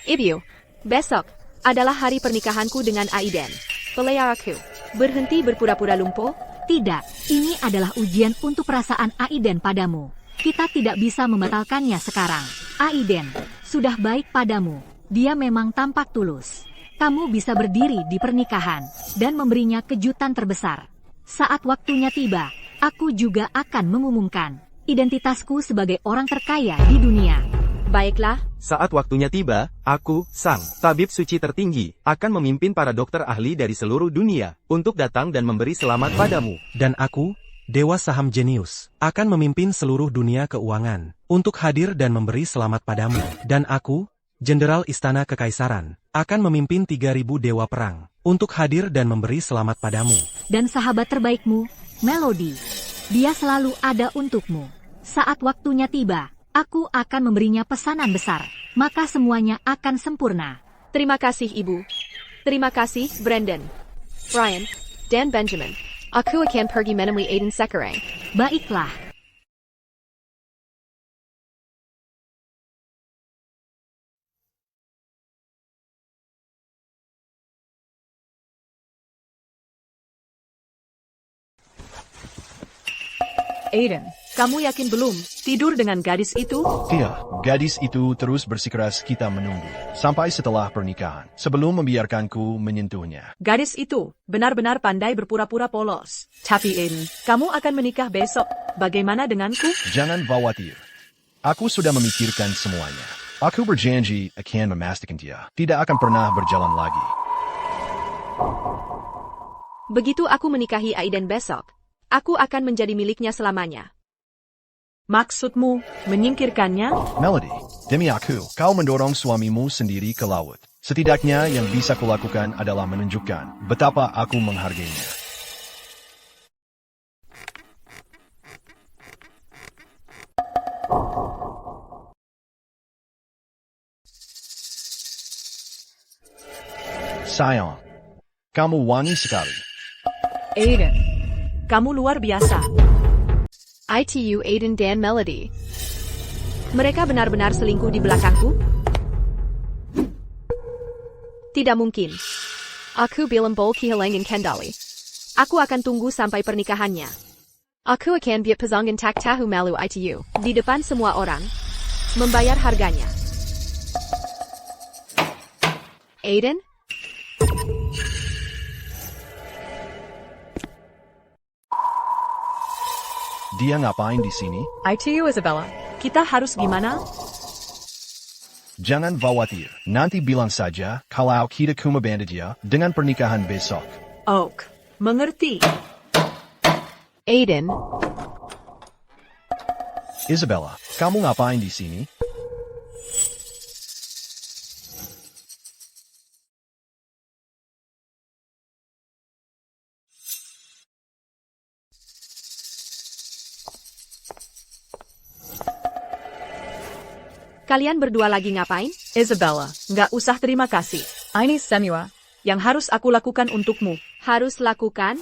Ibu, besok adalah hari pernikahanku dengan Aiden. Boleh aku berhenti berpura-pura lumpuh? Tidak, ini adalah ujian untuk perasaan Aiden padamu. Kita tidak bisa membatalkannya sekarang. Aiden, sudah baik padamu. Dia memang tampak tulus. Kamu bisa berdiri di pernikahan dan memberinya kejutan terbesar. Saat waktunya tiba, aku juga akan mengumumkan identitasku sebagai orang terkaya di dunia. Baiklah, Saat waktunya tiba, aku, sang tabib suci tertinggi, akan memimpin para dokter ahli dari seluruh dunia untuk datang dan memberi selamat padamu. Dan aku, Dewa Saham Jenius, akan memimpin seluruh dunia keuangan untuk hadir dan memberi selamat padamu. Dan aku, Jenderal Istana Kekaisaran, akan memimpin 3.000 dewa perang untuk hadir dan memberi selamat padamu. Dan sahabat terbaikmu, Melody. Dia selalu ada untukmu. Saat waktunya tiba, aku akan memberinya pesanan besar, maka semuanya akan sempurna. terima kasih Ibu. Terima kasih, Brandon, Ryan, dan Benjamin. Aku akan pergi menemui Aiden sekarang. Baiklah. Aiden, kamu yakin belum tidur dengan gadis itu? Iya, gadis itu terus bersikeras kita menunggu sampai setelah pernikahan, sebelum membiarkanku menyentuhnya. Gadis itu benar-benar pandai berpura-pura polos. Tapi Aiden, kamu akan menikah besok. Bagaimana denganku? Jangan khawatir. Aku sudah memikirkan semuanya. Aku berjanji akan memastikan dia tidak akan pernah berjalan lagi. Begitu aku menikahi Aiden besok, aku akan menjadi miliknya selamanya. Maksudmu menyingkirkannya? Melody, demi aku, kau mendorong suamimu sendiri ke laut. Setidaknya yang bisa kulakukan adalah menunjukkan betapa aku menghargainya. Sayang, kamu wangi sekali. Aiden, kamu luar biasa. ITU Aiden dan Melody. Mereka benar-benar selingkuh di belakangku? Tidak mungkin. Aku bilang bol kehilangan kendali. Aku akan tunggu sampai pernikahannya. Aku akan biar pasangan tak tahu malu ITU di depan semua orang. Membayar harganya. Aiden? Dia ngapain di sini? ITU Isabella, kita harus gimana? Jangan khawatir, nanti bilang saja kalau kita kumabanda dia dengan pernikahan besok. Oak, mengerti. Aiden? Isabella, kamu ngapain di sini? Kalian berdua lagi ngapain? Isabella, nggak usah terima kasih. Ini semua yang harus aku lakukan untukmu. Harus lakukan?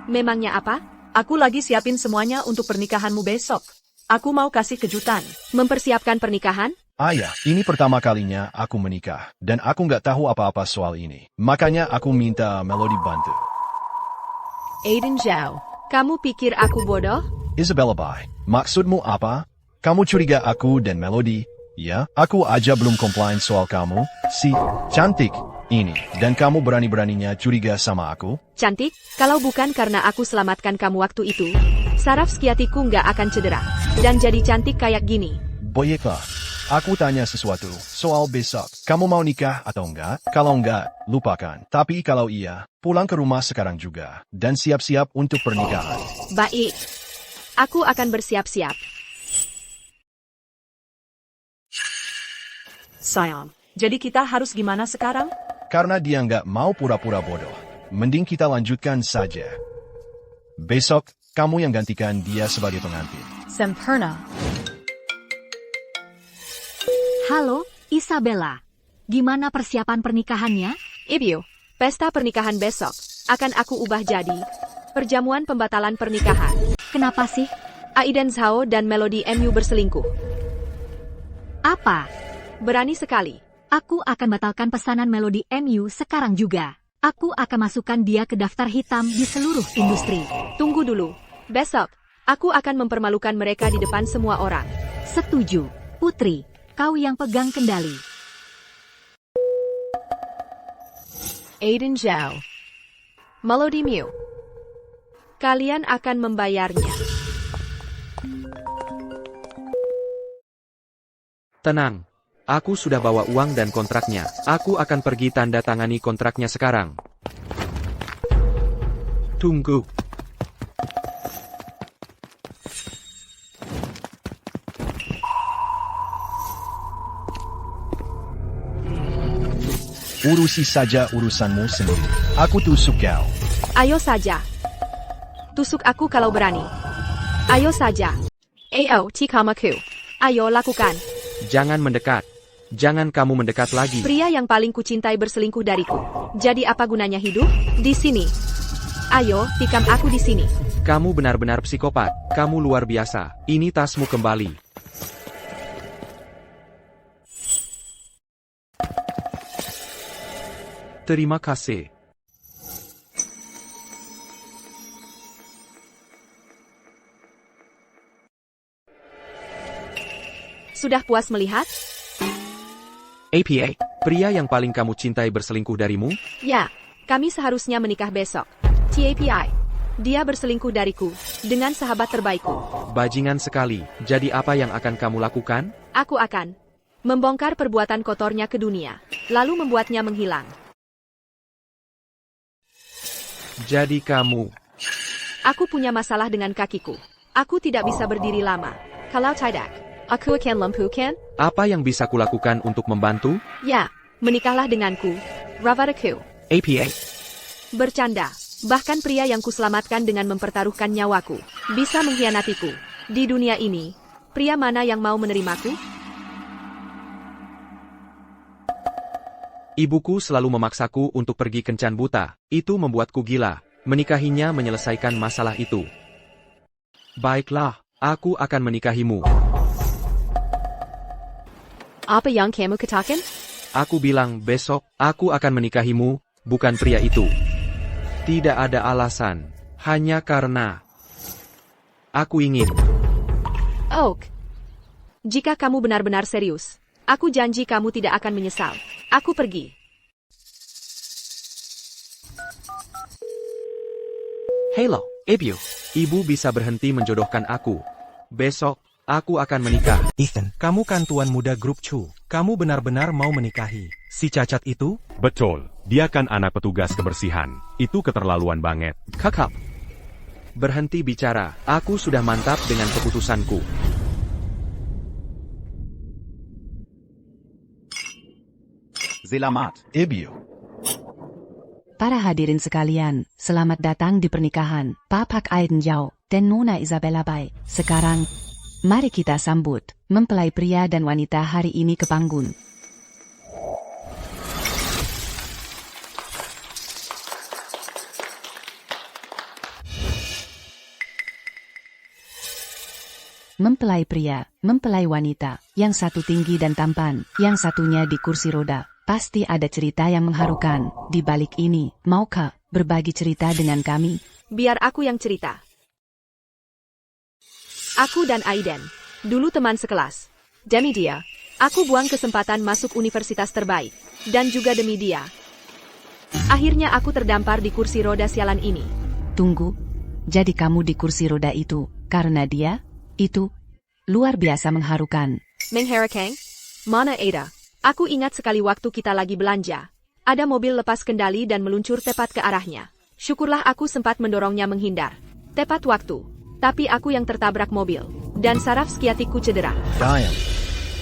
Memangnya apa? Aku lagi siapin semuanya untuk pernikahanmu besok. Aku mau kasih kejutan. Mempersiapkan pernikahan? Ayah, ini pertama kalinya aku menikah, dan aku nggak tahu apa-apa soal ini. Makanya aku minta Melody bantu. Aiden Zhao, kamu pikir aku bodoh? Isabella Bai, maksudmu apa? Kamu curiga aku dan Melody? Ya, aku aja belum komplain soal kamu, si cantik ini, dan kamu berani-beraninya curiga sama aku? Cantik, kalau bukan karena aku selamatkan kamu waktu itu, saraf skiatiku nggak akan cedera, dan jadi cantik kayak gini. Baiklah, aku tanya sesuatu soal besok. Kamu mau nikah atau enggak? Kalau enggak, lupakan. Tapi kalau iya, pulang ke rumah sekarang juga, dan siap-siap untuk pernikahan. Baik, aku akan bersiap-siap. Sayang, jadi kita harus gimana sekarang? Karena dia nggak mau pura-pura bodoh, mending kita lanjutkan saja. Besok, kamu yang gantikan dia sebagai pengantin. Sempurna. Halo, Isabella. Gimana persiapan pernikahannya? Ibu, pesta pernikahan besok akan aku ubah jadi perjamuan pembatalan pernikahan. Kenapa sih? Aiden Zhao dan Melody MU berselingkuh. Apa? Berani sekali. Aku akan batalkan pesanan Melody MU sekarang juga. Aku akan masukkan dia ke daftar hitam di seluruh industri. Tunggu dulu. Besok, aku akan mempermalukan mereka di depan semua orang. Setuju. Putri, kau yang pegang kendali. Aiden Zhao. Melody Mew. Kalian akan membayarnya. Tenang. Aku sudah bawa uang dan kontraknya. Aku akan pergi tanda tangani kontraknya sekarang. Tunggu. Urusi saja urusanmu sendiri. Aku tusuk kau. Ayo saja. Tusuk aku kalau berani. Ayo saja. Ayo, Chikamaku. Ayo lakukan. Jangan mendekat. Jangan kamu mendekat lagi. Pria yang paling kucintai berselingkuh dariku. Jadi apa gunanya hidup? Di sini. Ayo, tikam aku di sini. Kamu benar-benar psikopat. Kamu luar biasa. Ini tasmu kembali. Terima kasih. Sudah puas melihat? APA, pria yang paling kamu cintai berselingkuh darimu? Ya, kami seharusnya menikah besok. TAPI. Dia berselingkuh dariku, dengan sahabat terbaikku. Bajingan sekali. Jadi apa yang akan kamu lakukan? Aku akan membongkar perbuatan kotornya ke dunia, lalu membuatnya menghilang. Jadi kamu... Aku punya masalah dengan kakiku. Aku tidak bisa berdiri lama. Kalau tidak, aku akan lumpuhkan. Apa yang bisa kulakukan untuk membantu? Ya, menikahlah denganku. Ravadaku. APA. Bercanda. Bahkan pria yang kuselamatkan dengan mempertaruhkan nyawaku bisa mengkhianatiku. Di dunia ini, pria mana yang mau menerimaku? Ibuku selalu memaksaku untuk pergi kencan buta. Itu membuatku gila. Menikahinya menyelesaikan masalah itu. Baiklah, aku akan menikahimu. Apa yang kamu katakan? Aku bilang besok, aku akan menikahimu, bukan pria itu. Tidak ada alasan, hanya karena aku ingin. Oak. Jika kamu benar-benar serius, aku janji kamu tidak akan menyesal. Aku pergi. Hello, Ibu. Ibu bisa berhenti menjodohkan aku. Besok, aku akan menikah. Ethan, kamu kan tuan muda grup Chu. Kamu benar-benar mau menikahi si cacat itu? Betul, dia kan anak petugas kebersihan. Itu keterlaluan banget. Kakak. Berhenti bicara, aku sudah mantap dengan keputusanku. Selamat. Ibio. Para hadirin sekalian, selamat datang di pernikahan Papak Aiden Zhao dan Nona Isabella Bai. Sekarang, mari kita sambut mempelai pria dan wanita hari ini ke panggung. Mempelai pria, mempelai wanita, yang satu tinggi dan tampan, yang satunya di kursi roda. Pasti ada cerita yang mengharukan di balik ini. Maukah berbagi cerita dengan kami? Biar aku yang cerita. Aku dan Aiden, dulu teman sekelas. Demi dia, aku buang kesempatan masuk universitas terbaik. Dan juga demi dia. Akhirnya aku terdampar di kursi roda sialan ini. Tunggu, jadi kamu di kursi roda itu karena dia? Itu luar biasa mengharukan. Mengharukan? Mana Ada? Aku ingat sekali waktu kita lagi belanja. Ada mobil lepas kendali dan meluncur tepat ke arahnya. Syukurlah aku sempat mendorongnya menghindar. Tepat waktu. Tapi aku yang tertabrak mobil. Dan saraf skiatikku cedera. Diane.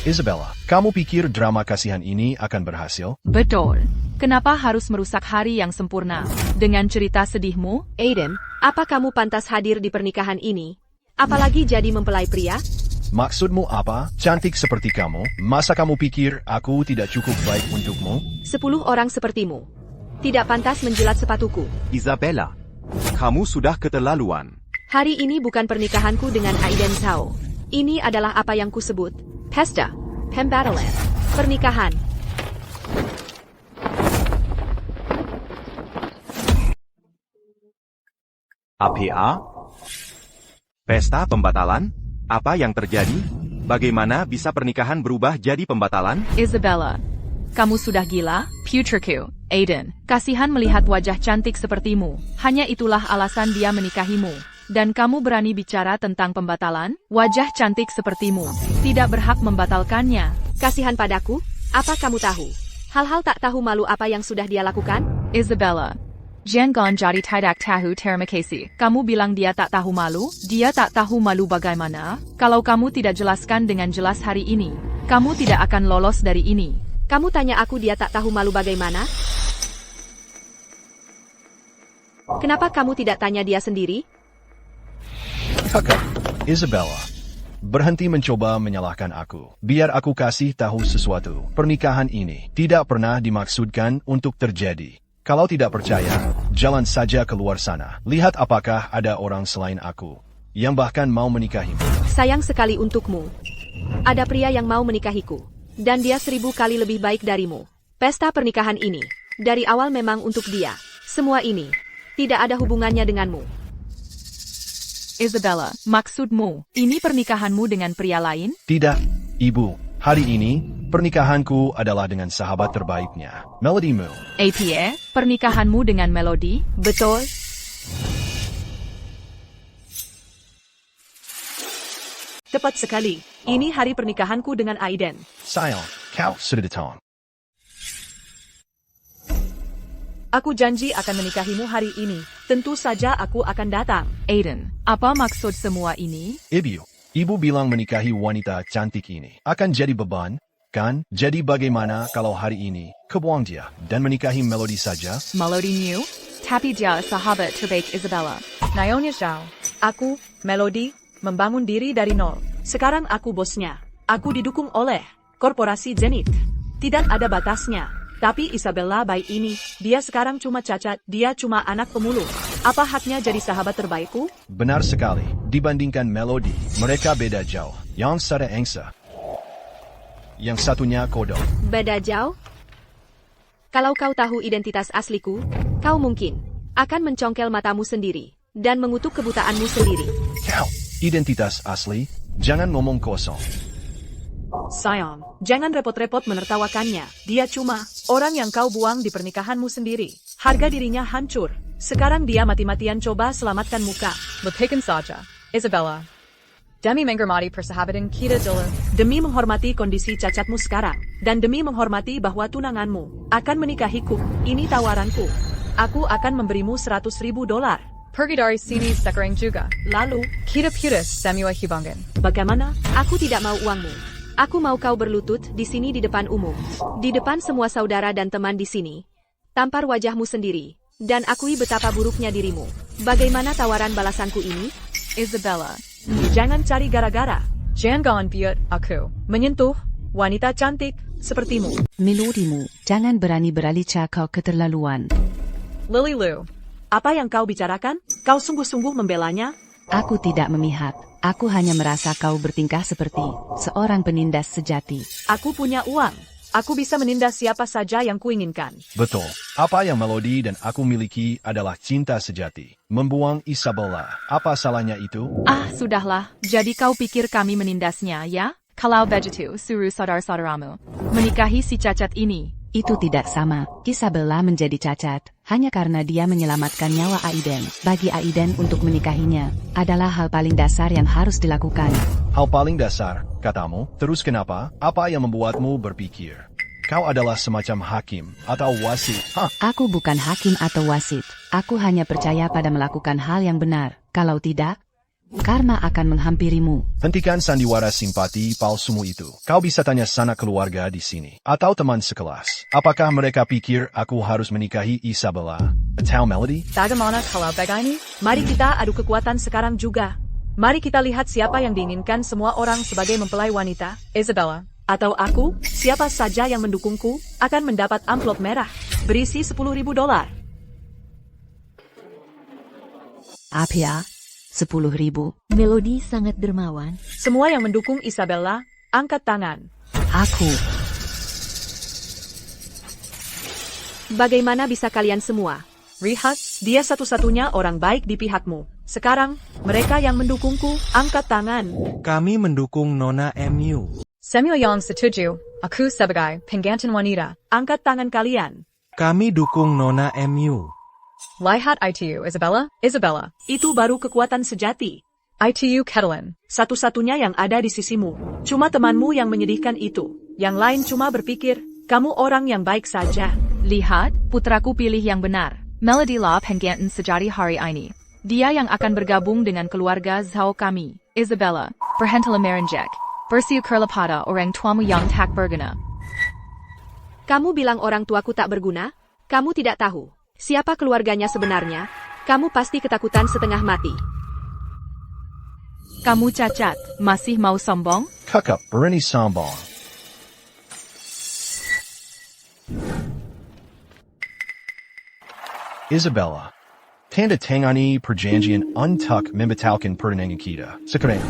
Isabella, kamu pikir drama kasihan ini akan berhasil? Betul. Kenapa harus merusak hari yang sempurna? Dengan cerita sedihmu? Aiden, apa kamu pantas hadir di pernikahan ini? Apalagi jadi mempelai pria? Maksudmu apa? Cantik seperti kamu? Masa kamu pikir aku tidak cukup baik untukmu? 10 orang sepertimu. Tidak pantas menjilat sepatuku. Isabella, kamu sudah keterlaluan. Hari ini bukan pernikahanku dengan Aiden Zhao. Ini adalah apa yang kusebut pesta, pembatalan. Pernikahan. APA? Pesta pembatalan? Apa yang terjadi? Bagaimana bisa pernikahan berubah jadi pembatalan? Isabella, kamu sudah gila? Putriku, Aiden, kasihan melihat wajah cantik sepertimu. Hanya itulah alasan dia menikahimu. Dan kamu berani bicara tentang pembatalan? Wajah cantik sepertimu tidak berhak membatalkannya. Kasihan padaku? Apa kamu tahu? Hal-hal tak tahu malu apa yang sudah dia lakukan? Isabella, jangan jadi tidak tahu terima kasih. Kamu bilang dia tak tahu malu? Dia tak tahu malu bagaimana? Kalau kamu tidak jelaskan dengan jelas hari ini, kamu tidak akan lolos dari ini. Kamu tanya aku dia tak tahu malu bagaimana? Kenapa kamu tidak tanya dia sendiri? Kakak, Isabella, berhenti mencoba menyalahkan aku. Biar aku kasih tahu sesuatu. Pernikahan ini tidak pernah dimaksudkan untuk terjadi. Kalau tidak percaya, jalan saja keluar sana. Lihat apakah ada orang selain aku yang bahkan mau menikahimu. Sayang sekali untukmu. Ada pria yang mau menikahiku. Dan dia 1000 kali lebih baik darimu. Pesta pernikahan ini, dari awal memang untuk dia. Semua ini, tidak ada hubungannya denganmu. Isabella, maksudmu, ini pernikahanmu dengan pria lain? Tidak, Ibu. Hari ini, pernikahanku adalah dengan sahabat terbaiknya, Melodymu. APA, pernikahanmu dengan Melody? Betul. Tepat sekali. Ini hari pernikahanku dengan Aiden. Sayang, kau sudah datang. Aku janji akan menikahimu hari ini. Tentu saja aku akan datang. Aiden, apa maksud semua ini? Ibu bilang menikahi wanita cantik ini akan jadi beban, kan? Jadi bagaimana kalau hari ini kebuang dia dan menikahi Melody saja? Melody new? Tapi dia sahabat terbaik Isabella. Naonya Xiao. Aku, Melody, membangun diri dari nol. Sekarang aku bosnya. Aku didukung oleh korporasi Zenith. Tidak ada batasnya. Tapi Isabella baik ini, dia sekarang cuma cacat, dia cuma anak pemulung. Apa haknya jadi sahabat terbaikku? Benar sekali. Dibandingkan Melody, mereka beda jauh. Yang satu angsa, yang satunya kodok. Beda jauh? Kalau kau tahu identitas asliku, kau mungkin akan mencongkel matamu sendiri dan mengutuk kebutaanmu sendiri. Kau, identitas asli? Jangan ngomong kosong. Sayang, jangan repot-repot menertawakannya. Dia cuma orang yang kau buang di pernikahanmu sendiri. Harga dirinya hancur. Sekarang dia mati-matian coba selamatkan muka. Lepaskan saja, Isabella. Demi menghormati persahabatan kita dulu. Demi menghormati kondisi cacatmu sekarang, dan demi menghormati bahwa tunanganmu akan menikahiku, ini tawaranku. Aku akan memberimu $100,000. Pergi dari sini sekarang juga. Lalu, Kita putus semua hubungan. bagaimana? Aku tidak mau uangmu. Aku mau kau berlutut di sini di depan umum. Di depan semua saudara dan teman di sini. Tampar wajahmu sendiri. Dan akui betapa buruknya dirimu. Bagaimana tawaran balasanku ini? Isabella, jangan cari gara-gara. Jangan biar aku Menyentuh wanita cantik sepertimu. Melodymu, jangan berani beralica kau keterlaluan. Lily Lu. Apa yang kau bicarakan? Kau sungguh-sungguh membelanya? Aku tidak memihak. Aku hanya merasa kau bertingkah seperti seorang penindas sejati. Aku punya uang. Aku bisa menindas siapa saja yang kuinginkan. Betul. Apa yang Melody dan aku miliki adalah cinta sejati. Membuang Isabella. Apa salahnya itu? Ah, sudahlah. Jadi kau pikir kami menindasnya, ya? Kalau begitu, suruh saudara-saudaramu menikahi si cacat ini. Itu tidak sama. Isabella menjadi cacat hanya karena dia menyelamatkan nyawa Aiden. Bagi Aiden untuk menikahinya adalah hal paling dasar yang harus dilakukan. Hal paling dasar, katamu. Terus kenapa? Apa yang membuatmu berpikir kau adalah semacam hakim atau wasit? Aku bukan hakim atau wasit. Aku hanya percaya pada melakukan hal yang benar. Kalau tidak, karma akan menghampirimu. Hentikan sandiwara simpati palsumu itu. Kau bisa tanya sanak keluarga di sini. Atau teman sekelas. Apakah mereka pikir aku harus menikahi Isabella atau Melody? Bagaimana kalau begini? Mari kita adu kekuatan sekarang juga. Mari kita lihat siapa yang diinginkan semua orang sebagai mempelai wanita. Isabella. Atau aku, siapa saja yang mendukungku, akan mendapat amplop merah. Berisi $10,000. Apa ya? 10.000. Melody sangat dermawan. Semua yang mendukung Isabella, angkat tangan. Aku Bagaimana bisa kalian semua? Lihat, dia satu-satunya orang baik di pihakmu. Sekarang, mereka yang mendukungku, angkat tangan. Kami mendukung Nona MU. Semua yang setuju, aku sebagai pengganti wanita. Angkat tangan kalian. Kami dukung Nona MU. Lihat ITU, Isabella. Isabella. Itu baru kekuatan sejati. ITU Catalan. Satu-satunya yang ada di sisimu. Cuma temanmu yang menyedihkan itu. Yang lain cuma berpikir, kamu orang yang baik saja. Lihat, putraku pilih yang benar. Melody lah pengganti sejati hari ini. Dia yang akan bergabung dengan keluarga Zhao kami. Isabella, berhentilah merenjek. Bersyukurlah pada orang tuamu yang tak berguna. Kamu bilang orang tuaku tak berguna? Kamu tidak tahu siapa keluarganya sebenarnya? Kamu pasti ketakutan setengah mati. Kamu cacat, masih mau sombong? Kakak berani sombong. Isabella, tanda tangani perjanjian untuk membatalkan pertunangan kita. Sekarang.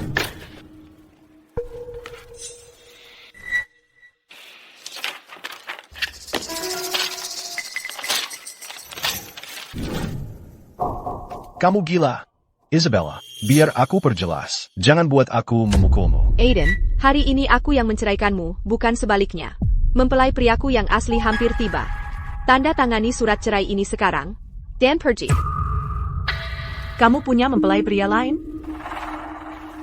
Kamu gila. Isabella, biar aku perjelas. Jangan buat aku memukulmu. Aiden, hari ini aku yang menceraikanmu, bukan sebaliknya. Mempelai priaku yang asli hampir tiba. Tanda tangani surat cerai ini sekarang. Dan pergi. Kamu punya mempelai pria lain?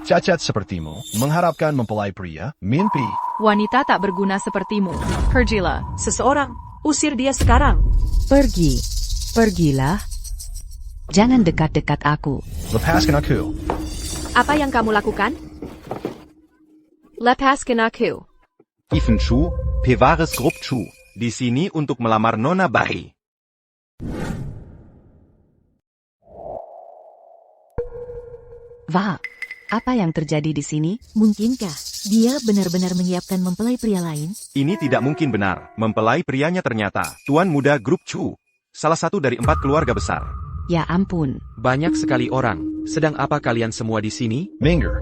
Cacat sepertimu, mengharapkan mempelai pria, mimpi. Wanita tak berguna sepertimu. Pergilah. Seseorang, usir dia sekarang. Pergi. Pergilah. Jangan dekat-dekat aku. Lepaskan aku. Apa yang kamu lakukan? Lepaskan aku. Ethan Chu, Pevares Grup Chu. Di sini untuk melamar Nona Bahi. Wah, apa yang terjadi di sini? Mungkinkah dia benar-benar menyiapkan mempelai pria lain? Ini tidak mungkin benar. Mempelai prianya ternyata Tuan Muda Grup Chu. Salah satu dari 4 keluarga besar. Ya ampun. Banyak sekali orang. Sedang apa kalian semua di sini? Minger.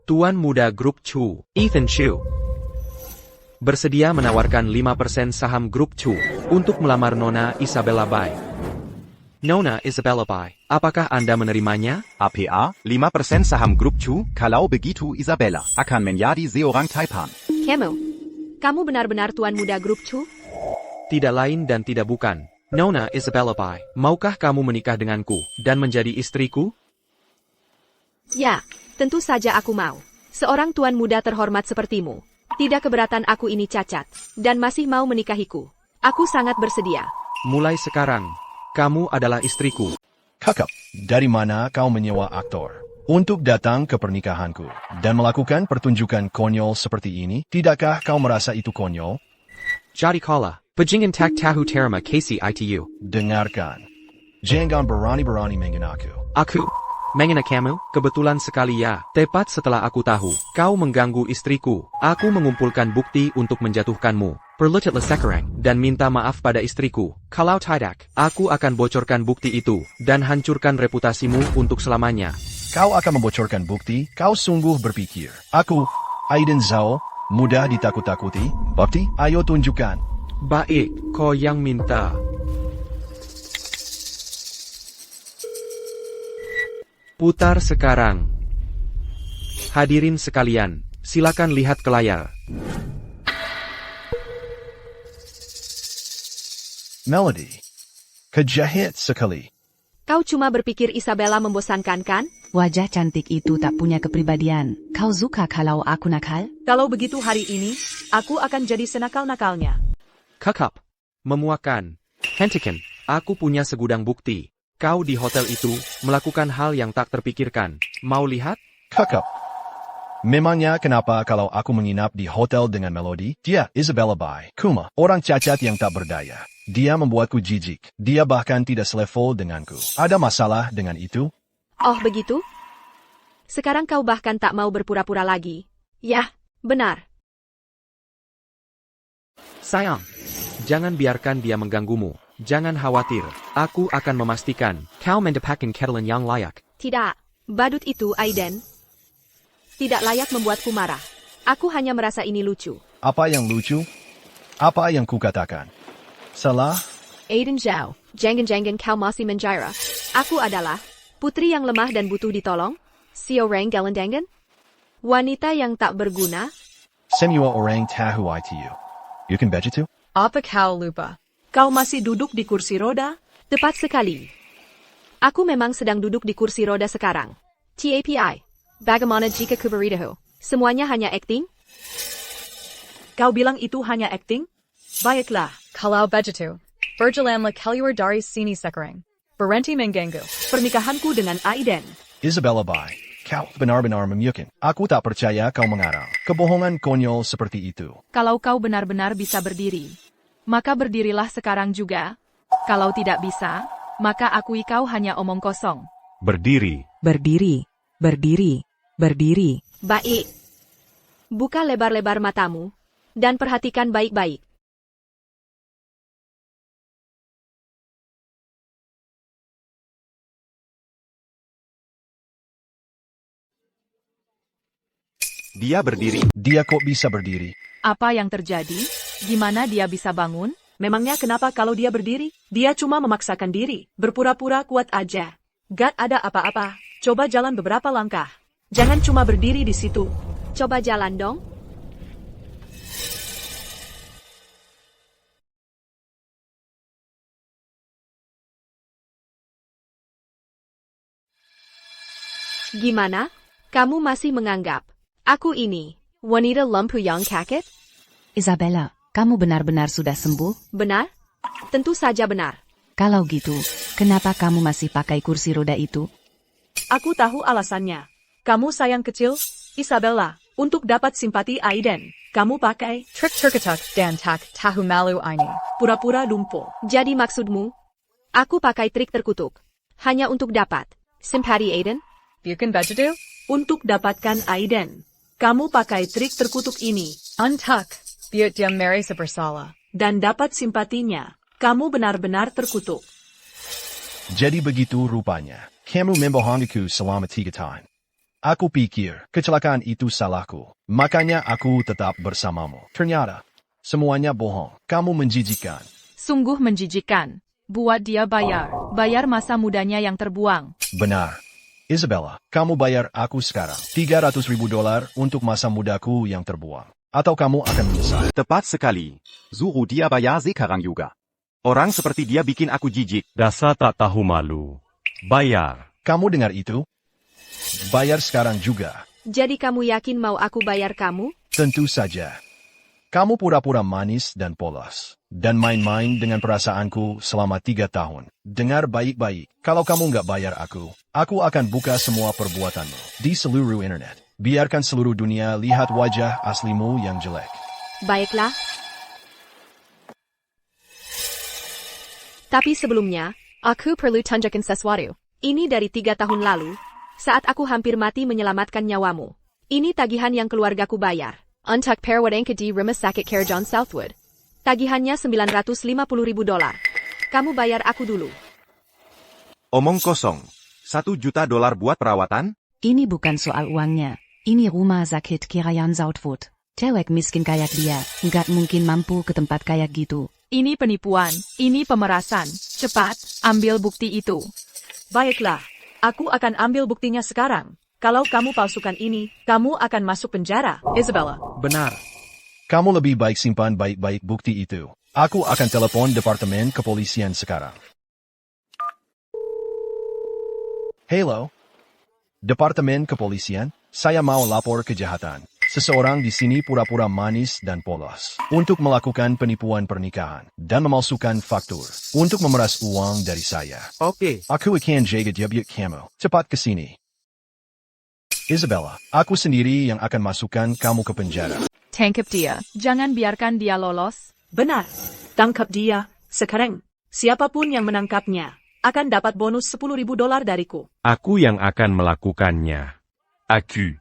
Tuan Muda Grup Chu, Ethan Chu, bersedia menawarkan 5% saham Grup Chu untuk melamar Nona Isabella Bai. Nona Isabella Bai, apakah Anda menerimanya? APA, 5% saham Grup Chu, kalau begitu Isabella akan menjadi seorang Taipan. Kamu benar-benar Tuan Muda Grup Chu? Tidak lain dan tidak bukan. Nona Isabella Bai, maukah kamu menikah denganku dan menjadi istriku? Ya, tentu saja aku mau. Seorang tuan muda terhormat sepertimu. Tidak keberatan aku ini cacat, dan masih mau menikahiku. Aku sangat bersedia. Mulai sekarang, kamu adalah istriku. Kakak, dari mana kau menyewa aktor untuk datang ke pernikahanku dan melakukan pertunjukan konyol seperti ini? Tidakkah kau merasa itu konyol? Jadi kala, pejingan tak tahu terima kasih ITU. Dengarkan. Jangan berani-berani mengenaku. Aku mengenai kamu, kebetulan sekali ya. Tepat setelah aku tahu, kau mengganggu istriku. Aku mengumpulkan bukti untuk menjatuhkanmu. Perlucatlah sekarang, dan minta maaf pada istriku. Kalau tidak, aku akan bocorkan bukti itu, dan hancurkan reputasimu untuk selamanya. Kau akan membocorkan bukti? Kau sungguh berpikir. Aku, Aiden Zhao, mudah ditakut-takuti? Bukti? Ayo tunjukkan. Baik, kau yang minta. Putar sekarang. Hadirin sekalian, silakan lihat ke layar. Melody. Kejahit sekali. Kau cuma berpikir Isabella membosankan kan? Wajah cantik itu tak punya kepribadian. Kau suka kalau aku nakal? Kalau begitu hari ini, aku akan jadi senakal-nakalnya. Kakap, memuakan. Hentikan, aku punya segudang bukti. Kau di hotel itu, melakukan hal yang tak terpikirkan. Mau lihat? Kakak. Memangnya kenapa kalau aku menginap di hotel dengan Melody? Dia, Isabella Bai, Kuma, orang cacat yang tak berdaya. Dia membuatku jijik. Dia bahkan tidak selevel denganku. Ada masalah dengan itu? Oh begitu? Sekarang kau bahkan tak mau berpura-pura lagi. Yah, benar. Sayang, jangan biarkan dia mengganggumu. Jangan khawatir, aku akan memastikan kau mendapatkan ketelan yang layak. Tidak, badut itu Aiden. Tidak layak membuatku marah. Aku hanya merasa ini lucu. Apa yang lucu? Apa yang kukatakan? Salah? Aiden Zhao, jangan-jangan kau masih menjara. Aku adalah putri yang lemah dan butuh ditolong? Seorang gelandangan? Wanita yang tak berguna? Semua orang tahu itu. You can bet itu? Apa kau lupa? Kau masih duduk di kursi roda? Tepat sekali. Aku memang sedang duduk di kursi roda sekarang. TAPI. Bagaimana jika kuberitahu? Semuanya hanya akting? Kau bilang itu hanya acting? Baiklah. Kalau begitu, berjalanlah keluar dari sini sekarang. Berhenti mengganggu. Pernikahanku dengan Aiden. Isabella Bai, kau benar-benar memyakin. Aku tak percaya kau mengarang kebohongan konyol seperti itu. Kalau kau benar-benar bisa berdiri, maka berdirilah sekarang juga. Kalau tidak bisa, maka akui kau hanya omong kosong. Berdiri. Berdiri, berdiri, berdiri. Baik. Buka lebar-lebar matamu, dan perhatikan baik-baik. Dia berdiri. Dia kok bisa berdiri? Apa yang terjadi? Gimana dia bisa bangun? Memangnya kenapa kalau dia berdiri? Dia cuma memaksakan diri, berpura-pura kuat aja. Gak ada apa-apa. Coba jalan beberapa langkah. Jangan cuma berdiri di situ. Coba jalan dong. Gimana? Kamu masih menganggap aku ini wanita lempu yang kaget? Isabella, kamu benar-benar sudah sembuh? Benar? Tentu saja benar. Kalau gitu, kenapa kamu masih pakai kursi roda itu? Aku tahu alasannya. Kamu sayang kecil, Isabella, untuk dapat simpati Aiden. Kamu pakai Trik terketuk dan tak tahu malu ini. pura-pura lumpuh. Jadi maksudmu, aku pakai trik terkutuk hanya untuk dapat simpati Aiden? Bukan begitu? Untuk dapatkan Aiden, kamu pakai trik terkutuk ini. Untuk biar dia merasa bersalah. Dan dapat simpatinya. Kamu benar-benar terkutuk. Jadi begitu rupanya. Kamu membohongiku selama 3 tahun. Aku pikir kecelakaan itu salahku. Makanya aku tetap bersamamu. Ternyata, semuanya bohong. Kamu menjijikkan. Sungguh menjijikan. Buat dia bayar. Bayar masa mudanya yang terbuang. Benar. Isabella, kamu bayar aku sekarang $300,000 untuk masa mudaku yang terbuang. Atau kamu akan menyesal. Tepat sekali. Suruh dia bayar sekarang juga. Orang seperti dia bikin aku jijik. Dasar tak tahu malu. Bayar. Kamu dengar itu? Bayar sekarang juga. Jadi kamu yakin mau aku bayar kamu? Tentu saja. Kamu pura-pura manis dan polos. Dan main-main dengan perasaanku selama 3 tahun. Dengar baik-baik. Kalau kamu nggak bayar aku akan buka semua perbuatanmu di seluruh internet. Biarkan seluruh dunia lihat wajah aslimu yang jelek. Baiklah. Tapi sebelumnya, aku perlu tunjukkan sesuatu. Ini dari 3 tahun lalu, saat aku hampir mati menyelamatkan nyawamu. Ini tagihan yang keluargaku bayar. Untuk perawatan di rumah sakit Care John Southwood. Tagihannya $950,000. Kamu bayar aku dulu. Omong kosong. $1 juta buat perawatan? Ini bukan soal uangnya. Ini rumah sakit Kirayan Southwood. Cewek miskin kayak dia, nggak mungkin mampu ke tempat kayak gitu. Ini penipuan. Ini pemerasan. Cepat, ambil bukti itu. Baiklah, aku akan ambil buktinya sekarang. Kalau kamu palsukan ini, kamu akan masuk penjara, Isabella. Benar. Kamu lebih baik simpan baik-baik bukti itu. Aku akan telepon Departemen Kepolisian sekarang. Halo? Departemen Kepolisian, saya mau lapor kejahatan. Seseorang di sini pura-pura manis dan polos untuk melakukan penipuan pernikahan dan memalsukan faktur untuk memeras uang dari saya. Oke. Aku akan jaga jebuk kamu. Cepat ke sini. Isabella, aku sendiri yang akan masukkan kamu ke penjara. Tangkap dia. Jangan biarkan dia lolos. Benar. Tangkap dia, sekarang. Siapapun yang menangkapnya akan dapat bonus $10,000 dariku. Aku yang akan melakukannya. Aku.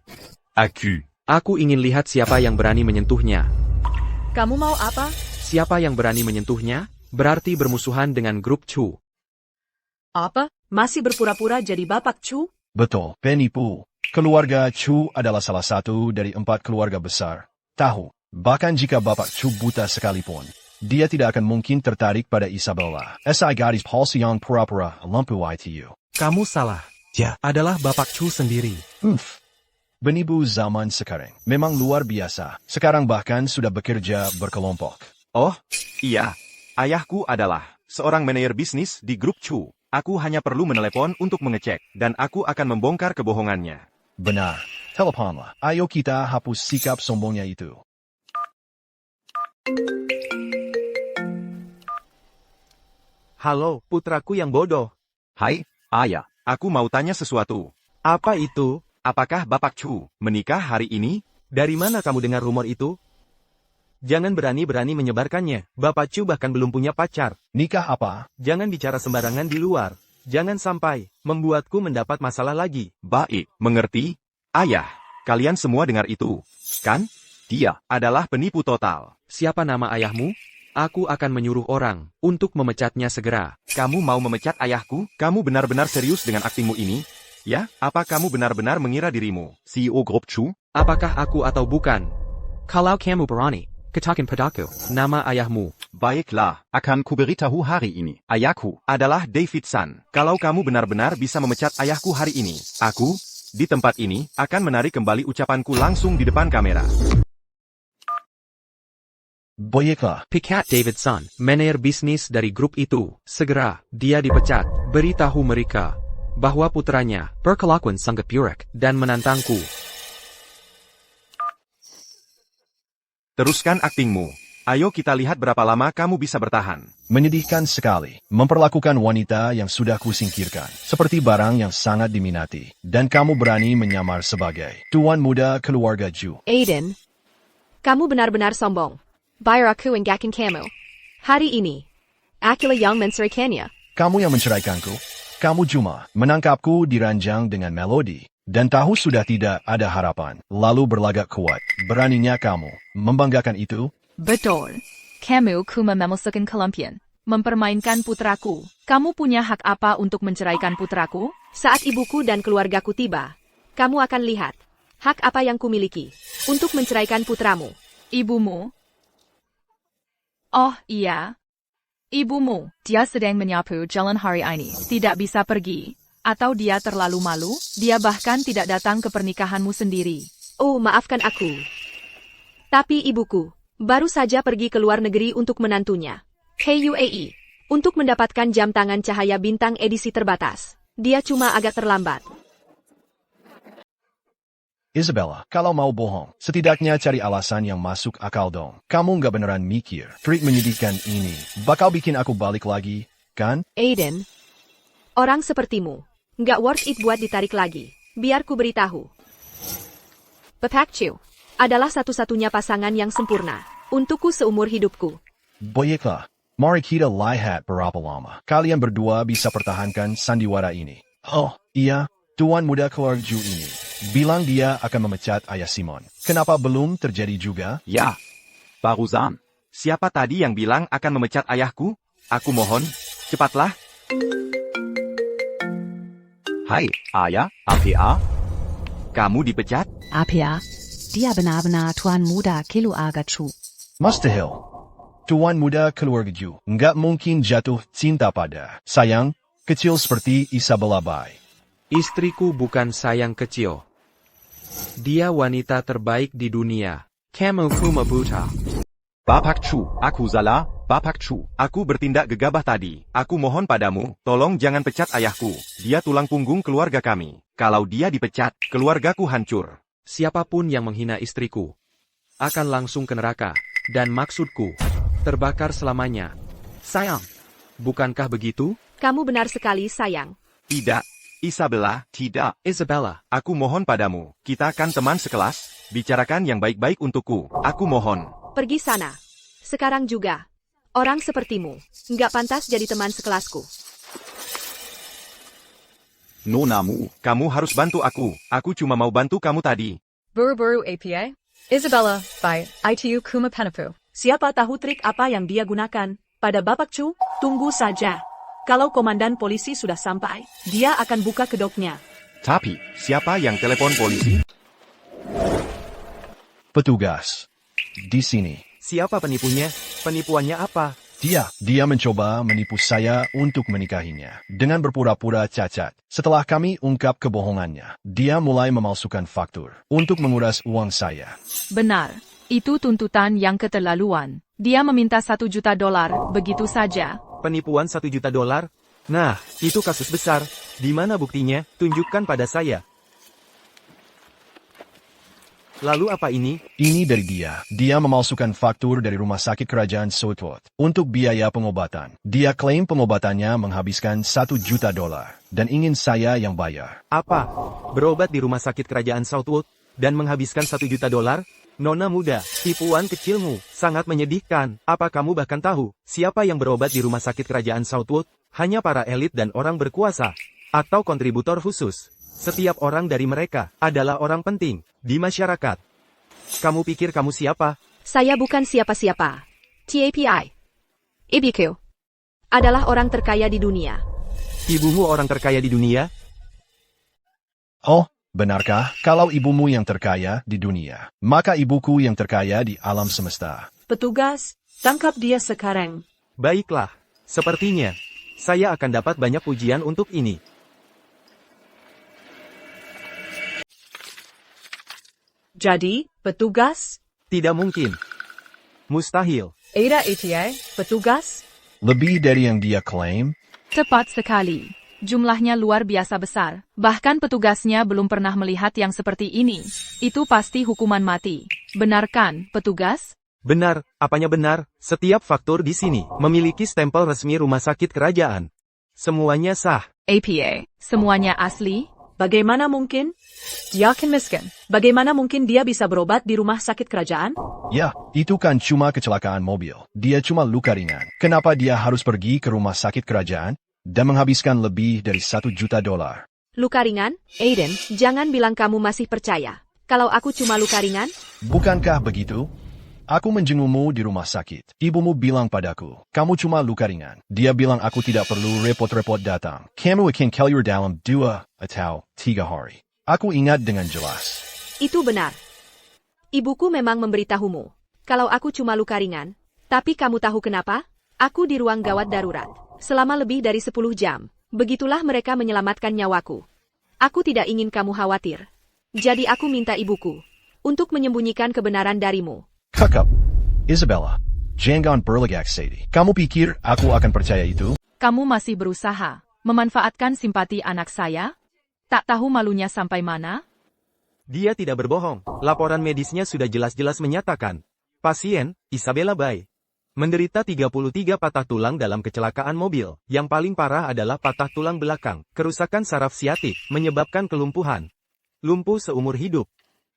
Aku ingin lihat siapa yang berani menyentuhnya. Kamu mau apa? Siapa yang berani menyentuhnya, berarti bermusuhan dengan grup Chu. Apa? Masih berpura-pura jadi Bapak Chu? Betul, penipu. Keluarga Chu adalah salah satu dari 4 keluarga besar. Tahu, bahkan jika Bapak Chu buta sekalipun, dia tidak akan mungkin tertarik pada Isabella. Si gadis palsu yang pura-pura lampu ITU. Kamu salah. Ya, adalah Bapak Chu sendiri. Benibu zaman sekarang memang luar biasa. Sekarang bahkan sudah bekerja berkelompok. Oh, iya. Ayahku adalah seorang manajer bisnis di grup Chu. Aku hanya perlu menelepon untuk mengecek, dan aku akan membongkar kebohongannya. Benar. Teleponlah. Ayo kita hapus sikap sombongnya itu. Halo, putraku yang bodoh. Hai, ayah. Aku mau tanya sesuatu. Apa itu? Apakah Bapak Chu menikah hari ini? Dari mana kamu dengar rumor itu? Jangan berani-berani menyebarkannya. Bapak Chu bahkan belum punya pacar. Nikah apa? Jangan bicara sembarangan di luar. Jangan sampai membuatku mendapat masalah lagi. Baik, mengerti? Ayah, kalian semua dengar itu, kan? Dia adalah penipu total. Siapa nama ayahmu? Aku akan menyuruh orang untuk memecatnya segera. Kamu mau memecat ayahku? Kamu benar-benar serius dengan aktingmu ini? Ya, apa kamu benar-benar mengira dirimu CEO grup Chu? Apakah aku atau bukan? Kalau kamu berani, katakan padaku nama ayahmu. Baiklah, akan kuberitahu hari ini. Ayahku adalah David San. Kalau kamu benar-benar bisa memecat ayahku hari ini, aku, di tempat ini, akan menarik kembali ucapanku langsung di depan kamera. Baiklah. Pikat David San, manajer bisnis dari grup itu. Segera, dia dipecat. Beritahu mereka bahwa putranya berkelakuan sangat buruk dan menantangku. Teruskan aktingmu. Ayo kita lihat berapa lama kamu bisa bertahan. Menyedihkan sekali. Memperlakukan wanita yang sudah kusingkirkan seperti barang yang sangat diminati. Dan kamu berani menyamar sebagai tuan muda keluarga Chu. Aiden, kamu benar-benar sombong. Bayar aku enggakin kamu. Hari ini, akulah yang menceraikannya. Kamu yang menceraikanku. Kamu cuma menangkapku di ranjang dengan melodi. Dan tahu sudah tidak ada harapan. Lalu berlagak kuat. Beraninya kamu membanggakan itu? Betul. Kamu memasukkan kelampian. Mempermainkan putraku. Kamu punya hak apa untuk menceraikan putraku? Saat ibuku dan keluargaku tiba, kamu akan lihat hak apa yang kumiliki untuk menceraikan putramu. Ibumu? Oh, iya. Ibumu, dia sedang menyapu jalan hari ini. Tidak bisa pergi. Atau dia terlalu malu, dia bahkan tidak datang ke pernikahanmu sendiri. Oh, maafkan aku. Tapi ibuku baru saja pergi ke luar negeri untuk menantunya. KUAE, untuk mendapatkan jam tangan cahaya bintang edisi terbatas. Dia cuma agak terlambat. Isabella, kalau mau bohong, setidaknya cari alasan yang masuk akal dong. Kamu nggak beneran mikir, trik menyedihkan ini bakal bikin aku balik lagi, kan? Aiden, orang sepertimu nggak worth it buat ditarik lagi. Biar ku beritahu. Bapak Chu adalah satu-satunya pasangan yang sempurna untukku seumur hidupku. Baiklah, mari kita lihat berapa lama kalian berdua bisa pertahankan sandiwara ini. Oh, iya, tuan muda keluarga Chu ini bilang dia akan memecat ayah Simon. Kenapa belum terjadi juga? Ya, barusan. Siapa tadi yang bilang akan memecat ayahku? Aku mohon, cepatlah. Hai, ayah, APA? Kamu dipecat? Apia, dia benar-benar tuan muda keluarga Chu. Mustahil. Tuan muda keluarga Chu nggak mungkin jatuh cinta pada sayang kecil seperti Isabella Bai. Istriku bukan sayang kecil. Dia wanita terbaik di dunia. Kamu buta. Bapak Chu, aku salah. Bapak Chu, aku bertindak gegabah tadi. Aku mohon padamu, tolong jangan pecat ayahku. Dia tulang punggung keluarga kami. Kalau dia dipecat, keluargaku hancur. Siapapun yang menghina istriku akan langsung ke neraka. Dan maksudku, terbakar selamanya. Sayang, bukankah begitu? Kamu benar sekali, sayang. Tidak. Isabella, tidak. Isabella, aku mohon padamu, kita kan teman sekelas, bicarakan yang baik-baik untukku. Aku mohon. Pergi sana. Sekarang juga. Orang sepertimu nggak pantas jadi teman sekelasku. Nonamu, kamu harus bantu aku. Aku cuma mau bantu kamu tadi. Buru-buru APA? Isabella, by ITU Kuma Penapu. Siapa tahu trik apa yang dia gunakan? Pada Bapak Chu, tunggu saja. Kalau komandan polisi sudah sampai, dia akan buka kedoknya. Tapi, siapa yang telepon polisi? Petugas. Di sini. Siapa penipunya? Penipuannya apa? Dia mencoba menipu saya untuk menikahinya dengan berpura-pura cacat. Setelah kami ungkap kebohongannya, dia mulai memalsukan faktur untuk menguras uang saya. Benar. Itu tuntutan yang keterlaluan. Dia meminta $1 juta begitu saja. Penipuan $1 juta? Nah, itu kasus besar. Di mana buktinya? Tunjukkan pada saya. Lalu apa ini? Ini dari dia. Dia memalsukan faktur dari rumah sakit kerajaan Southwood untuk biaya pengobatan. Dia klaim pengobatannya menghabiskan $1 juta dan ingin saya yang bayar. Apa? Berobat di rumah sakit kerajaan Southwood dan menghabiskan $1 juta? Nona muda, tipuan kecilmu sangat menyedihkan. Apa kamu bahkan tahu siapa yang berobat di rumah sakit kerajaan Southwood? Hanya para elit dan orang berkuasa atau kontributor khusus. Setiap orang dari mereka adalah orang penting di masyarakat. Kamu pikir kamu siapa? Saya bukan siapa-siapa. TAPI. Ibuku adalah orang terkaya di dunia. Ibumu orang terkaya di dunia? Oh, benarkah? Kalau ibumu yang terkaya di dunia, maka ibuku yang terkaya di alam semesta. Petugas, tangkap dia sekarang. Baiklah, sepertinya saya akan dapat banyak pujian untuk ini. Jadi, petugas? Tidak mungkin. Mustahil. Ada ATA, petugas? Lebih dari yang dia klaim? Tepat sekali. Jumlahnya luar biasa besar. Bahkan petugasnya belum pernah melihat yang seperti ini. Itu pasti hukuman mati. Benar kan, petugas? Benar, apanya benar? Setiap faktur di sini memiliki stempel resmi rumah sakit kerajaan. Semuanya sah. APA, semuanya asli? Bagaimana mungkin? Yakin miskin. Bagaimana mungkin dia bisa berobat di rumah sakit kerajaan? Ya, itu kan cuma kecelakaan mobil. Dia cuma luka ringan. Kenapa dia harus pergi ke rumah sakit kerajaan dan menghabiskan lebih dari $1 juta? Luka ringan? Aiden, jangan bilang kamu masih percaya. Kalau aku cuma luka ringan? Bukankah begitu? Aku menjengukmu di rumah sakit. Ibumu bilang padaku, kamu cuma luka ringan. Dia bilang aku tidak perlu repot-repot datang. Kamu akan keluar dalam 2 atau 3 hari. Aku ingat dengan jelas. Itu benar. Ibuku memang memberitahumu. Kalau aku cuma luka ringan. Tapi kamu tahu kenapa? Aku di ruang gawat darurat. Selama lebih dari 10 jam. Begitulah mereka menyelamatkan nyawaku. Aku tidak ingin kamu khawatir. Jadi aku minta ibuku untuk menyembunyikan kebenaran darimu. Kakak, Isabella, jangan berlagak sedih. Kamu pikir aku akan percaya itu? Kamu masih berusaha memanfaatkan simpati anak saya? Tak tahu malunya sampai mana? Dia tidak berbohong. Laporan medisnya sudah jelas-jelas menyatakan. Pasien, Isabella Bay, menderita 33 patah tulang dalam kecelakaan mobil. Yang paling parah adalah patah tulang belakang. Kerusakan saraf siatik menyebabkan kelumpuhan. Lumpuh seumur hidup.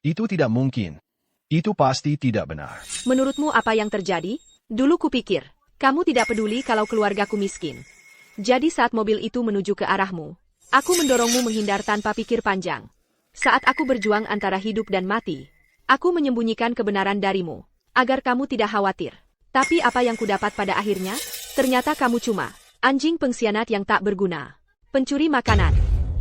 Itu tidak mungkin. Itu pasti tidak benar. Menurutmu apa yang terjadi? Dulu kupikir, kamu tidak peduli kalau keluargaku miskin. Jadi saat mobil itu menuju ke arahmu, aku mendorongmu menghindar tanpa pikir panjang. Saat aku berjuang antara hidup dan mati, aku menyembunyikan kebenaran darimu, agar kamu tidak khawatir. Tapi apa yang kudapat pada akhirnya? Ternyata kamu cuma anjing pengkhianat yang tak berguna. Pencuri makanan.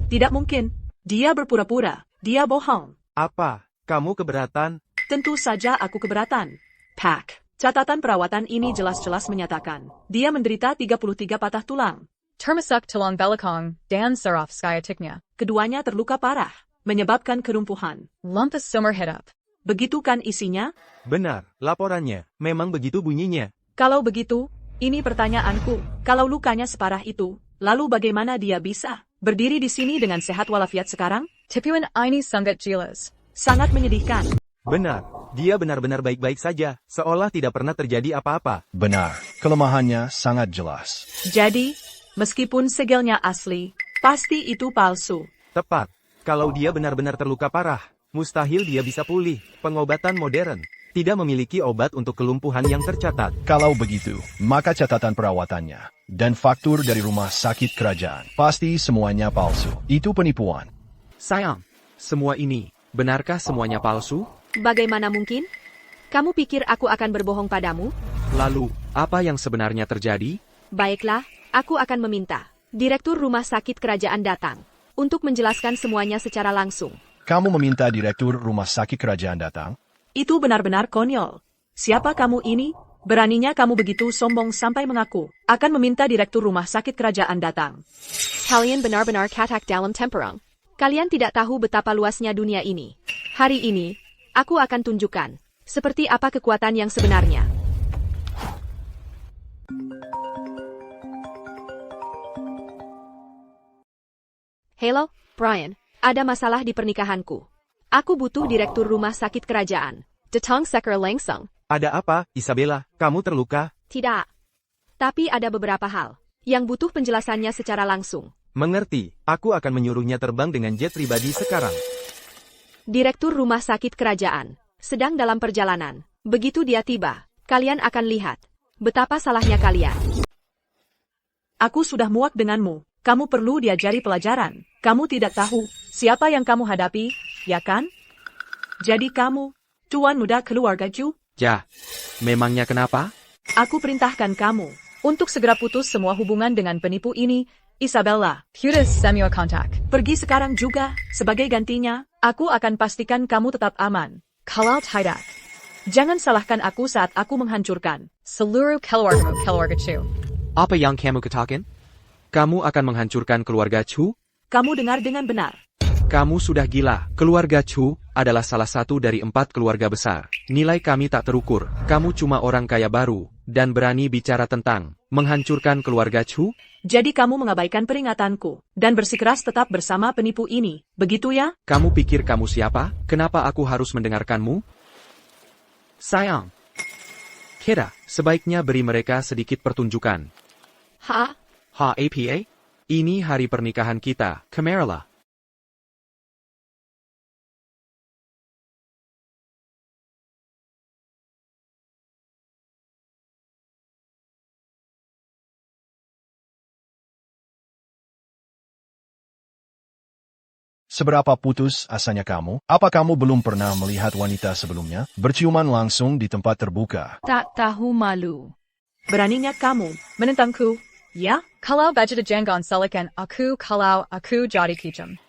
Tidak mungkin. Dia berpura-pura. Dia bohong. Apa? Kamu keberatan? Tentu saja aku keberatan. Pak, catatan perawatan ini jelas-jelas menyatakan, dia menderita 33 patah tulang. Termasuk tulang belakang dan saraf sciatiknya. Keduanya terluka parah, menyebabkan kerumpuhan. Lumpus seumur hidup. Begitu kan isinya? Benar, laporannya. Memang begitu bunyinya. Kalau begitu, ini pertanyaanku. Kalau lukanya separah itu, lalu bagaimana dia bisa berdiri di sini dengan sehat walafiat sekarang? Tipuan ini sangat jelas. Sangat menyedihkan. Benar, dia benar-benar baik-baik saja, seolah tidak pernah terjadi apa-apa. Benar, kelemahannya sangat jelas. Jadi, meskipun segelnya asli, pasti itu palsu. Tepat, kalau dia benar-benar terluka parah, mustahil dia bisa pulih. Pengobatan modern tidak memiliki obat untuk kelumpuhan yang tercatat. Kalau begitu, maka catatan perawatannya dan faktur dari rumah sakit kerajaan pasti semuanya palsu. Itu penipuan. Sayang, semua ini, benarkah semuanya palsu? Bagaimana mungkin? Kamu pikir aku akan berbohong padamu? Lalu, apa yang sebenarnya terjadi? Baiklah, aku akan meminta Direktur Rumah Sakit Kerajaan datang. untuk menjelaskan semuanya secara langsung. Kamu meminta direktur rumah sakit kerajaan datang? Itu benar-benar konyol. Siapa kamu ini? Beraninya kamu begitu sombong sampai mengaku akan meminta direktur rumah sakit kerajaan datang. Kalian benar-benar katak dalam temperang. Kalian tidak tahu betapa luasnya dunia ini. Hari ini, aku akan tunjukkan seperti apa kekuatan yang sebenarnya. Hello, Brian. Ada masalah di pernikahanku. Aku butuh direktur rumah sakit kerajaan. Datang secara langsung. Ada apa, Isabella? Kamu terluka? Tidak. Tapi ada beberapa hal yang butuh penjelasannya secara langsung. Mengerti, aku akan menyuruhnya terbang dengan jet pribadi sekarang. Direktur rumah sakit kerajaan sedang dalam perjalanan. Begitu dia tiba, kalian akan lihat betapa salahnya kalian. Aku sudah muak denganmu. Kamu perlu diajari pelajaran. Kamu tidak tahu siapa yang kamu hadapi, ya kan? Jadi kamu, tuan muda keluarga Chu? Ya, memangnya kenapa? Aku perintahkan kamu untuk segera putus semua hubungan dengan penipu ini, Isabella. Putus semua kontak. Pergi sekarang juga. Sebagai gantinya, aku akan pastikan kamu tetap aman. Kalau tidak, jangan salahkan aku saat aku menghancurkan Seluruh keluarga Chu. Apa yang kamu katakan? Kamu akan menghancurkan keluarga Chu? Kamu dengar dengan benar. Kamu sudah gila. Keluarga Chu adalah salah satu dari 4 keluarga besar. Nilai kami tak terukur. Kamu cuma orang kaya baru, dan berani bicara tentang menghancurkan keluarga Chu? Jadi kamu mengabaikan peringatanku, dan bersikeras tetap bersama penipu ini, begitu ya? Kamu pikir kamu siapa? Kenapa aku harus mendengarkanmu? Sayang. Kira, sebaiknya beri mereka sedikit pertunjukan. APA? Ini hari pernikahan kita, Camarilla. Seberapa putus asanya kamu? Apa kamu belum pernah melihat wanita sebelumnya? Berciuman langsung di tempat terbuka. Tak tahu malu. Beraninya kamu menentangku, ya? Kalau baca jangan salahkan aku kalau aku jadi kicam.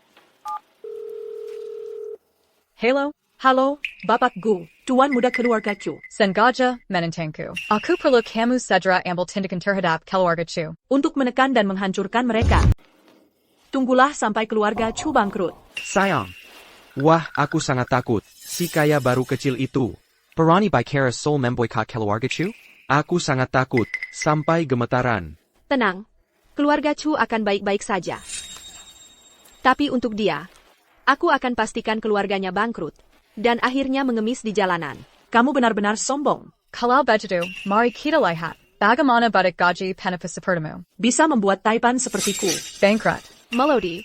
Halo, Bapak Gu, tuan muda keluarga Chu. Sengaja menentangku. Aku perlu kamu segera ambil tindakan terhadap keluarga Chu. Untuk menekan dan menghancurkan mereka. Tunggulah sampai keluarga Chu bangkrut. Sayang. Wah, aku sangat takut. Si kaya baru kecil itu. Berani bicara soal memboikot keluarga Chu? Aku sangat takut, sampai gemetaran. Tenang, keluarga Chu akan baik-baik saja. Tapi untuk dia, aku akan pastikan keluarganya bangkrut, dan akhirnya mengemis di jalanan. Kamu benar-benar sombong. Kalau begitu, mari kita lihat. Bagaimana badak gaji penepis sepertimu? Bisa membuat taipan sepertiku. Bankrupt. Melody,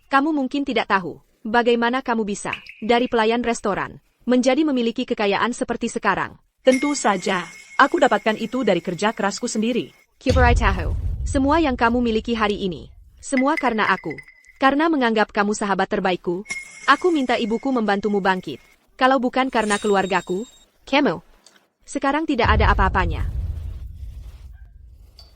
kamu mungkin tidak tahu bagaimana kamu bisa, dari pelayan restoran, menjadi memiliki kekayaan seperti sekarang. Tentu saja, aku dapatkan itu dari kerja kerasku sendiri. Kibarai tahu, semua yang kamu miliki hari ini, semua karena aku. Karena menganggap kamu sahabat terbaikku, aku minta ibuku membantumu bangkit. Kalau bukan karena keluargaku, kamu sekarang tidak ada apa-apanya.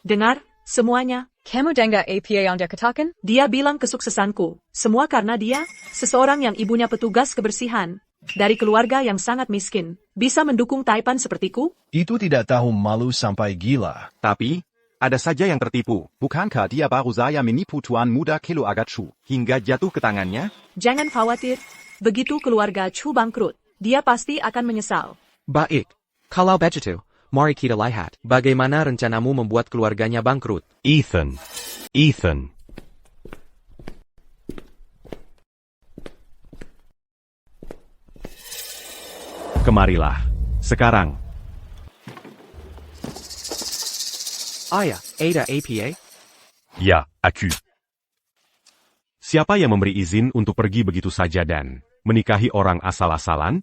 Dengar, semuanya. Kamu dengar APA yang dia katakan? Dia bilang kesuksesanku. Semua karena dia, seseorang yang ibunya petugas kebersihan, dari keluarga yang sangat miskin, bisa mendukung taipan sepertiku? Itu tidak tahu malu sampai gila. Tapi, ada saja yang tertipu. Bukankah dia baru saja menipu tuan muda keluarga Chu hingga jatuh ke tangannya? Jangan khawatir. Begitu keluarga Chu bangkrut, dia pasti akan menyesal. Baik. Kalau begitu, mari kita lihat bagaimana rencanamu membuat keluarganya bangkrut. Ethan. Kemarilah. Sekarang. Ayah, Ada APA? Ya, aku. Siapa yang memberi izin untuk pergi begitu saja dan menikahi orang asal-asalan?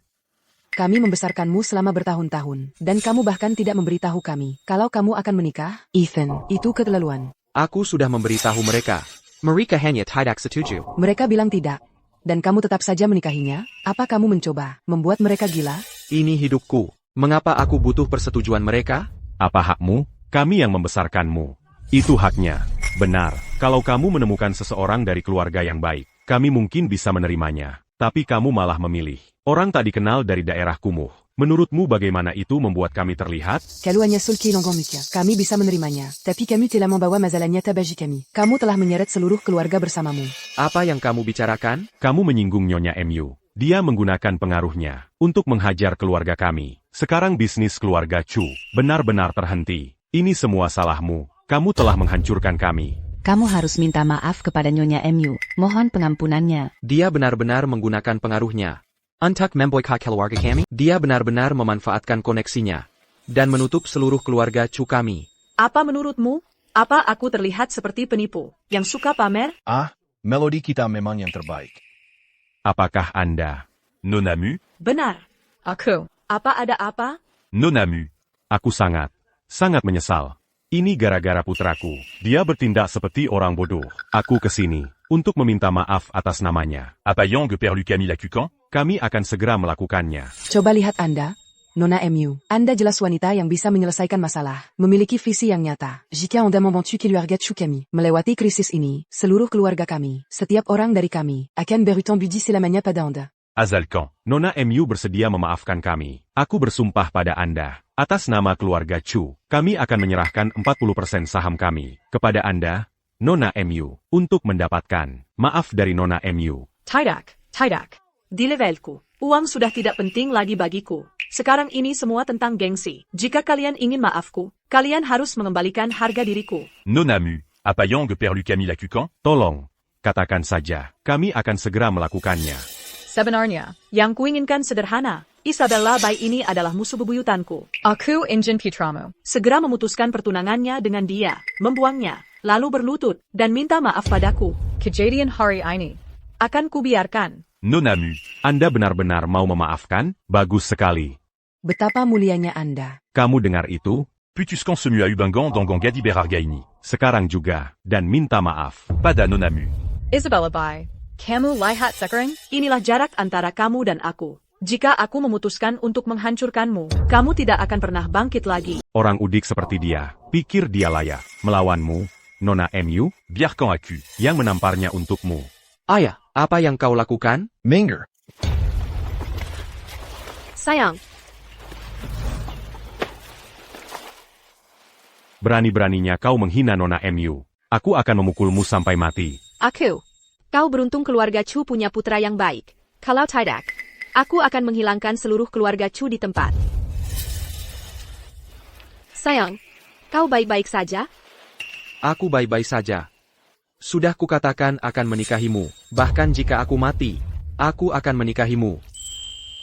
Kami membesarkanmu selama bertahun-tahun, dan kamu bahkan tidak memberitahu kami kalau kamu akan menikah. Ethan, itu keterlaluan. Aku sudah memberitahu mereka. Mereka hanya tidak setuju. Mereka bilang tidak, dan kamu tetap saja menikahinya. Apa kamu mencoba membuat mereka gila? Ini hidupku. Mengapa aku butuh persetujuan mereka? Apa hakmu? Kami yang membesarkanmu. Itu haknya. Benar, kalau kamu menemukan seseorang dari keluarga yang baik, kami mungkin bisa menerimanya. Tapi kamu malah memilih orang tak dikenal dari daerah kumuh. Menurutmu bagaimana itu membuat kami terlihat? Kalau hanya sulki Longomuka, kami bisa menerimanya. Tapi kamu telah membawa masalahnya bagi kami. Kamu telah menyeret seluruh keluarga bersamamu. Apa yang kamu bicarakan? Kamu menyinggung Nyonya MU. Dia menggunakan pengaruhnya untuk menghajar keluarga kami. Sekarang bisnis keluarga Chu benar-benar terhenti. Ini semua salahmu. Kamu telah menghancurkan kami. Kamu harus minta maaf kepada Nyonya MU. Mohon pengampunannya. Dia benar-benar menggunakan pengaruhnya. Untuk memboikot keluarga kami, dia benar-benar memanfaatkan koneksinya dan menutup seluruh keluarga Chu kami. Apa menurutmu? Apa aku terlihat seperti penipu yang suka pamer? Melodi kita memang yang terbaik. Apakah Anda? Nona Mu? Benar. Aku. Apa ada apa? Nona Mu. Aku sangat menyesal. Ini gara-gara putraku. Dia bertindak seperti orang bodoh. Aku kesini untuk meminta maaf atas namanya. Apa yang perlu kami lakukan? Kami akan segera melakukannya. Coba lihat Anda, Nona MU. Anda jelas wanita yang bisa menyelesaikan masalah, memiliki visi yang nyata. Jika Anda membantu keluarga Chu kami melewati krisis ini, seluruh keluarga kami, setiap orang dari kami, akan berhutang budi selamanya pada Anda. Asalkan Nona MU bersedia memaafkan kami. Aku bersumpah pada Anda, atas nama keluarga Chu, kami akan menyerahkan 40% saham kami kepada Anda, Nona MU, untuk mendapatkan maaf dari Nona MU. Tidak. Di levelku, uang sudah tidak penting lagi bagiku. Sekarang ini semua tentang gengsi. Jika kalian ingin maafku, kalian harus mengembalikan harga diriku. Nona Mu. Apa yang perlu kami lakukan? Tolong, katakan saja, kami akan segera melakukannya. Sebenarnya, yang kuinginkan sederhana. Isabella Bai ini adalah musuh bebuyutanku. Aku ingin putramu. Segera memutuskan pertunangannya dengan dia, membuangnya, lalu berlutut, dan minta maaf padaku. Kejadian hari ini Akan kubiarkan. Nona Mu, Anda benar-benar mau memaafkan? Bagus sekali. Betapa mulianya Anda. Kamu dengar itu? Putuskan semua ubangan dengan Gadi Berargaini. Sekarang juga, dan minta maaf. Pada Nona Mu. Isabella Bai, kamu lihat sekarang? Inilah jarak antara kamu dan aku. Jika aku memutuskan untuk menghancurkanmu, kamu tidak akan pernah bangkit lagi. Orang udik seperti dia, pikir dia layak melawanmu, Nona MU, Biarkan aku yang menamparnya untukmu. Ayah, apa yang kau lakukan? Minger. Sayang, Berani-beraninya kau menghina Nona MU. Aku akan memukulmu sampai mati. kau beruntung keluarga Chu punya putra yang baik. Kalau tidak, aku akan menghilangkan seluruh keluarga Chu di tempat. Sayang, kau baik-baik saja? Aku baik-baik saja. Sudah kukatakan akan menikahimu, bahkan jika aku mati, aku akan menikahimu.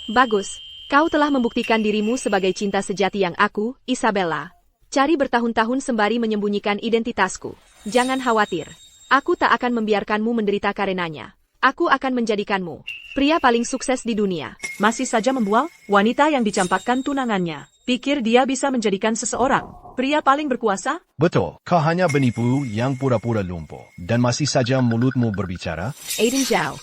Bagus, kau telah membuktikan dirimu sebagai cinta sejati yang aku, Isabella. Cari bertahun-tahun sembari menyembunyikan identitasku. Jangan khawatir, aku tak akan membiarkanmu menderita karenanya. Aku akan menjadikanmu pria paling sukses di dunia. Masih saja membual? Wanita yang dicampakkan tunangannya. Pikir dia bisa menjadikan seseorang pria paling berkuasa? Betul, kau hanya penipu yang pura-pura lumpuh. Dan masih saja mulutmu berbicara? Aiden Zhao,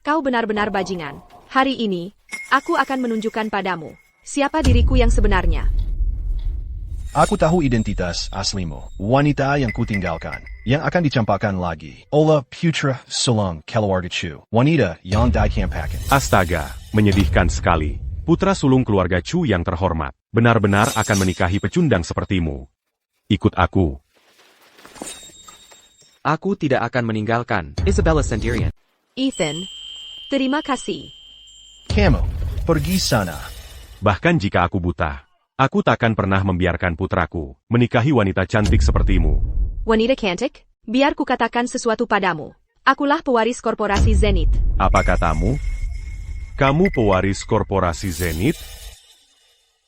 kau benar-benar bajingan. Hari ini, aku akan menunjukkan padamu siapa diriku yang sebenarnya. Aku tahu identitas aslimu. Wanita yang kutinggalkan. Yang akan dicampakkan lagi. Oleh putra sulung keluarga Chu. Wanita yang dikampakan. Astaga, menyedihkan sekali. Putra sulung keluarga Chu yang terhormat, benar-benar akan menikahi pecundang sepertimu. Ikut aku. Aku tidak akan meninggalkan Isabella sendirian. Ethan, terima kasih. Kamu, pergi sana. Bahkan jika aku buta, aku takkan pernah membiarkan putraku menikahi wanita cantik sepertimu. Wanita cantik, biar ku katakan sesuatu padamu. Akulah pewaris korporasi Zenith. Apa katamu? Kamu pewaris korporasi Zenith?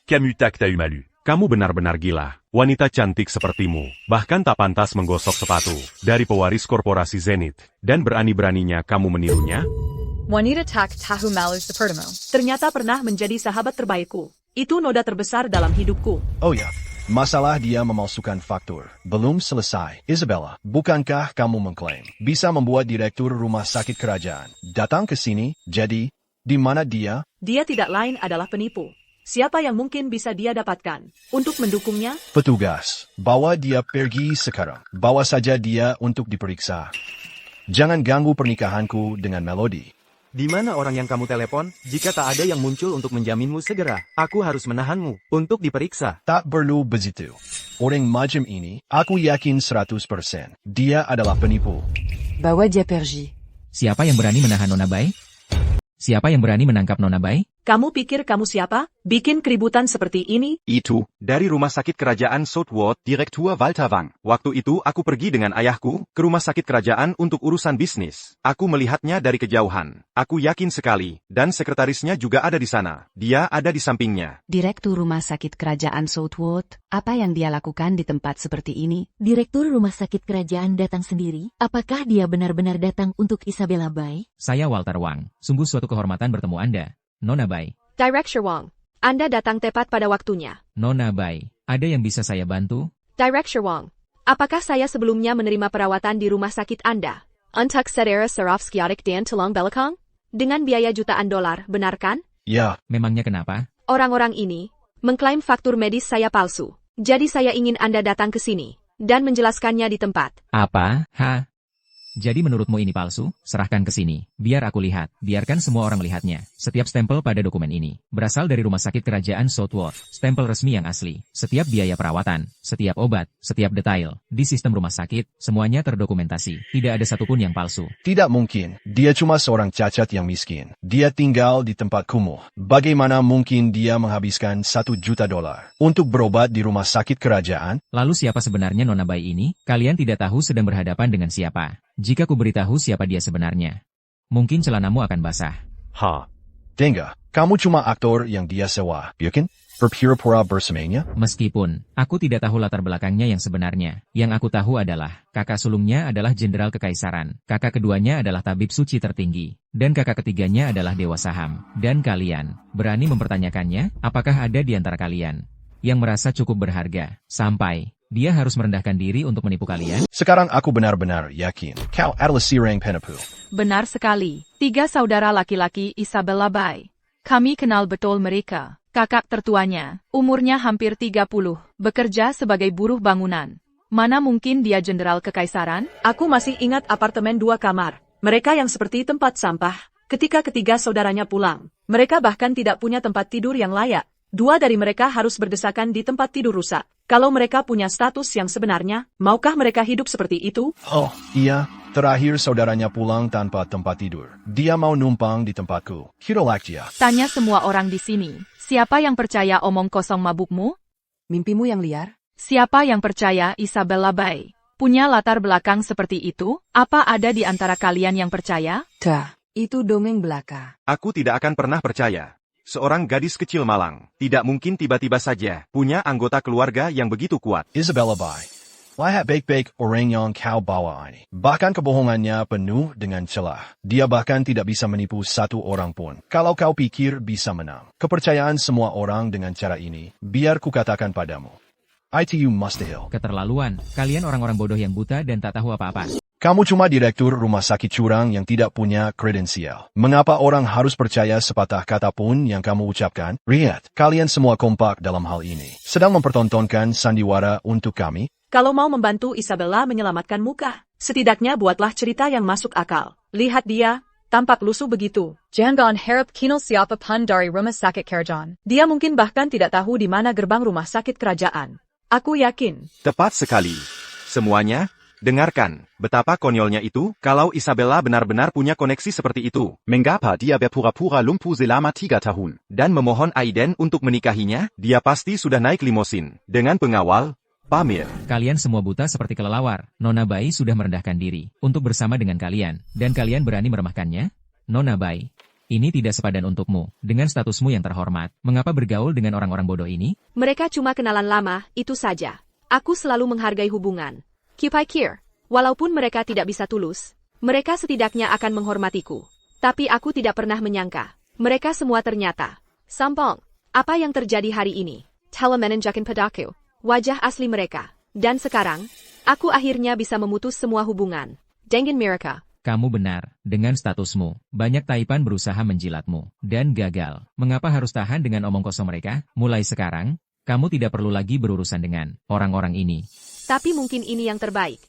Kamu tak tahu malu. Kamu benar-benar gila. Wanita cantik sepertimu, bahkan tak pantas menggosok sepatu dari pewaris korporasi Zenith. Dan berani-beraninya kamu menirunya? wanita tak tahu malu sepertimu. Ternyata pernah menjadi sahabat terbaikku. Itu noda terbesar dalam hidupku. Oh ya, masalah dia memalsukan faktur. Belum selesai. Isabella, bukankah kamu mengklaim bisa membuat direktur rumah sakit kerajaan datang ke sini? Jadi, di mana dia? Dia tidak lain adalah penipu. Siapa yang mungkin bisa dia dapatkan? Untuk mendukungnya, Petugas, bawa dia pergi sekarang. Bawa saja dia untuk diperiksa. Jangan ganggu pernikahanku dengan Melody. Di mana orang yang kamu telepon? Jika tak ada yang muncul untuk menjaminmu segera, aku harus menahanmu untuk diperiksa. Tak perlu begitu. Orang macam ini, aku yakin 100%. Dia adalah penipu. Bawa dia pergi. Siapa yang berani menahan Nona Bai? Siapa yang berani menangkap Nona Bai? kamu pikir kamu siapa? Bikin keributan seperti ini? Itu, dari Rumah Sakit Kerajaan Southwold, Direktur Walter Wang. Waktu itu aku pergi dengan ayahku ke Rumah Sakit Kerajaan untuk urusan bisnis. Aku melihatnya dari kejauhan. Aku yakin sekali, dan sekretarisnya juga ada di sana. Dia ada di sampingnya. Direktur Rumah Sakit Kerajaan Southwold, apa yang dia lakukan di tempat seperti ini? Direktur Rumah Sakit Kerajaan datang sendiri? Apakah dia benar-benar datang untuk Isabella Bai? Saya Walter Wang. Sungguh suatu kehormatan bertemu Anda, Nona Bai. Director Wang, Anda datang tepat pada waktunya. Nona Bai, ada yang bisa saya bantu? Director Wang, apakah saya sebelumnya menerima perawatan di rumah sakit Anda? Untuk saudara Sarovskiadik dan Tulong Belakang? Dengan biaya jutaan dolar, benar kan? Ya. Memangnya kenapa? Orang-orang ini mengklaim faktur medis saya palsu. Jadi saya ingin Anda datang ke sini dan menjelaskannya di tempat. Apa? Jadi menurutmu ini palsu? Serahkan ke sini. Biar aku lihat. Biarkan semua orang melihatnya. Setiap stempel pada dokumen ini berasal dari Rumah Sakit Kerajaan Southwold. Stempel resmi yang asli. Setiap biaya perawatan, setiap obat, setiap detail. Di sistem rumah sakit, semuanya terdokumentasi. Tidak ada satupun yang palsu. Tidak mungkin. Dia cuma seorang cacat yang miskin. Dia tinggal di tempat kumuh. Bagaimana mungkin dia menghabiskan $1 juta untuk berobat di rumah sakit kerajaan? Lalu siapa sebenarnya Nona Bai ini? Kalian tidak tahu sedang berhadapan dengan siapa. Jika ku beritahu siapa dia sebenarnya, mungkin celanamu akan basah. Dengar, kamu cuma aktor yang dia sewa, yakin? Berpura-pura bersamanya? Meskipun, aku tidak tahu latar belakangnya yang sebenarnya. Yang aku tahu adalah, kakak sulungnya adalah Jenderal Kekaisaran, kakak keduanya adalah tabib suci tertinggi, dan kakak ketiganya adalah Dewa Saham. Dan kalian, berani mempertanyakannya? Apakah ada di antara kalian yang merasa cukup berharga, sampai dia harus merendahkan diri untuk menipu kalian? Sekarang aku benar-benar yakin, kau adalah sirang penipu. Benar sekali. 3 saudara laki-laki Isabella Bai. Kami kenal betul mereka. Kakak tertuanya, umurnya hampir 30, bekerja sebagai buruh bangunan. Mana mungkin dia jenderal kekaisaran? Aku masih ingat apartemen 2 kamar. Mereka yang seperti tempat sampah. Ketika ketiga saudaranya pulang, mereka bahkan tidak punya tempat tidur yang layak. 2 dari mereka harus berdesakan di tempat tidur rusak. Kalau mereka punya status yang sebenarnya, maukah mereka hidup seperti itu? Oh, iya. Terakhir saudaranya pulang tanpa tempat tidur. Dia mau numpang di tempatku. Hirolak dia. Tanya semua orang di sini. Siapa yang percaya omong kosong mabukmu? Mimpimu yang liar? Siapa yang percaya Isabella Bai punya latar belakang seperti itu? Apa ada di antara kalian yang percaya? Itu dongeng belaka. Aku tidak akan pernah percaya. Seorang gadis kecil malang, tidak mungkin tiba-tiba saja punya anggota keluarga yang begitu kuat. Isabella Bai. Lihat baik-baik orang yang kau bawa ini. Bahkan kebohongannya penuh dengan celah. Dia bahkan tidak bisa menipu satu orang pun. Kalau kau pikir bisa menang kepercayaan semua orang dengan cara ini, biar kukatakan padamu. ITU mustahil. Keterlaluan. Kalian orang-orang bodoh yang buta dan tak tahu apa-apa. Kamu cuma direktur rumah sakit curang yang tidak punya kredensial. Mengapa orang harus percaya sepatah kata pun yang kamu ucapkan? Lihat, kalian semua kompak dalam hal ini. Sedang mempertontonkan sandiwara untuk kami? Kalau mau membantu Isabella menyelamatkan muka, setidaknya buatlah cerita yang masuk akal. Lihat dia, tampak lusuh begitu. Jangan harap kinal siapa pun dari rumah sakit kerajaan. Dia mungkin bahkan tidak tahu di mana gerbang rumah sakit kerajaan. Aku yakin. Tepat sekali. Semuanya, dengarkan, betapa konyolnya itu, kalau Isabella benar-benar punya koneksi seperti itu. Mengapa dia berpura-pura lumpuh selama 3 tahun? Dan memohon Aiden untuk menikahinya, dia pasti sudah naik limosin. Dengan pengawal, Pamir. Kalian semua buta seperti kelelawar. Nona Bai sudah merendahkan diri untuk bersama dengan kalian, dan kalian berani meremehkannya? Nona Bai, ini tidak sepadan untukmu. Dengan statusmu yang terhormat, mengapa bergaul dengan orang-orang bodoh ini? Mereka cuma kenalan lama, itu saja. Aku selalu menghargai hubungan. Kipikir, walaupun mereka tidak bisa tulus, mereka setidaknya akan menghormatiku. Tapi aku tidak pernah menyangka. Mereka semua ternyata sampong. Apa yang terjadi hari ini? Telah menunjukkan padaku wajah asli mereka. Dan sekarang, aku akhirnya bisa memutus semua hubungan dengan mereka. Kamu benar, dengan statusmu, banyak Taipan berusaha menjilatmu, dan gagal. Mengapa harus tahan dengan omong kosong mereka? Mulai sekarang, kamu tidak perlu lagi berurusan dengan orang-orang ini. Tapi mungkin ini yang terbaik.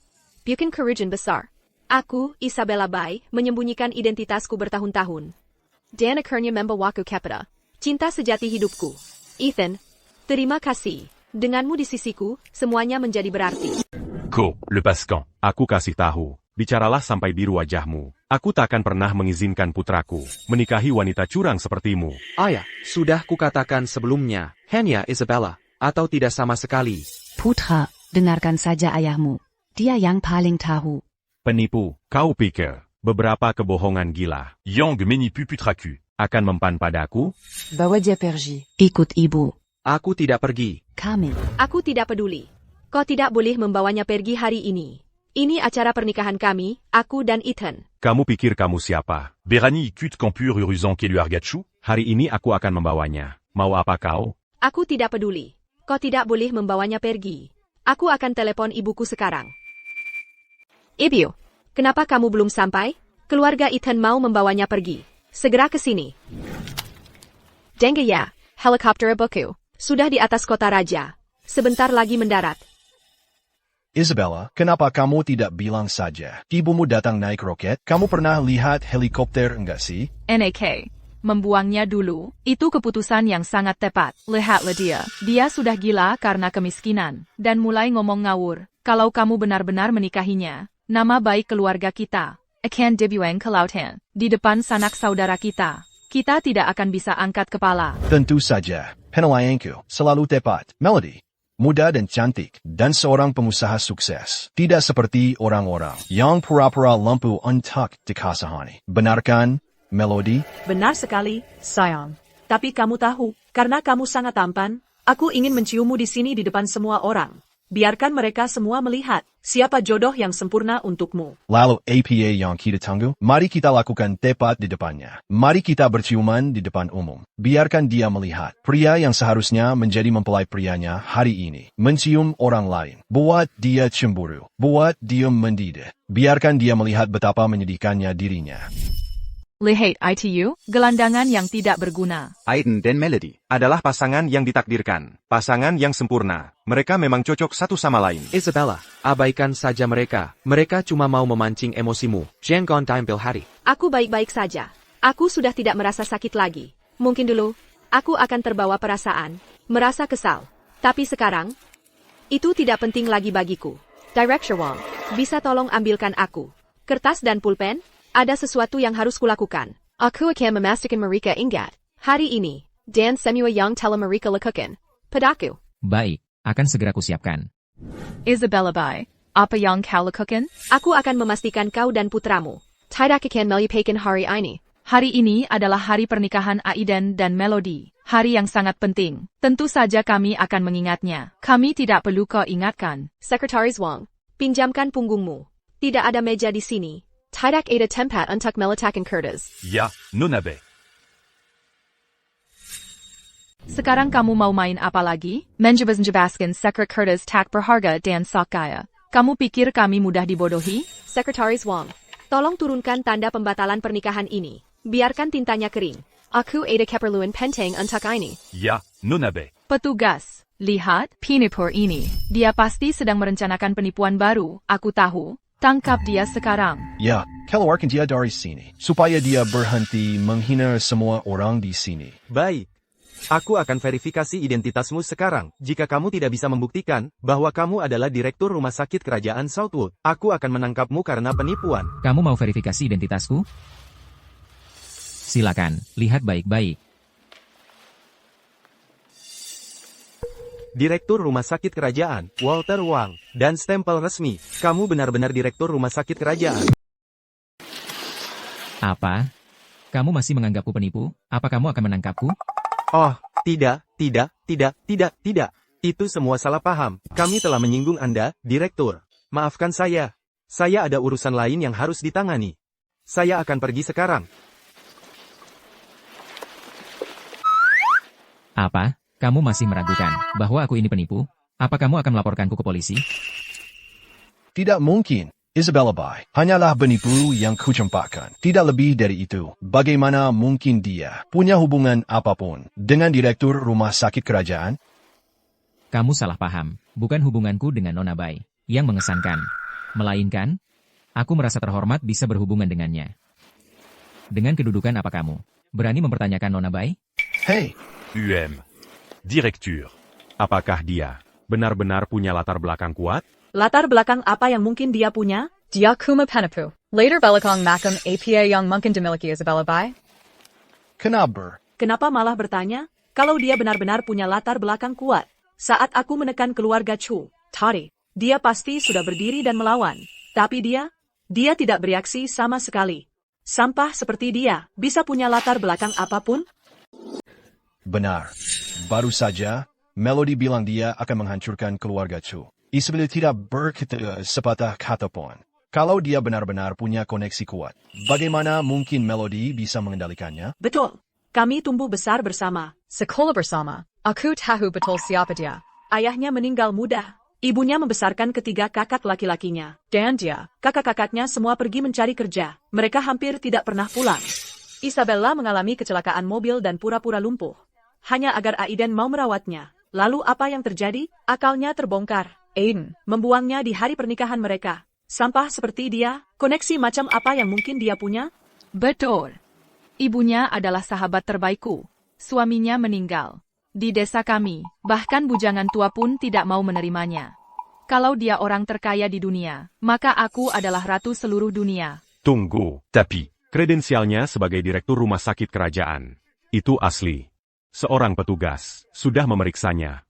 Bukan kerugian besar. Aku, Isabella Bai, menyembunyikan identitasku bertahun-tahun. Dan akhirnya membawaku Capita. Cinta sejati hidupku. Ethan, terima kasih. Denganmu di sisiku, semuanya menjadi berarti. Ko, lepaskan. Aku kasih tahu. Bicaralah sampai biru wajahmu. Aku takkan pernah mengizinkan putraku menikahi wanita curang sepertimu. Ayah, sudah kukatakan sebelumnya, hanya Isabella, atau tidak sama sekali. Putra, dengarkan saja ayahmu. Dia yang paling tahu. Penipu, kau pikir beberapa kebohongan gila Yang menipu putraku akan mempan padaku? Bawa dia pergi. Ikut ibu. Aku tidak pergi. Kami. Aku tidak peduli. Kau tidak boleh membawanya pergi hari ini. Ini acara pernikahan kami, aku dan Ethan. Kamu pikir kamu siapa? Berani ikut campur urusan keluarga Chu? Hari ini aku akan membawanya. Mau apa kau? Aku tidak peduli. Kau tidak boleh membawanya pergi. Aku akan telepon ibuku sekarang. Ibu, kenapa kamu belum sampai? Keluarga Ethan mau membawanya pergi. Segera ke sini. Dengge ya, helikopter ibuku. Sudah di atas kota raja. Sebentar lagi mendarat. Isabella, kenapa kamu tidak bilang saja? Ibumu datang naik roket, kamu pernah lihat helikopter enggak sih? NAK. Membuangnya dulu, itu keputusan yang sangat tepat. Lihatlah dia. Dia sudah gila karena kemiskinan. Dan mulai ngomong ngawur. Kalau kamu benar-benar menikahinya, nama baik keluarga kita akan dibuang ke lautan. Di depan sanak saudara kita. Kita tidak akan bisa angkat kepala. Tentu saja. Penilaianku selalu tepat. Melody. Muda dan cantik, dan seorang pengusaha sukses. Tidak seperti orang-orang yang pura-pura lampu untuk dikasihani. Benarkan, Melody? Benar sekali, sayang. Tapi kamu tahu, karena kamu sangat tampan, aku ingin menciummu di sini di depan semua orang. Biarkan mereka semua melihat siapa jodoh yang sempurna untukmu. Lalu apa yang kita tunggu? Mari kita lakukan tepat di depannya. Mari kita berciuman di depan umum. Biarkan dia melihat. Pria yang seharusnya menjadi mempelai prianya hari ini. Mencium orang lain. Buat dia cemburu. Buat dia mendidih. Biarkan dia melihat betapa menyedihkannya dirinya. Lihat ITU, gelandangan yang tidak berguna. Aiden dan Melody adalah pasangan yang ditakdirkan. Pasangan yang sempurna. Mereka memang cocok satu sama lain. Isabella, abaikan saja mereka. Mereka cuma mau memancing emosimu. Jangan tampil hari. Aku baik-baik saja. Aku sudah tidak merasa sakit lagi. Mungkin dulu, aku akan terbawa perasaan, merasa kesal. Tapi sekarang, itu tidak penting lagi bagiku. Director Wong, bisa tolong ambilkan aku kertas dan pulpen? Ada sesuatu yang harus kulakukan. Aku akan memastikan mereka ingat. Hari ini, dan semua yang telah mereka lakukan. Padaku. Baik, akan segera kusiapkan. Isabella Bai, apa yang kau lakukan? Aku akan memastikan kau dan putramu tidak akan melupakan hari ini. Hari ini adalah hari pernikahan Aiden dan Melody. Hari yang sangat penting. Tentu saja kami akan mengingatnya. Kami tidak perlu kau ingatkan. Sekretaris Wong, pinjamkan punggungmu. Tidak ada meja di sini. Tidak ada tempat untuk meletakkan kertas. Ya, Nona Bai. Sekarang kamu mau main apa lagi? Menjebaskan sekret kertas tak berharga dan sok gaya. Kamu pikir kami mudah dibodohi? Sekretaris Wong, tolong turunkan tanda pembatalan pernikahan ini. Biarkan tintanya kering. Aku ada keperluan penting untuk ini. Ya, Nona Bai. Petugas, lihat penipur ini. Dia pasti sedang merencanakan penipuan baru. Aku tahu. Tangkap dia sekarang. Ya, keluarkan dia dari sini. Supaya dia berhenti menghina semua orang di sini. Baik. Aku akan verifikasi identitasmu sekarang. Jika kamu tidak bisa membuktikan bahwa kamu adalah direktur rumah sakit kerajaan Southwood, aku akan menangkapmu karena penipuan. Kamu mau verifikasi identitasku? Silakan, lihat baik-baik. Direktur Rumah Sakit Kerajaan, Walter Wang, dan stempel resmi. Kamu benar-benar direktur Rumah Sakit Kerajaan. Apa? Kamu masih menganggapku penipu? Apa kamu akan menangkapku? Oh, tidak. Itu semua salah paham. Kami telah menyinggung Anda, Direktur. Maafkan saya. Saya ada urusan lain yang harus ditangani. Saya akan pergi sekarang. Apa? Kamu masih meragukan bahwa aku ini penipu? Apa kamu akan melaporkanku ke polisi? Tidak mungkin. Isabella Bai, hanyalah penipu yang kucampakkan. Tidak lebih dari itu. Bagaimana mungkin dia punya hubungan apapun dengan direktur rumah sakit kerajaan? Kamu salah paham. Bukan hubunganku dengan Nona Bai yang mengesankan. Melainkan, aku merasa terhormat bisa berhubungan dengannya. Dengan kedudukan apa kamu berani mempertanyakan Nona Bai? Hei, Direktur. Apakah dia benar-benar punya latar belakang kuat? Latar belakang apa yang mungkin dia punya? Dia kuma penapu. Later belakang makam APA yang mungkin dimiliki Isabella Bai. Kenapa malah bertanya? Kalau dia benar-benar punya latar belakang kuat. Saat aku menekan keluarga Chu tadi, dia pasti sudah berdiri dan melawan. Tapi dia tidak bereaksi sama sekali. Sampah seperti dia, bisa punya latar belakang apapun? Benar. Baru saja, Melody bilang dia akan menghancurkan keluarga Chu. Isabella tidak berkata sepatah kata pun. Kalau dia benar-benar punya koneksi kuat, bagaimana mungkin Melody bisa mengendalikannya? Betul. Kami tumbuh besar bersama. Sekolah bersama. Aku tahu betul siapa dia. Ayahnya meninggal muda. Ibunya membesarkan ketiga kakak laki-lakinya. Dan dia, kakak-kakaknya semua pergi mencari kerja. Mereka hampir tidak pernah pulang. Isabella mengalami kecelakaan mobil dan pura-pura lumpuh. Hanya agar Aiden mau merawatnya. Lalu apa yang terjadi? Akalnya terbongkar. Aiden membuangnya di hari pernikahan mereka. Sampah seperti dia, koneksi macam apa yang mungkin dia punya? Betul. Ibunya adalah sahabat terbaikku. Suaminya meninggal. Di desa kami, bahkan bujangan tua pun tidak mau menerimanya. Kalau dia orang terkaya di dunia, maka aku adalah ratu seluruh dunia. Tunggu, tapi kredensialnya sebagai direktur rumah sakit kerajaan itu asli. Seorang petugas sudah memeriksanya.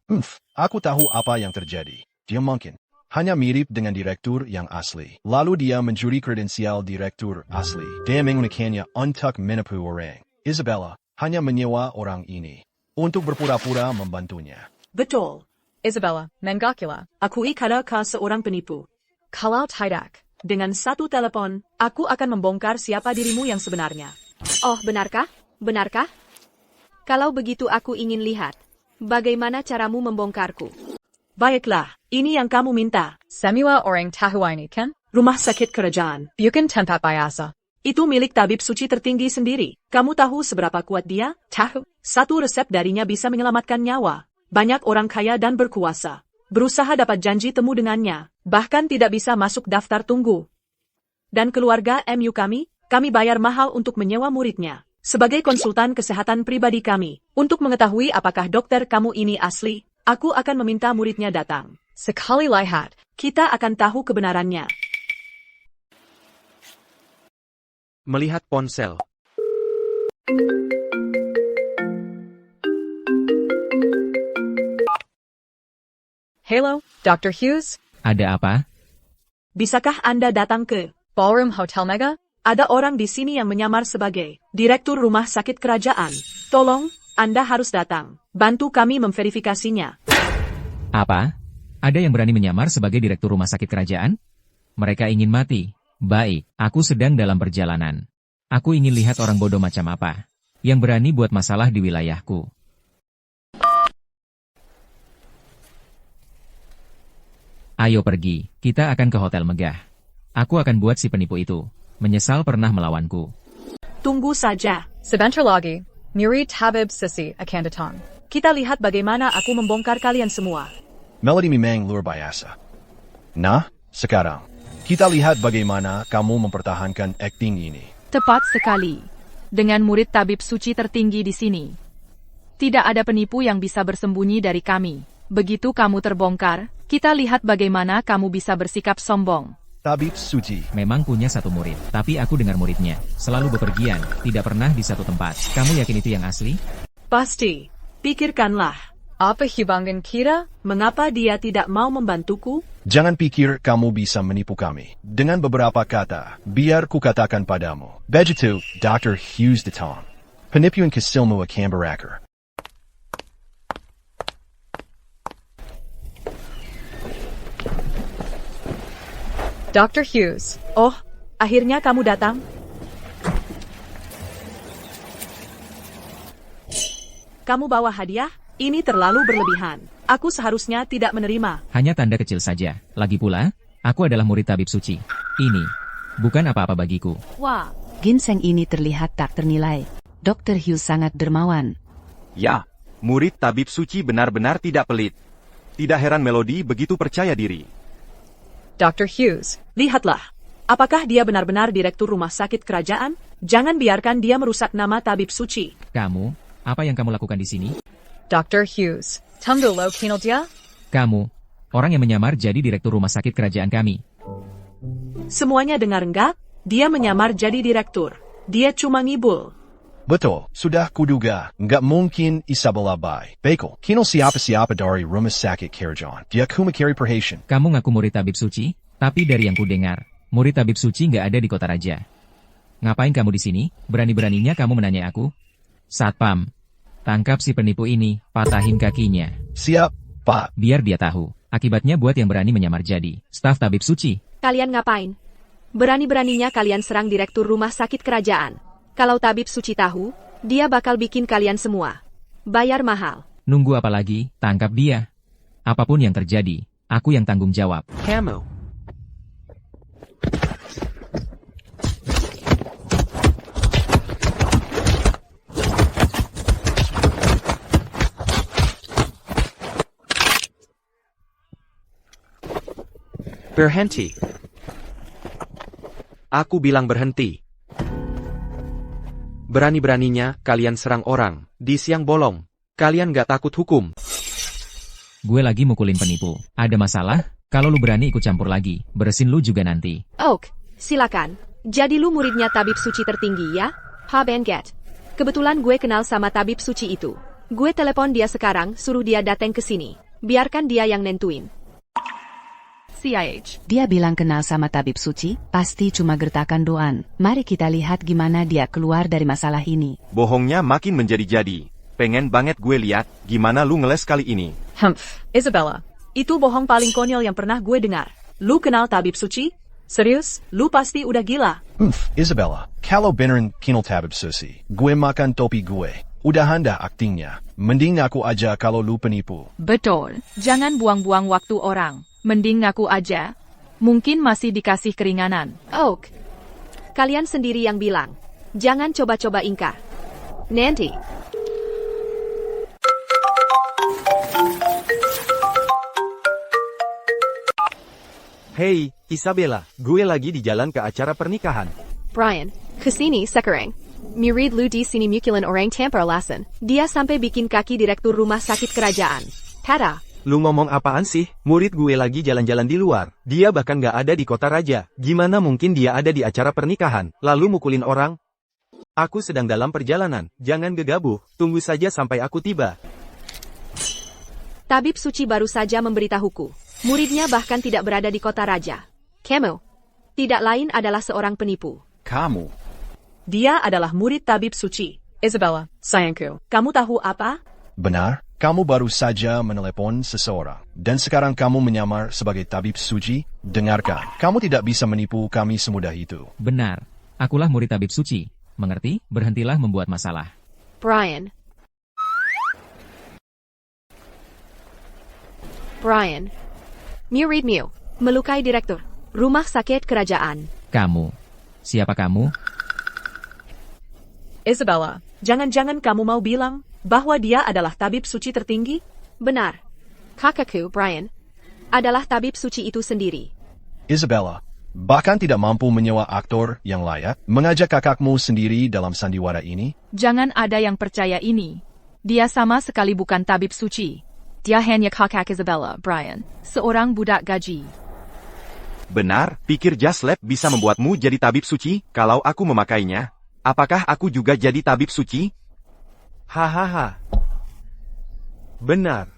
Aku tahu apa yang terjadi. Dia mungkin hanya mirip dengan direktur yang asli. Lalu dia mencuri kredensial direktur asli. Dia menggunakannya untuk menipu orang. Isabella hanya menyewa orang ini untuk berpura-pura membantunya. Betul. Isabella, Mengakila. Aku ikada kau seorang penipu. Kalau tidak, dengan satu telepon, aku akan membongkar siapa dirimu yang sebenarnya. Oh, benarkah? Benarkah? Kalau begitu aku ingin lihat. Bagaimana caramu membongkarku? Baiklah, ini yang kamu minta. Semua orang tahu ini kan? Rumah sakit kerajaan. Bukan tempat biasa. Itu milik tabib suci tertinggi sendiri. Kamu tahu seberapa kuat dia? Tahu. Satu resep darinya bisa menyelamatkan nyawa. Banyak orang kaya dan berkuasa berusaha dapat janji temu dengannya. Bahkan tidak bisa masuk daftar tunggu. Dan keluarga MU kami bayar mahal untuk menyewa muridnya. Sebagai konsultan kesehatan pribadi kami, untuk mengetahui apakah dokter kamu ini asli, aku akan meminta muridnya datang. Sekali lihat, kita akan tahu kebenarannya. Melihat ponsel. Hello, Dr. Hughes? Ada apa? Bisakah Anda datang ke Ballroom Hotel Mega? Ada orang di sini yang menyamar sebagai direktur rumah sakit kerajaan. Tolong, Anda harus datang. Bantu kami memverifikasinya. Apa? Ada yang berani menyamar sebagai direktur rumah sakit kerajaan? Mereka ingin mati. Baik, aku sedang dalam perjalanan. Aku ingin lihat orang bodoh macam apa yang berani buat masalah di wilayahku. Ayo pergi, kita akan ke hotel megah. Aku akan buat si penipu itu menyesal pernah melawanku. Tunggu saja. Sebentar lagi, Muri Tabib Sisi akan datang. Kita lihat bagaimana aku membongkar kalian semua. Melody memang luar biasa. Nah, sekarang, kita lihat bagaimana kamu mempertahankan akting ini. Tepat sekali. Dengan murid tabib suci tertinggi di sini. Tidak ada penipu yang bisa bersembunyi dari kami. Begitu kamu terbongkar, kita lihat bagaimana kamu bisa bersikap sombong. Tabib suci memang punya satu murid, tapi aku dengar muridnya selalu bepergian, tidak pernah di satu tempat. Kamu yakin itu yang asli? Pasti. Pikirkanlah. Apa hubungan kita? Mengapa dia tidak mau membantuku? Jangan pikir kamu bisa menipu kami. Dengan beberapa kata, biar ku katakan padamu. Begitu, Dr. Hughes datang. Penipuan kesilmu akan berakhir. Dr. Hughes. Oh, akhirnya kamu datang. Kamu bawa hadiah? Ini terlalu berlebihan. Aku seharusnya tidak menerima. Hanya tanda kecil saja. Lagi pula, Aku adalah murid tabib suci. Ini bukan apa-apa bagiku. Wah, Ginseng ini terlihat tak ternilai. Dr. Hughes sangat dermawan. Ya, murid tabib suci benar-benar tidak pelit. Tidak heran Melody begitu percaya diri. Dr. Hughes, lihatlah. Apakah dia benar-benar direktur rumah sakit kerajaan? Jangan biarkan dia merusak nama tabib suci. Kamu, apa yang kamu lakukan di sini? Dr. Hughes, tunggu lo kinol dia? Kamu, orang yang menyamar jadi direktur rumah sakit kerajaan kami. Semuanya dengar enggak? Dia menyamar jadi direktur. Dia cuma ngibul. Betul, sudah kuduga. Nggak mungkin Isabella Bai. Baiklah, kino siapa-siapa dari rumah sakit kerajaan. Dia kumakiri perhatian. Kamu ngaku murid tabib suci, tapi dari yang kudengar, murid tabib suci nggak ada di kota raja. Ngapain kamu di sini? Berani-beraninya kamu menanya aku? Satpam, tangkap si penipu ini, patahin kakinya. Siap, Pak. Biar dia tahu, akibatnya buat yang berani menyamar jadi staf tabib suci. Kalian ngapain? Berani-beraninya kalian serang direktur rumah sakit kerajaan. Kalau tabib suci tahu, dia bakal bikin kalian semua bayar mahal. Nunggu apa lagi? Tangkap dia. Apapun yang terjadi, aku yang tanggung jawab. Kamu. Berhenti. Aku bilang berhenti. Berani-beraninya kalian serang orang di siang bolong. Kalian gak takut hukum. Gue lagi mukulin penipu. Ada masalah? Kalau lu berani ikut campur lagi, beresin lu juga nanti. Oak, silakan. Jadi lu muridnya tabib suci tertinggi ya? Ha Benget. Kebetulan gue kenal sama tabib suci itu. Gue telepon dia sekarang, suruh dia datang ke sini. Biarkan dia yang nentuin. CIH. Dia bilang kenal sama tabib suci, pasti cuma gertakan doan. Mari kita lihat gimana dia keluar dari masalah ini. Bohongnya makin menjadi-jadi. Pengen banget gue lihat gimana lu ngeles kali ini. Isabella, itu bohong paling konyol yang pernah gue dengar. Lu kenal tabib suci? Serius? Lu pasti udah gila. Isabella, kalau beneran kinol tabib suci, gue makan topi gue. Udah handa aktingnya. Mending aku aja kalau lu penipu. Betul. Jangan buang-buang waktu orang. Mending ngaku aja. Mungkin masih dikasih keringanan. Oak, kalian sendiri yang bilang. Jangan coba-coba ingkar. Nanti. Hey, Isabella, gue lagi di jalan ke acara pernikahan. Brian, kesini sekarang. Murid lu di sini mukilan orang tanpa alasan. Dia sampai bikin kaki direktur rumah sakit kerajaan. Tada. Lu ngomong apaan sih? Murid gue lagi jalan-jalan di luar. Dia bahkan gak ada di kota raja. Gimana mungkin dia ada di acara pernikahan, lalu mukulin orang? Aku sedang dalam perjalanan. Jangan gegabah. Tunggu saja sampai aku tiba. Tabib suci baru saja memberitahuku. Muridnya bahkan tidak berada di kota raja. Kamu. Tidak lain adalah seorang penipu. Kamu. Dia adalah murid tabib suci. Isabella, sayangku, kamu tahu apa? Benar, kamu baru saja menelepon seseorang. Dan sekarang kamu menyamar sebagai tabib suci? Dengarkan, kamu tidak bisa menipu kami semudah itu. Benar. Akulah murid tabib suci. Mengerti? Berhentilah membuat masalah. Brian. Brian. Muridmu. Melukai direktur rumah sakit kerajaan. Kamu. Siapa kamu? Isabella, jangan-jangan kamu mau bilang bahwa dia adalah tabib suci tertinggi? Benar. Kakakku, Brian, adalah tabib suci itu sendiri. Isabella, bahkan tidak mampu menyewa aktor yang layak, mengajak kakakmu sendiri dalam sandiwara ini? Jangan ada yang percaya ini. Dia sama sekali bukan tabib suci. Dia hanya kakak Isabella, Brian. Seorang budak gaji. Benar, pikir Just Lab bisa membuatmu jadi tabib suci kalau aku memakainya? Apakah aku juga jadi tabib suci? Hahaha. Benar.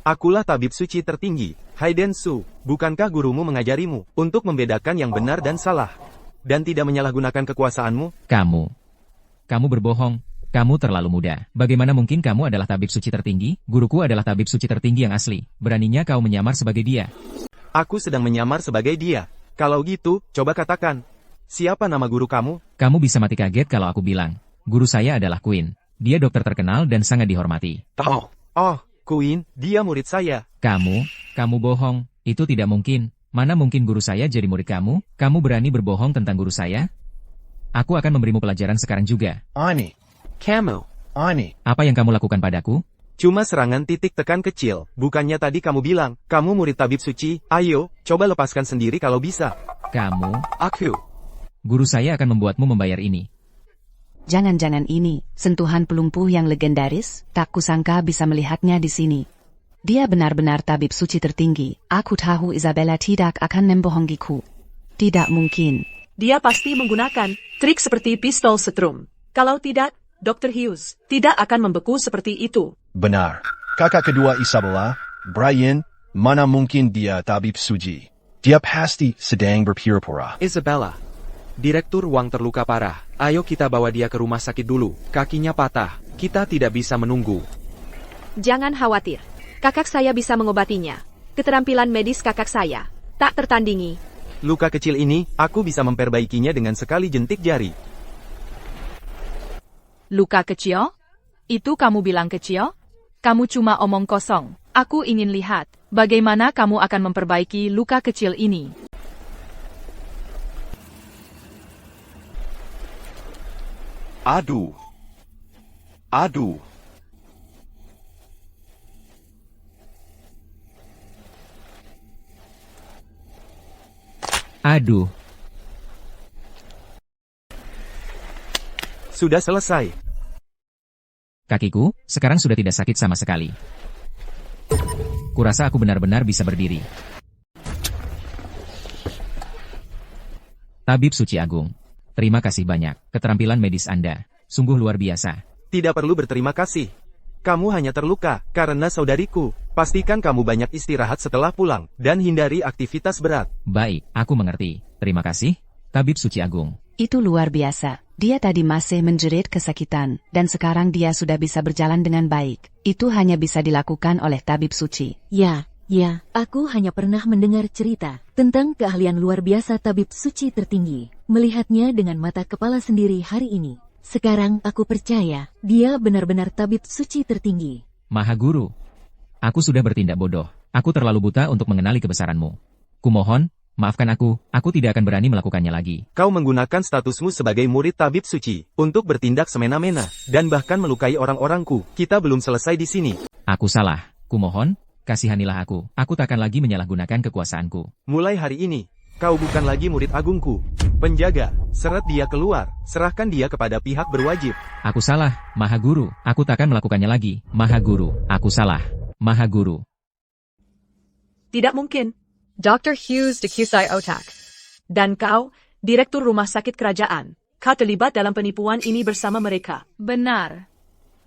Akulah tabib suci tertinggi, Hayden Su. Bukankah gurumu mengajarimu untuk membedakan yang benar dan salah? Dan tidak menyalahgunakan kekuasaanmu? Kamu berbohong. Kamu terlalu muda. Bagaimana mungkin kamu adalah tabib suci tertinggi? Guruku adalah tabib suci tertinggi yang asli. Beraninya kau menyamar sebagai dia. Aku sedang menyamar sebagai dia. Kalau gitu, coba katakan. Siapa nama guru kamu? Kamu bisa mati kaget kalau aku bilang. Guru saya adalah Queen. Dia dokter terkenal dan sangat dihormati. Oh, Queen, dia murid saya. Kamu bohong. Itu tidak mungkin. Mana mungkin guru saya jadi murid kamu? Kamu berani berbohong tentang guru saya? Aku akan memberimu pelajaran sekarang juga. Ani, Kamu. Ani, Apa yang kamu lakukan padaku? Cuma serangan titik tekan kecil. Bukannya tadi kamu bilang, kamu murid tabib suci? Ayo, coba lepaskan sendiri kalau bisa. Kamu, Aku. guru saya akan membuatmu membayar ini. Jangan-jangan ini, sentuhan pelumpuh yang legendaris, tak kusangka bisa melihatnya di sini. Dia benar-benar tabib suci tertinggi. Aku tahu Isabella tidak akan membohongiku. Tidak mungkin. Dia pasti menggunakan trik seperti pistol setrum. Kalau tidak, Dr. Hughes tidak akan membeku seperti itu. benar. Kakak kedua Isabella, Brian, mana mungkin dia tabib suci. Dia pasti sedang berpura-pura. Isabella. Direktur Wang terluka parah. Ayo kita bawa dia ke rumah sakit dulu. Kakinya patah. Kita tidak bisa menunggu. Jangan khawatir. Kakak saya bisa mengobatinya. Keterampilan medis kakak saya tak tertandingi. Luka kecil ini, aku bisa memperbaikinya dengan sekali jentik jari. Luka kecil? Itu kamu bilang kecil? Kamu cuma omong kosong. Aku ingin lihat bagaimana kamu akan memperbaiki luka kecil ini. Aduh. Aduh. Aduh, Sudah selesai. kakiku, sekarang sudah tidak sakit sama sekali. Kurasa aku benar-benar bisa berdiri. Tabib Suci Agung. Terima kasih banyak. Keterampilan medis Anda sungguh luar biasa. Tidak perlu berterima kasih. Kamu hanya terluka karena saudariku. Pastikan kamu banyak istirahat setelah pulang dan hindari aktivitas berat. Baik, aku mengerti. Terima kasih, Tabib Suci Agung. Itu luar biasa. Dia tadi masih menjerit kesakitan, dan sekarang dia sudah bisa berjalan dengan baik. Itu hanya bisa dilakukan oleh tabib suci. Ya, aku hanya pernah mendengar cerita tentang keahlian luar biasa tabib suci tertinggi. Melihatnya dengan mata kepala sendiri hari ini. Sekarang aku percaya, dia benar-benar tabib suci tertinggi. Maha Guru. Aku sudah bertindak bodoh. Aku terlalu buta untuk mengenali kebesaranmu. Kumohon, maafkan aku tidak akan berani melakukannya lagi. Kau menggunakan statusmu sebagai murid tabib suci untuk bertindak semena-mena dan bahkan melukai orang-orangku. Kita belum selesai di sini. Aku salah. Kumohon, kasihanilah aku. Aku takkan lagi menyalahgunakan kekuasaanku. Mulai hari ini, kau bukan lagi murid agungku. Penjaga, seret dia keluar. Serahkan dia kepada pihak berwajib. Aku salah, Maha Guru. Aku takkan melakukannya lagi. Maha Guru, aku salah. Maha Guru. Tidak mungkin. Dr. Hughes de Kusai Otak. Dan kau, Direktur Rumah Sakit Kerajaan. Kau terlibat dalam penipuan ini bersama mereka. Benar.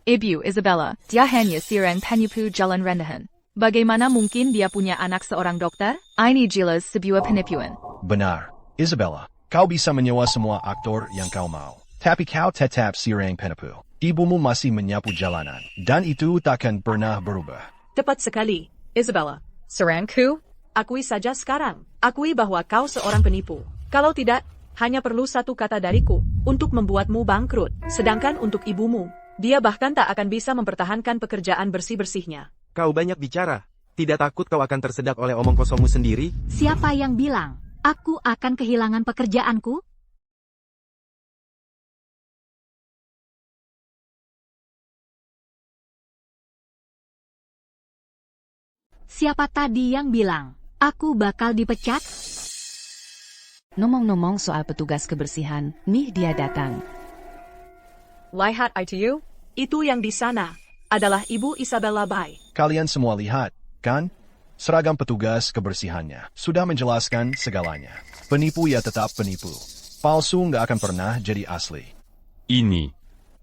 Ibu Isabella, dia hanya seorang penipu jalan rendahan. Bagaimana mungkin dia punya anak seorang dokter? Ini jelas sebuah penipuan. Benar, Isabella. Kau bisa menyewa semua aktor yang kau mau. Tapi kau tetap seorang penipu. Ibumu masih menyapu jalanan. Dan itu takkan pernah berubah. Tepat sekali, Isabella. Serangku? Akui saja sekarang. Akui bahwa kau seorang penipu. Kalau tidak, hanya perlu satu kata dariku untuk membuatmu bangkrut. Sedangkan untuk ibumu, dia bahkan tak akan bisa mempertahankan pekerjaan bersih-bersihnya. Kau banyak bicara. Tidak takut kau akan tersedak oleh omong kosongmu sendiri? Siapa yang bilang aku akan kehilangan pekerjaanku? Siapa tadi yang bilang aku bakal dipecat? Ngomong-ngomong soal petugas kebersihan, nih dia datang. Lihat itu? Itu yang di sana adalah Ibu Isabella Bai. Kalian semua lihat, kan? Seragam petugas kebersihannya sudah menjelaskan segalanya. Penipu ya tetap penipu. Palsu nggak akan pernah jadi asli. Ini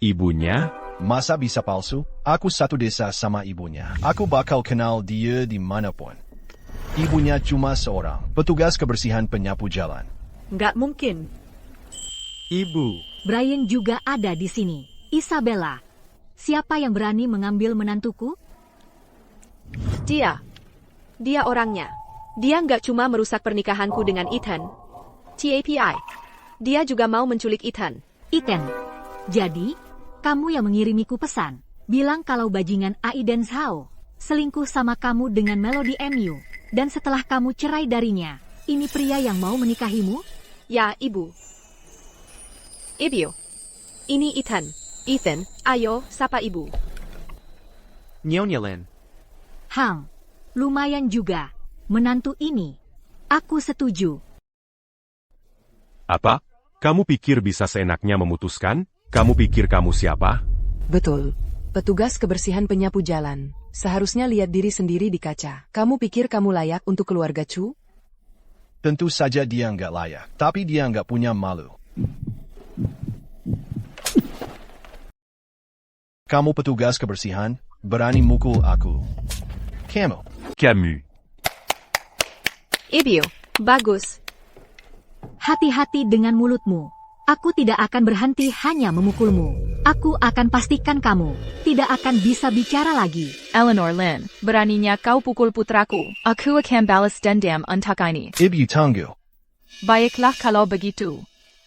ibunya? Masa bisa palsu? Aku satu desa sama ibunya. Aku bakal kenal dia dimanapun. Ibunya cuma seorang petugas kebersihan penyapu jalan. Nggak mungkin. Ibu. Brian juga ada di sini. Isabella, siapa yang berani mengambil menantuku? Dia orangnya. Dia nggak cuma merusak pernikahanku dengan Ethan. TAPI. Dia juga mau menculik Ethan. Ethan, jadi kamu yang mengirimiku pesan. Bilang kalau bajingan Aiden Zhao selingkuh sama kamu dengan Melody MU. Dan setelah kamu cerai darinya, Ini pria yang mau menikahimu? Ya, Ibu. Ibu. Ini Ethan. Ethan, ayo, sapa Ibu. Nyonya Lin. Hang, lumayan juga. Menantu ini. Aku setuju. Apa? Kamu pikir bisa seenaknya memutuskan? Kamu pikir kamu siapa? Betul. Petugas kebersihan penyapu jalan. Seharusnya lihat diri sendiri di kaca. Kamu pikir kamu layak untuk keluarga Chu? Tentu saja dia nggak layak, tapi dia nggak punya malu. Kamu petugas kebersihan, berani mukul aku. Kamu. Camus. Ibu, bagus. Hati-hati dengan mulutmu. Aku tidak akan berhenti hanya memukulmu. Aku akan pastikan kamu tidak akan bisa bicara lagi. Eleanor Lin, beraninya kau pukul putraku. Aku akan balas dendam untuk ini. Ibu tunggu. Baiklah kalau begitu.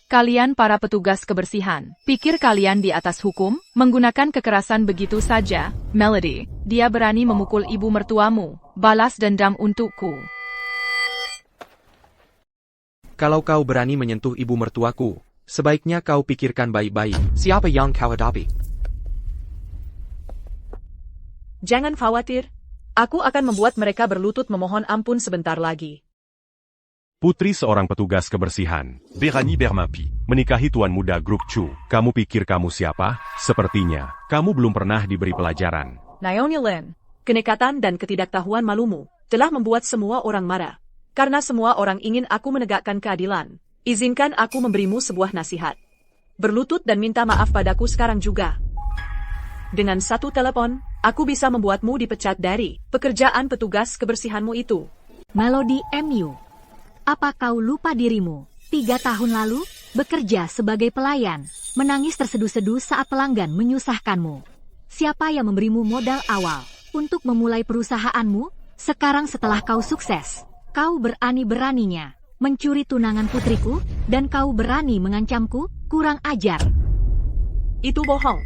Kalian para petugas kebersihan, pikir kalian di atas hukum? Menggunakan kekerasan begitu saja? Melody, dia berani memukul ibu mertuamu. Balas dendam untukku. Kalau kau berani menyentuh ibu mertuaku, sebaiknya kau pikirkan baik-baik siapa yang kau hadapi. Jangan khawatir. Aku akan membuat mereka berlutut memohon ampun sebentar lagi. Putri seorang petugas kebersihan, Berani Bermampi, menikahi tuan muda grup Chu. Kamu pikir kamu siapa? Sepertinya, kamu belum pernah diberi pelajaran. Nyonya Lin, kenekatan dan ketidaktahuan malumu telah membuat semua orang marah. Karena semua orang ingin aku menegakkan keadilan. Izinkan aku memberimu sebuah nasihat. Berlutut dan minta maaf padaku sekarang juga. Dengan satu telepon, aku bisa membuatmu dipecat dari pekerjaan petugas kebersihanmu itu. Melody MU. Apa kau lupa dirimu? 3 tahun lalu, bekerja sebagai pelayan, menangis terseduh-seduh saat pelanggan menyusahkanmu. Siapa yang memberimu modal awal untuk memulai perusahaanmu? Sekarang setelah kau sukses, kau berani-beraninya mencuri tunangan putriku, dan kau berani mengancamku? Kurang ajar. Itu bohong.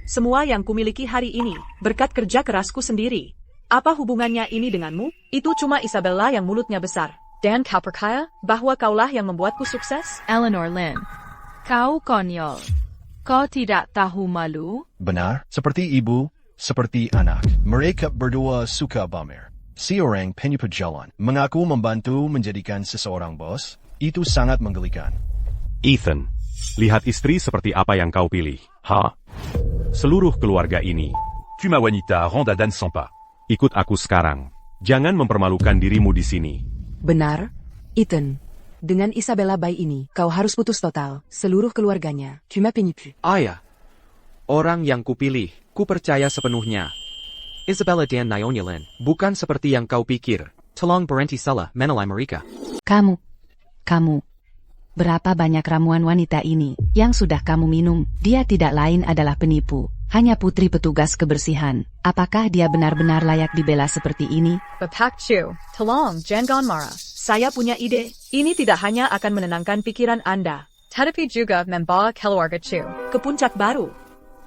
Semua yang kumiliki hari ini, berkat kerja kerasku sendiri. Apa hubungannya ini denganmu? Itu cuma Isabella yang mulutnya besar. Dan kau percaya bahwa kaulah yang membuatku sukses? Eleanor Lin, kau konyol. Kau tidak tahu malu? Benar, seperti ibu, seperti anak. Mereka berdua suka pamer. Si orang penyupat jalan mengaku membantu menjadikan seseorang bos. Itu sangat menggelikan. Ethan, lihat istri seperti apa yang kau pilih. Seluruh keluarga ini. Tu ma wanita ronda dan sampa. Ikut aku sekarang. Jangan mempermalukan dirimu di sini. Benar, Ethan. Dengan Isabella Bai ini, kau harus putus total. Seluruh keluarganya. Tu m'as penipu. Ayah. Orang yang kupilih, ku percaya sepenuhnya. Isabella dan Nyonya Lin, bukan seperti yang kau pikir. Tolong berhenti salah menilai mereka. Kamu. Berapa banyak ramuan wanita ini yang sudah kamu minum? Dia tidak lain adalah penipu. Hanya putri petugas kebersihan. Apakah dia benar-benar layak dibela seperti ini? Bapak Chu, tolong jangan marah. Saya punya ide. Ini tidak hanya akan menenangkan pikiran Anda, tetapi juga membawa keluarga Chu ke puncak baru.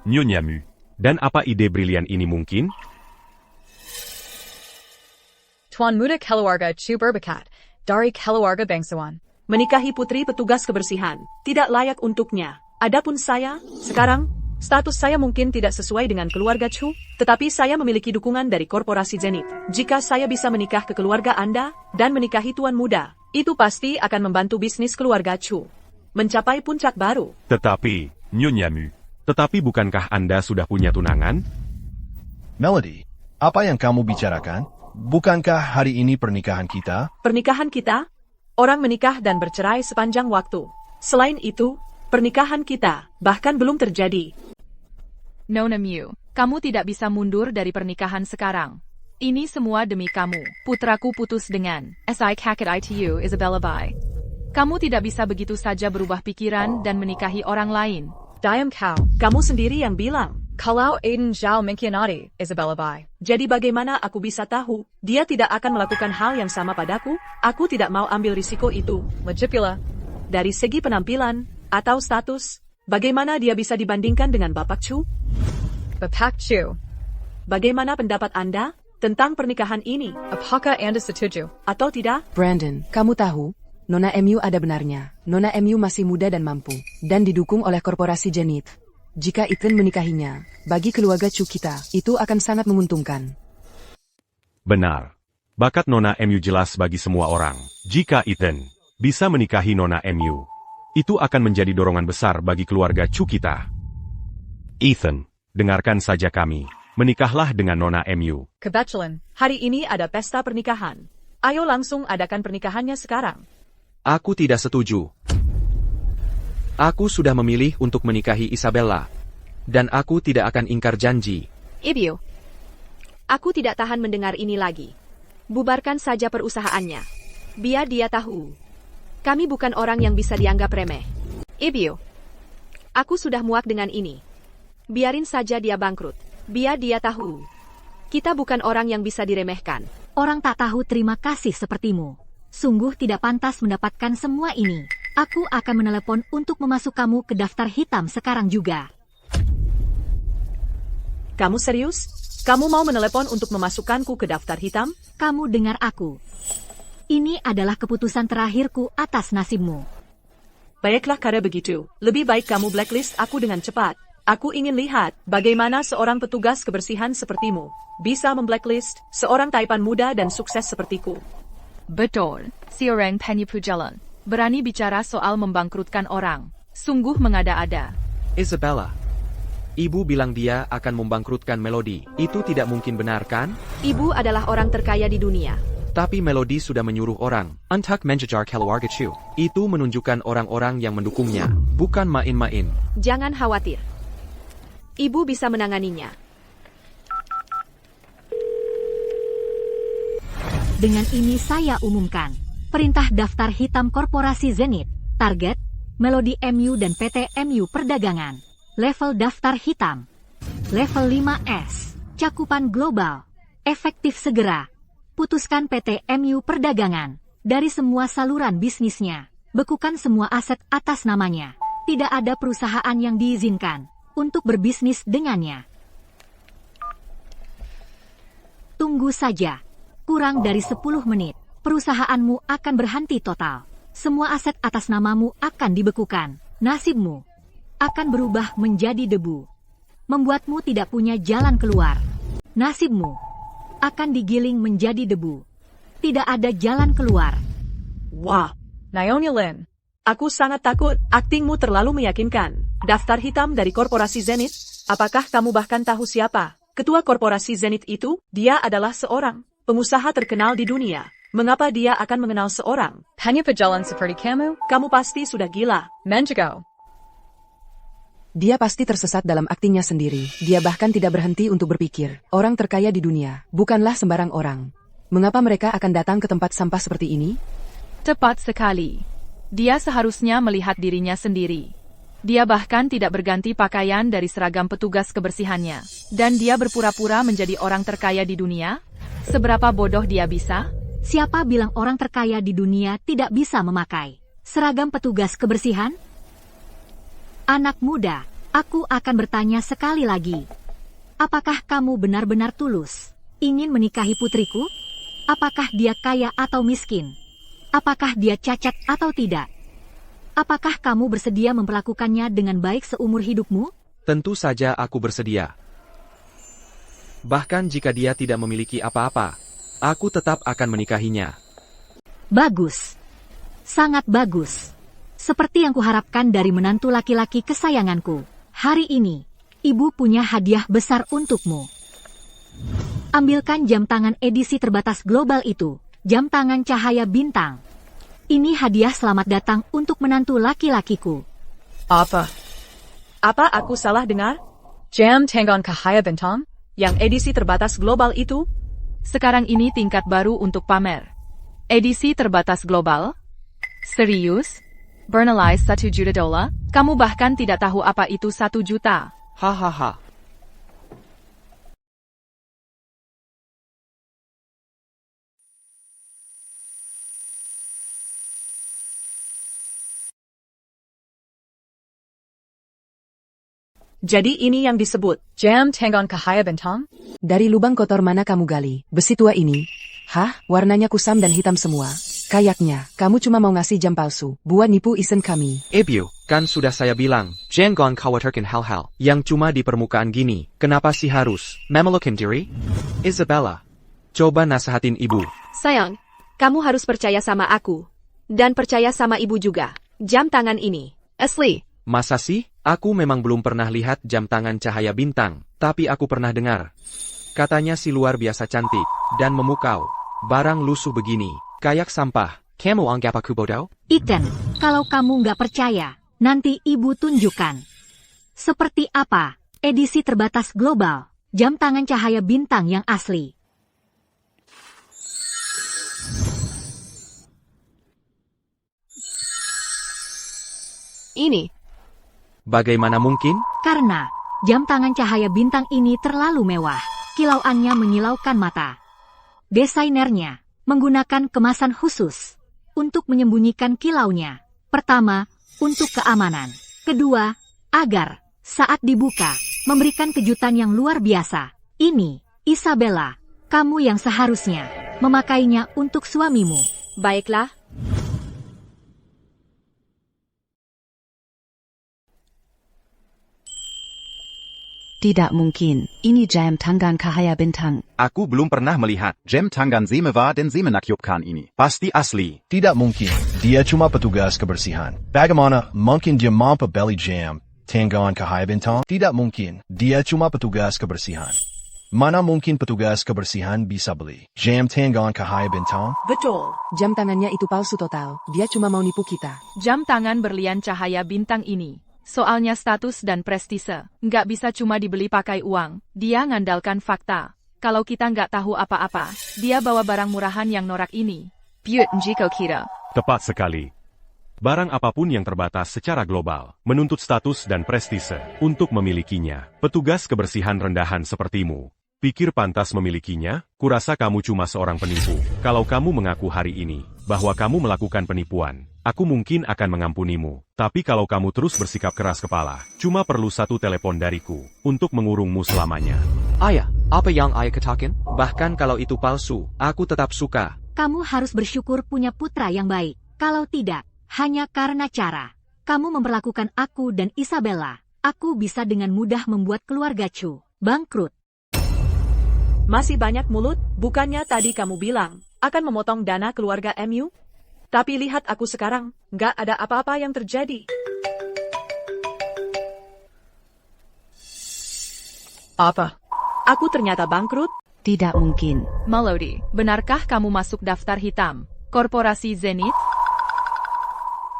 Nyonya Mu. Dan apa ide brilian ini mungkin? Tuan muda keluarga Chu berbakat dari keluarga bangsawan. Menikahi putri petugas kebersihan tidak layak untuknya. Adapun saya, sekarang, status saya mungkin tidak sesuai dengan keluarga Chu, tetapi saya memiliki dukungan dari korporasi Zenith. Jika saya bisa menikah ke keluarga Anda dan menikahi tuan muda, itu pasti akan membantu bisnis keluarga Chu mencapai puncak baru. Tetapi, Nyonya Mu, tetapi bukankah Anda sudah punya tunangan? Melody, apa yang kamu bicarakan? Bukankah hari ini pernikahan kita? Pernikahan kita? Orang menikah dan bercerai sepanjang waktu. Selain itu, pernikahan kita bahkan belum terjadi. Nona Mu, kamu tidak bisa mundur dari pernikahan sekarang. Ini semua demi kamu. Putraku putus dengan Si Kakak Itu Isabella Bai. Kamu tidak bisa begitu saja berubah pikiran dan menikahi orang lain. Diam kau, kamu sendiri yang bilang, kalau Aiden Zhao mengkhianati Isabella Bai. Jadi bagaimana aku bisa tahu, dia tidak akan melakukan hal yang sama padaku? Aku tidak mau ambil risiko itu. Lagipula, dari segi penampilan atau status, bagaimana dia bisa dibandingkan dengan Bapak Chu? Bapak Chu, bagaimana pendapat Anda? tentang pernikahan ini. Apakah Anda setuju? Atau tidak? Brandon, kamu tahu, Nona MU ada benarnya. Nona MU masih muda dan mampu, dan didukung oleh korporasi Zenith. Jika Ethan menikahinya, bagi keluarga Chu kita, itu akan sangat menguntungkan. Benar. Bakat Nona MU jelas bagi semua orang. Jika Ethan bisa menikahi Nona MU, itu akan menjadi dorongan besar bagi keluarga Chu kita. Ethan, dengarkan saja kami. Menikahlah dengan Nona MU. Kebetulan, hari ini ada pesta pernikahan. Ayo langsung adakan pernikahannya sekarang. Aku tidak setuju. Aku sudah memilih untuk menikahi Isabella. Dan aku tidak akan ingkar janji. Ibu, aku tidak tahan mendengar ini lagi. Bubarkan saja perusahaannya. Biar dia tahu. Kami bukan orang yang bisa dianggap remeh. Ibu, aku sudah muak dengan ini. Biarin saja dia bangkrut. Biar dia tahu. Kita bukan orang yang bisa diremehkan. Orang tak tahu terima kasih sepertimu. Sungguh tidak pantas mendapatkan semua ini. Aku akan menelepon untuk memasuk kamu ke daftar hitam sekarang juga. Kamu serius? Kamu mau menelepon untuk memasukkanku ke daftar hitam? Kamu dengar aku. Ini adalah keputusan terakhirku atas nasibmu. Baiklah karena begitu. Lebih baik kamu blacklist aku dengan cepat. Aku ingin lihat bagaimana seorang petugas kebersihan sepertimu bisa memblacklist seorang taipan muda dan sukses sepertiku. Betul, seorang penipu jalan. Berani bicara soal membangkrutkan orang. Sungguh mengada-ada. Isabella, ibu bilang dia akan membangkrutkan Melody. Itu tidak mungkin benar kan? Ibu adalah orang terkaya di dunia. Tapi Melody sudah menyuruh orang untuk menjejar keluarga Chu. Itu menunjukkan orang-orang yang mendukungnya, bukan main-main. Jangan khawatir. Ibu bisa menanganinya. Dengan ini saya umumkan. Perintah daftar hitam korporasi Zenith. Target, Melody MU dan PT MU Perdagangan. Level daftar hitam. Level 5S. Cakupan global. Efektif segera. Putuskan PT MU Perdagangan. Dari semua saluran bisnisnya. Bekukan semua aset atas namanya. Tidak ada perusahaan yang diizinkan untuk berbisnis dengannya. Tunggu saja. Kurang dari 10 menit. Perusahaanmu akan berhenti total. Semua aset atas namamu akan dibekukan. Nasibmu akan berubah menjadi debu. Membuatmu tidak punya jalan keluar. Nasibmu akan digiling menjadi debu. Tidak ada jalan keluar. Wah, Naomi Lin. Aku sangat takut, aktingmu terlalu meyakinkan. Daftar hitam dari korporasi Zenith? Apakah kamu bahkan tahu siapa ketua korporasi Zenith itu? Dia adalah seorang pengusaha terkenal di dunia. Mengapa dia akan mengenal seorang Hanya pejalan seperti kamu? Kamu pasti sudah gila. Menjago. Dia pasti tersesat dalam aktingnya sendiri. Dia bahkan tidak berhenti untuk berpikir. Orang terkaya di dunia bukanlah sembarang orang. Mengapa mereka akan datang ke tempat sampah seperti ini? Tepat sekali. Dia seharusnya melihat dirinya sendiri. Dia bahkan tidak berganti pakaian dari seragam petugas kebersihannya. Dan dia berpura-pura menjadi orang terkaya di dunia? Seberapa bodoh dia bisa? Siapa bilang orang terkaya di dunia tidak bisa memakai seragam petugas kebersihan? Anak muda, aku akan bertanya sekali lagi. Apakah kamu benar-benar tulus ingin menikahi putriku? Apakah dia kaya atau miskin? Apakah dia cacat atau tidak? Apakah kamu bersedia memperlakukannya dengan baik seumur hidupmu? Tentu saja aku bersedia. Bahkan jika dia tidak memiliki apa-apa, aku tetap akan menikahinya. Bagus. Sangat bagus. Seperti yang kuharapkan dari menantu laki-laki kesayanganku. Hari ini, ibu punya hadiah besar untukmu. Ambilkan jam tangan edisi terbatas global itu. Jam tangan cahaya bintang. Ini hadiah selamat datang untuk menantu laki-lakiku. Apa? Apa aku salah dengar? Jam tangan cahaya bintang? Yang edisi terbatas global itu? Sekarang ini tingkat baru untuk pamer. Edisi terbatas global? Serius? Bernilai $1 juta? Kamu bahkan tidak tahu apa itu 1 juta. Hahaha. Jadi ini yang disebut jam tangan cahaya bintang? Dari lubang kotor mana kamu gali besi tua ini? Hah? Warnanya kusam dan hitam semua. Kayaknya, kamu cuma mau ngasih jam palsu, buat nipu isen kami. Ibu, kan sudah saya bilang, jangan khawatirkan hal-hal yang cuma di permukaan gini. Kenapa sih harus memelukkan diri? Isabella, coba nasihatin ibu. Sayang, kamu harus percaya sama aku. Dan percaya sama ibu juga. Jam tangan ini asli. Masa sih? Aku memang belum pernah lihat jam tangan cahaya bintang, tapi aku pernah dengar. Katanya si luar biasa cantik, dan memukau. Barang lusuh begini, kayak sampah. Kamu anggap aku bodoh? Ethan, kalau kamu nggak percaya, nanti ibu tunjukkan. Seperti apa edisi terbatas global, jam tangan cahaya bintang yang asli. Ini. Bagaimana mungkin? Karena jam tangan cahaya bintang ini terlalu mewah. Kilauannya menyilaukan mata. Desainernya menggunakan kemasan khusus untuk menyembunyikan kilaunya. Pertama, untuk keamanan. Kedua, agar saat dibuka memberikan kejutan yang luar biasa. Ini, Isabella, kamu yang seharusnya memakainya untuk suamimu. Baiklah. Tidak mungkin, ini jam tangan cahaya bintang. Aku belum pernah melihat. Jam tangan Zemeva dan Zemenakyupkan ini. Pasti asli. Tidak mungkin. Dia cuma petugas kebersihan. Bagaimana mungkin dia mampu beli jam tangan cahaya bintang? Tidak mungkin. Dia cuma petugas kebersihan. Mana mungkin petugas kebersihan bisa beli jam tangan cahaya bintang? Betul. Jam tangannya itu palsu total. Dia cuma mau nipu kita. Jam tangan berlian cahaya bintang ini. Soalnya status dan prestise, nggak bisa cuma dibeli pakai uang. Dia ngandalkan fakta. Kalau kita nggak tahu apa-apa, dia bawa barang murahan yang norak ini. Buat Njiko kira. Tepat sekali. Barang apapun yang terbatas secara global, menuntut status dan prestise untuk memilikinya. Petugas kebersihan rendahan sepertimu, pikir pantas memilikinya? Kurasa kamu cuma seorang penipu. Kalau kamu mengaku hari ini bahwa kamu melakukan penipuan, aku mungkin akan mengampunimu. Tapi kalau kamu terus bersikap keras kepala, cuma perlu satu telepon dariku untuk mengurungmu selamanya. Ayah, apa yang ayah katakan? Bahkan kalau itu palsu, aku tetap suka. Kamu harus bersyukur punya putra yang baik. Kalau tidak, hanya karena cara kamu memperlakukan aku dan Isabella, aku bisa dengan mudah membuat keluarga Chu bangkrut. Masih banyak mulut, bukannya tadi kamu bilang akan memotong dana keluarga MU? Tapi lihat aku sekarang, nggak ada apa-apa yang terjadi. Apa? Aku ternyata bangkrut? Tidak mungkin. Melody, benarkah kamu masuk daftar hitam korporasi Zenith?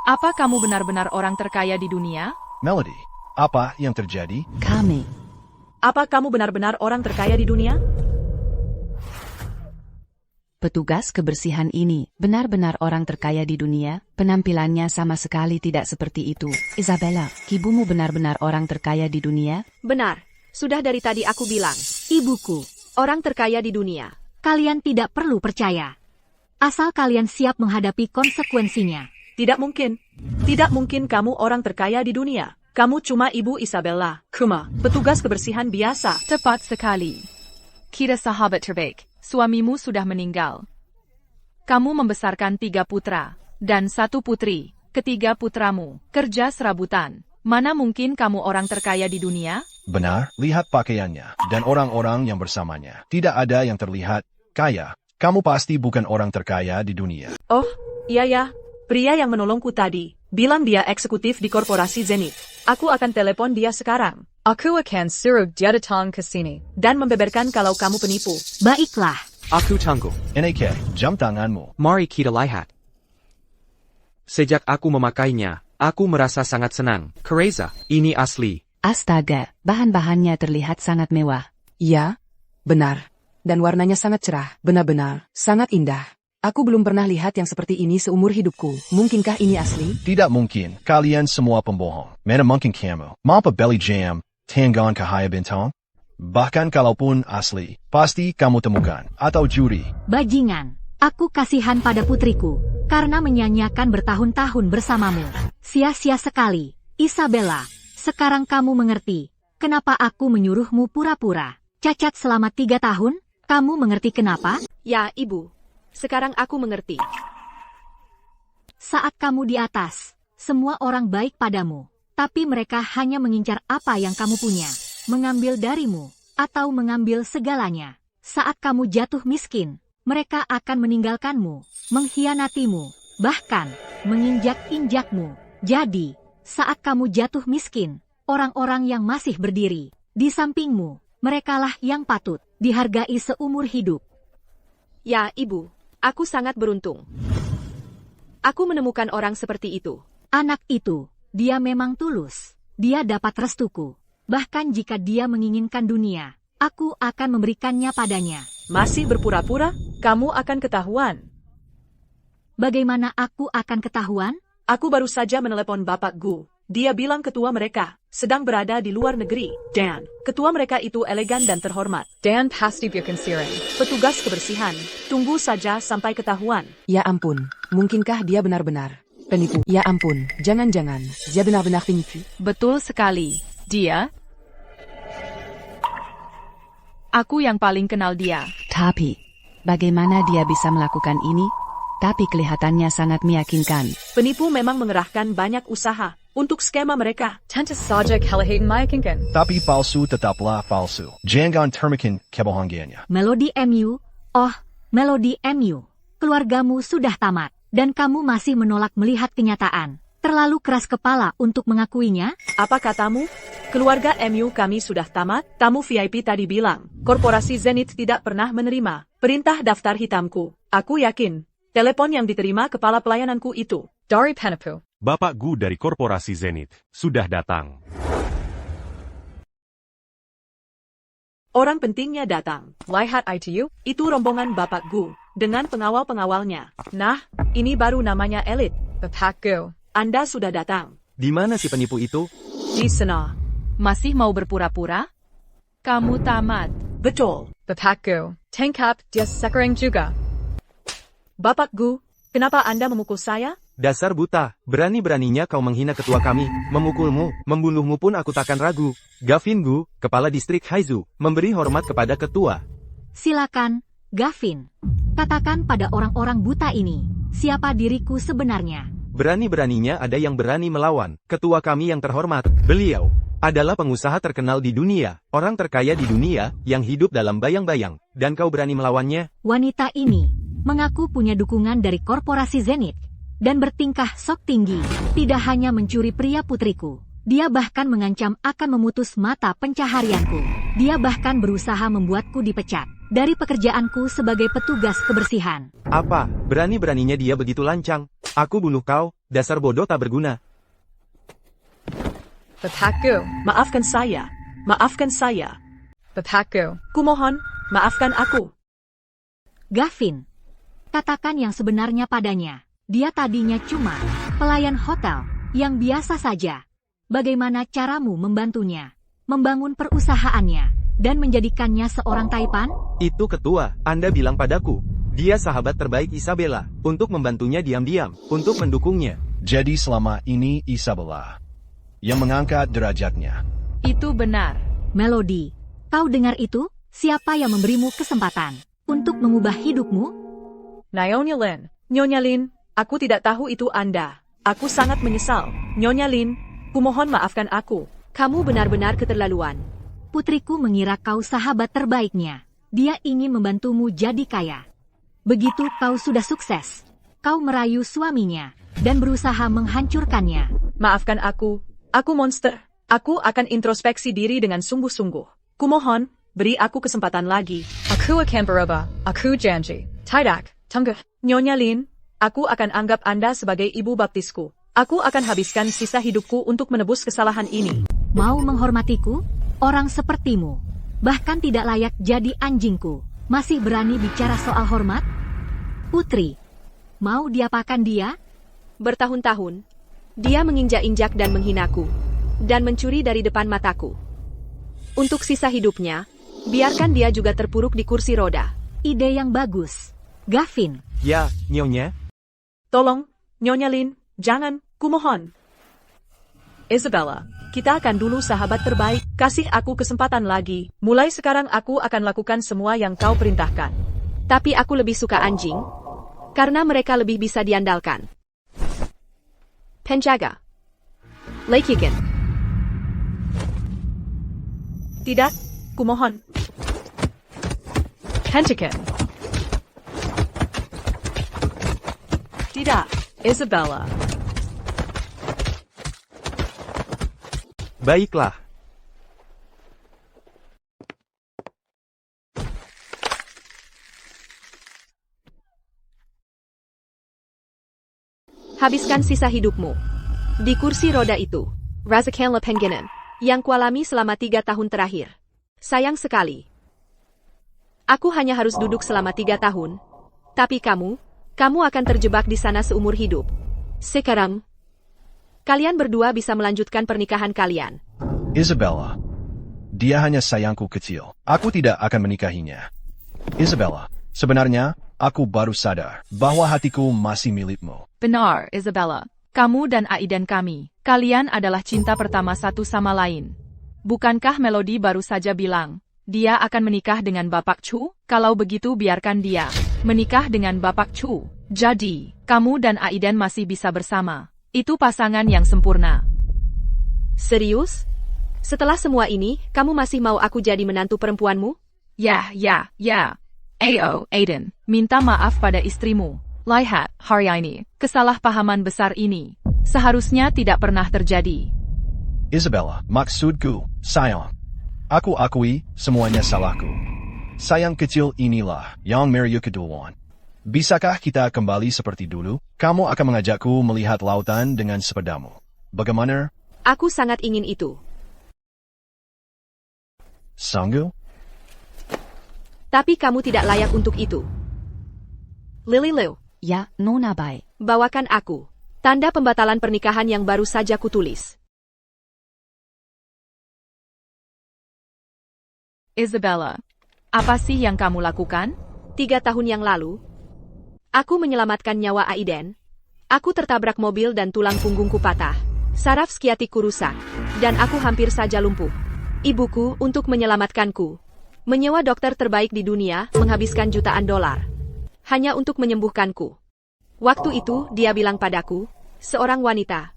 Apa kamu benar-benar orang terkaya di dunia? Melody, apa yang terjadi? Kami. Apa kamu benar-benar orang terkaya di dunia? Petugas kebersihan ini benar-benar orang terkaya di dunia. Penampilannya sama sekali tidak seperti itu. Isabella, ibumu benar-benar orang terkaya di dunia? Benar. Sudah dari tadi aku bilang. Ibuku, Orang terkaya di dunia. kalian tidak perlu percaya. Asal kalian siap menghadapi konsekuensinya. Tidak mungkin. Tidak mungkin kamu orang terkaya di dunia. Kamu cuma Ibu Isabella, Kuma, petugas kebersihan biasa. Tepat sekali. Kita sahabat terbaik. Suamimu sudah meninggal. Kamu membesarkan 3 putra dan 1 putri. Ketiga putramu kerja serabutan. Mana mungkin kamu orang terkaya di dunia? Benar, lihat pakaiannya dan orang-orang yang bersamanya. Tidak ada yang terlihat kaya. Kamu pasti bukan orang terkaya di dunia. Oh, iya ya. Pria yang menolongku tadi bilang dia eksekutif di korporasi Zenith. Aku akan telepon dia sekarang. Aku akan suruh dia datang ke sini dan membeberkan kalau kamu penipu. Baiklah. Aku tangguh. NAK, jam tanganmu. Mari kita lihat. Sejak aku memakainya, aku merasa sangat senang. Kereza, ini asli. Astaga, bahan-bahannya terlihat sangat mewah. Ya, benar. Dan warnanya sangat cerah. Benar-benar, sangat indah. Aku belum pernah lihat yang seperti ini seumur hidupku. Mungkinkah ini asli? Tidak mungkin. Kalian semua pembohong. Mana mungkin kamu mampu beli jam tangan cahaya bintang? Bahkan kalaupun asli, pasti kamu temukan atau juri. Bajingan, aku kasihan pada putriku karena menyanyiakan bertahun-tahun bersamamu. Sia-sia sekali. Isabella, sekarang kamu mengerti Kenapa aku menyuruhmu pura-pura? Cacat selama 3 tahun? Kamu mengerti kenapa? Ya, Ibu. Sekarang aku mengerti. Saat kamu di atas, semua orang baik padamu. Tapi mereka hanya mengincar apa yang kamu punya, mengambil darimu, atau mengambil segalanya. Saat kamu jatuh miskin, mereka akan meninggalkanmu, mengkhianatimu, bahkan menginjak-injakmu. Jadi, saat kamu jatuh miskin, orang-orang yang masih berdiri di sampingmu, merekalah yang patut dihargai seumur hidup. Ya, Ibu. Aku sangat beruntung. Aku menemukan orang seperti itu. Anak itu, dia memang tulus. Dia dapat restuku. Bahkan jika dia menginginkan dunia, aku akan memberikannya padanya. Masih berpura-pura? Kamu akan ketahuan. Bagaimana aku akan ketahuan? Aku baru saja menelepon Bapak Gu. Dia bilang ketua mereka sedang berada di luar negeri. Dan ketua mereka itu elegan dan terhormat. Dan pasti berkensiran. Petugas kebersihan. Tunggu saja sampai ketahuan. Ya ampun, mungkinkah dia benar-benar penipu? Ya ampun, jangan-jangan dia benar-benar penipu. Betul sekali. Dia? Aku yang paling kenal dia. Tapi, bagaimana dia bisa melakukan ini? Tapi kelihatannya sangat meyakinkan. Penipu memang mengerahkan banyak usaha untuk skema mereka. Tentu saja kelihatan meyakinkan. Tapi palsu tetaplah palsu. Jangan termakan kebohongannya. Melodi MU, oh, Melodi MU. Keluargamu sudah tamat, dan kamu masih menolak melihat kenyataan. Terlalu keras kepala untuk mengakuinya? Apa katamu? Keluarga MU kami sudah tamat. Tamu VIP tadi bilang, korporasi Zenith tidak pernah menerima perintah daftar hitamku. Aku yakin. Telepon yang diterima kepala pelayananku itu dari penipu. Bapak Gu dari korporasi Zenith sudah datang. Orang pentingnya datang. Lihat ITU, itu rombongan Bapak Gu dengan pengawal-pengawalnya. Nah, ini baru namanya elit. Bapak Gu, Anda sudah datang. Di mana si penipu itu? Di sana. Masih mau berpura-pura? Kamu tamat. Betul. Bapak Gu, tangkap dia sekarang juga. Bapak Gu, kenapa Anda memukul saya? Dasar buta, berani-beraninya kau menghina ketua kami, memukulmu, membunuhmu pun aku takkan ragu. Gavin Gu, kepala distrik Haizu, memberi hormat kepada ketua. Silakan, Gavin. Katakan pada orang-orang buta ini, siapa diriku sebenarnya. Berani-beraninya ada yang berani melawan ketua kami yang terhormat. Beliau adalah pengusaha terkenal di dunia, orang terkaya di dunia, yang hidup dalam bayang-bayang, dan kau berani melawannya? Wanita ini mengaku punya dukungan dari korporasi Zenith, dan bertingkah sok tinggi, tidak hanya mencuri pria putriku. Dia bahkan mengancam akan memutus mata pencaharianku. Dia bahkan berusaha membuatku dipecat dari pekerjaanku sebagai petugas kebersihan. Apa? Berani-beraninya dia begitu lancang. Aku bunuh kau, dasar bodoh tak berguna. Bapak Gu, maafkan saya. Maafkan saya. Bapak Gu, kumohon, maafkan aku. Gavin, katakan yang sebenarnya padanya. Dia tadinya cuma pelayan hotel yang biasa saja. Bagaimana caramu membantunya, membangun perusahaannya, dan menjadikannya seorang taipan? Itu ketua, Anda bilang padaku. Dia sahabat terbaik Isabella, untuk membantunya diam-diam, untuk mendukungnya. Jadi selama ini Isabella yang mengangkat derajatnya. Itu benar. Melody, kau dengar itu? Siapa yang memberimu kesempatan untuk mengubah hidupmu? Nyonya Lin, aku tidak tahu itu Anda. Aku sangat menyesal. Nyonya Lin, kumohon maafkan aku. Kamu benar-benar keterlaluan. Putriku mengira kau sahabat terbaiknya. Dia ingin membantumu jadi kaya. Begitu kau sudah sukses, kau merayu suaminya dan berusaha menghancurkannya. Maafkan aku monster. Aku akan introspeksi diri dengan sungguh-sungguh. Kumohon, beri aku kesempatan lagi. Aku akan berubah. Aku janji. Tidak, tunggu. Nyonya Lin, aku akan anggap Anda sebagai ibu baptisku. Aku akan habiskan sisa hidupku untuk menebus kesalahan ini. Mau menghormatiku? Orang sepertimu bahkan tidak layak jadi anjingku. Masih berani bicara soal hormat? Putri, mau diapakan dia? Bertahun-tahun, dia menginjak-injak dan menghinaku, dan mencuri dari depan mataku. Untuk sisa hidupnya, biarkan dia juga terpuruk di kursi roda. Ide yang bagus. Gavin. Ya, Nyonya. Tolong, Nyonya Lin, jangan, kumohon. Isabella, kita akan dulu sahabat terbaik. Kasih aku kesempatan lagi. Mulai sekarang aku akan lakukan semua yang kau perintahkan. Tapi aku lebih suka anjing, karena mereka lebih bisa diandalkan. Penjaga. Leikikin. Tidak, kumohon. Pentakin. Tidak, Isabella. Baiklah. Habiskan sisa hidupmu di kursi roda itu. Rasakan Lepenginen yang kualami selama 3 tahun terakhir. Sayang sekali. Aku hanya harus duduk selama 3 tahun. Tapi kamu akan terjebak di sana seumur hidup. Sekarang, kalian berdua bisa melanjutkan pernikahan kalian. Isabella. Dia hanya sayangku kecil. Aku tidak akan menikahinya. Isabella, sebenarnya, aku baru sadar bahwa hatiku masih milikmu. Benar, Isabella. Kamu dan Aiden kami. Kalian adalah cinta pertama satu sama lain. Bukankah Melody baru saja bilang, dia akan menikah dengan Bapak Chu? Kalau begitu biarkan dia menikah dengan Bapak Chu. Jadi, kamu dan Aiden masih bisa bersama. Itu pasangan yang sempurna. Serius? Setelah semua ini, kamu masih mau aku jadi menantu perempuanmu? Ya. Ayo, Aiden, minta maaf pada istrimu. Lihat, hari ini, kesalahpahaman besar ini seharusnya tidak pernah terjadi. Isabella, maksudku, sayang. Aku akui semuanya salahku. Sayang kecil inilah yang meriuk keduluan. Bisakah kita kembali seperti dulu? Kamu akan mengajakku melihat lautan dengan sepedamu. Bagaimana? Aku sangat ingin itu. Sanggup? Tapi kamu tidak layak untuk itu. Lily Liu. Ya, Nona Bai. Bawakan aku tanda pembatalan pernikahan yang baru saja kutulis. Isabella, apa sih yang kamu lakukan? 3 tahun yang lalu, aku menyelamatkan nyawa Aiden. Aku tertabrak mobil dan tulang punggungku patah. Saraf skiatikku rusak, dan aku hampir saja lumpuh. Ibuku, untuk menyelamatkanku, menyewa dokter terbaik di dunia, menghabiskan jutaan dolar. Hanya untuk menyembuhkanku. Waktu itu, dia bilang padaku, seorang wanita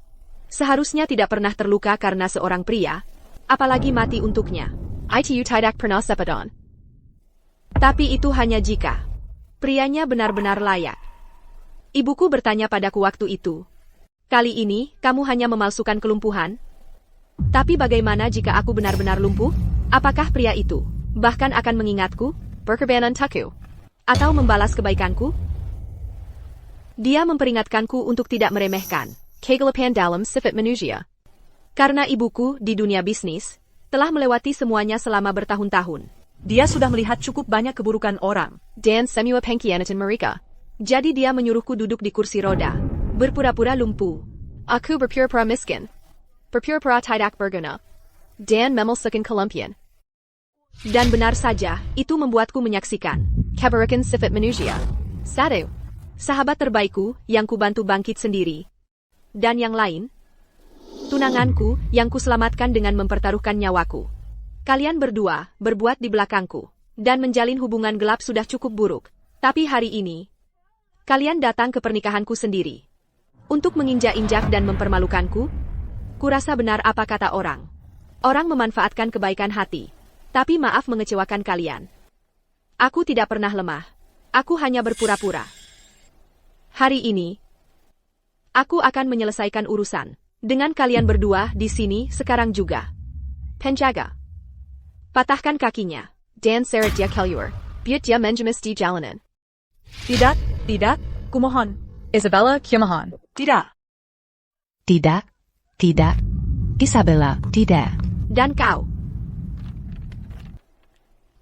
seharusnya tidak pernah terluka karena seorang pria, apalagi mati untuknya. Itu tidak pernah sepadan. Tapi itu hanya jika prianya benar-benar layak. Ibuku bertanya padaku waktu itu, kali ini, kamu hanya memalsukan kelumpuhan? Tapi bagaimana jika aku benar-benar lumpuh? Apakah pria itu bahkan akan mengingatku? Berkorbanan taku. Atau membalas kebaikanku? Dia memperingatkanku untuk tidak meremehkan Kegelapan dalam sifat manusia. Karena ibuku di dunia bisnis telah melewati semuanya selama bertahun-tahun. Dia sudah melihat cukup banyak keburukan orang. Dan semua pengkhianatan mereka. Jadi dia menyuruhku duduk di kursi roda, berpura-pura lumpuh. Aku berpura-pura miskin. Berpura-pura tidak berguna. Dan memalsukan kelumpian. Dan benar saja, itu membuatku menyaksikan keburukan sifat manusia. Satu, sahabat terbaikku yang kubantu bangkit sendiri. Dan yang lain, tunanganku yang kuselamatkan dengan mempertaruhkan nyawaku. Kalian berdua berbuat di belakangku, dan menjalin hubungan gelap sudah cukup buruk. Tapi hari ini, kalian datang ke pernikahanku sendiri. Untuk menginjak-injak dan mempermalukanku, kurasa benar apa kata orang. Orang memanfaatkan kebaikan hati. Tapi maaf mengecewakan kalian. Aku tidak pernah lemah. Aku hanya berpura-pura. Hari ini, aku akan menyelesaikan urusan dengan kalian berdua di sini sekarang juga. Penjaga, patahkan kakinya. Dan seret dia keluar. Biar dia menjemis di jalanan. Tidak, kumohon. Isabella, kumohon. Tidak. Tidak. Isabella, tidak. Dan kau.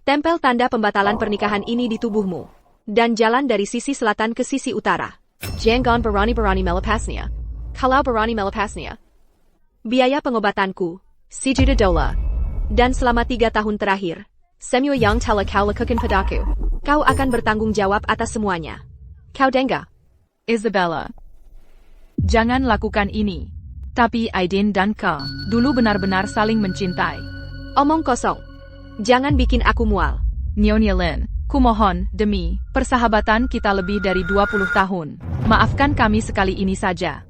Tempel tanda pembatalan pernikahan ini di tubuhmu. Dan jalan dari sisi selatan ke sisi utara. Jangan berani-berani melepasnya. Kalau berani melepasnya. Biaya pengobatanku, $1 juta. Dan selama 3 tahun terakhir, semua yang telah kau lakukan padaku. Kau akan bertanggung jawab atas semuanya. Kau dengar? Isabella. Jangan lakukan ini. Tapi Aiden dan Ke dulu benar-benar saling mencintai. Omong kosong. Jangan bikin aku mual. Nyonya Lin, kumohon, demi persahabatan kita lebih dari 20 tahun. Maafkan kami sekali ini saja.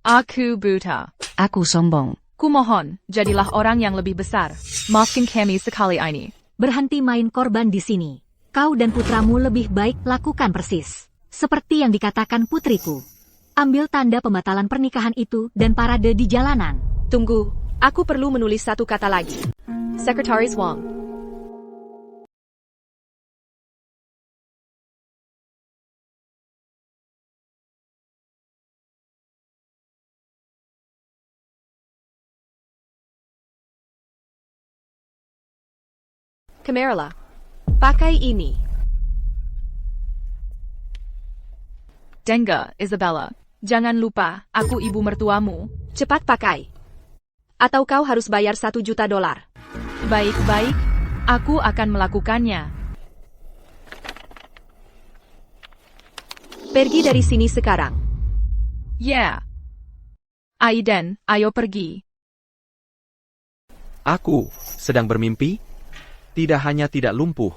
Aku buta. Aku sombong. Kumohon, jadilah orang yang lebih besar. Maafkan kami sekali ini. Berhenti main korban di sini. Kau dan putramu lebih baik lakukan persis seperti yang dikatakan putriku. Ambil tanda pembatalan pernikahan itu dan parade di jalanan. Tunggu, aku perlu menulis satu kata lagi. Sekretaris Wang. Kamera, pakai ini. Dengar, Isabella. Jangan lupa, aku ibu mertuamu. Cepat pakai. Atau kau harus bayar $1 juta. Baik-baik, aku akan melakukannya. Pergi dari sini sekarang. Yeah. Aiden, ayo pergi. Aku sedang bermimpi? Tidak hanya tidak lumpuh,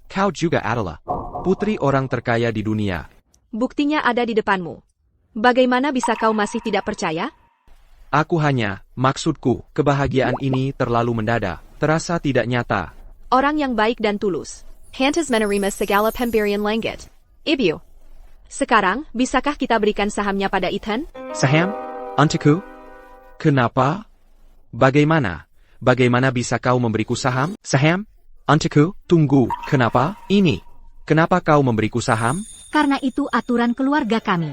kau juga adalah putri orang terkaya di dunia. Buktinya ada di depanmu. Bagaimana bisa kau masih tidak percaya? Aku hanya, maksudku, kebahagiaan ini terlalu mendadak, terasa tidak nyata. Orang yang baik dan tulus. Hantas menerima segala pemberian langit. Ibu. Sekarang, bisakah kita berikan sahamnya pada Ethan? Saham? Untukku? Kenapa? Bagaimana? Bagaimana bisa kau memberiku saham? Saham? Untukku? Tunggu, kenapa? Ini. Kenapa kau memberiku saham? Karena itu aturan keluarga kami.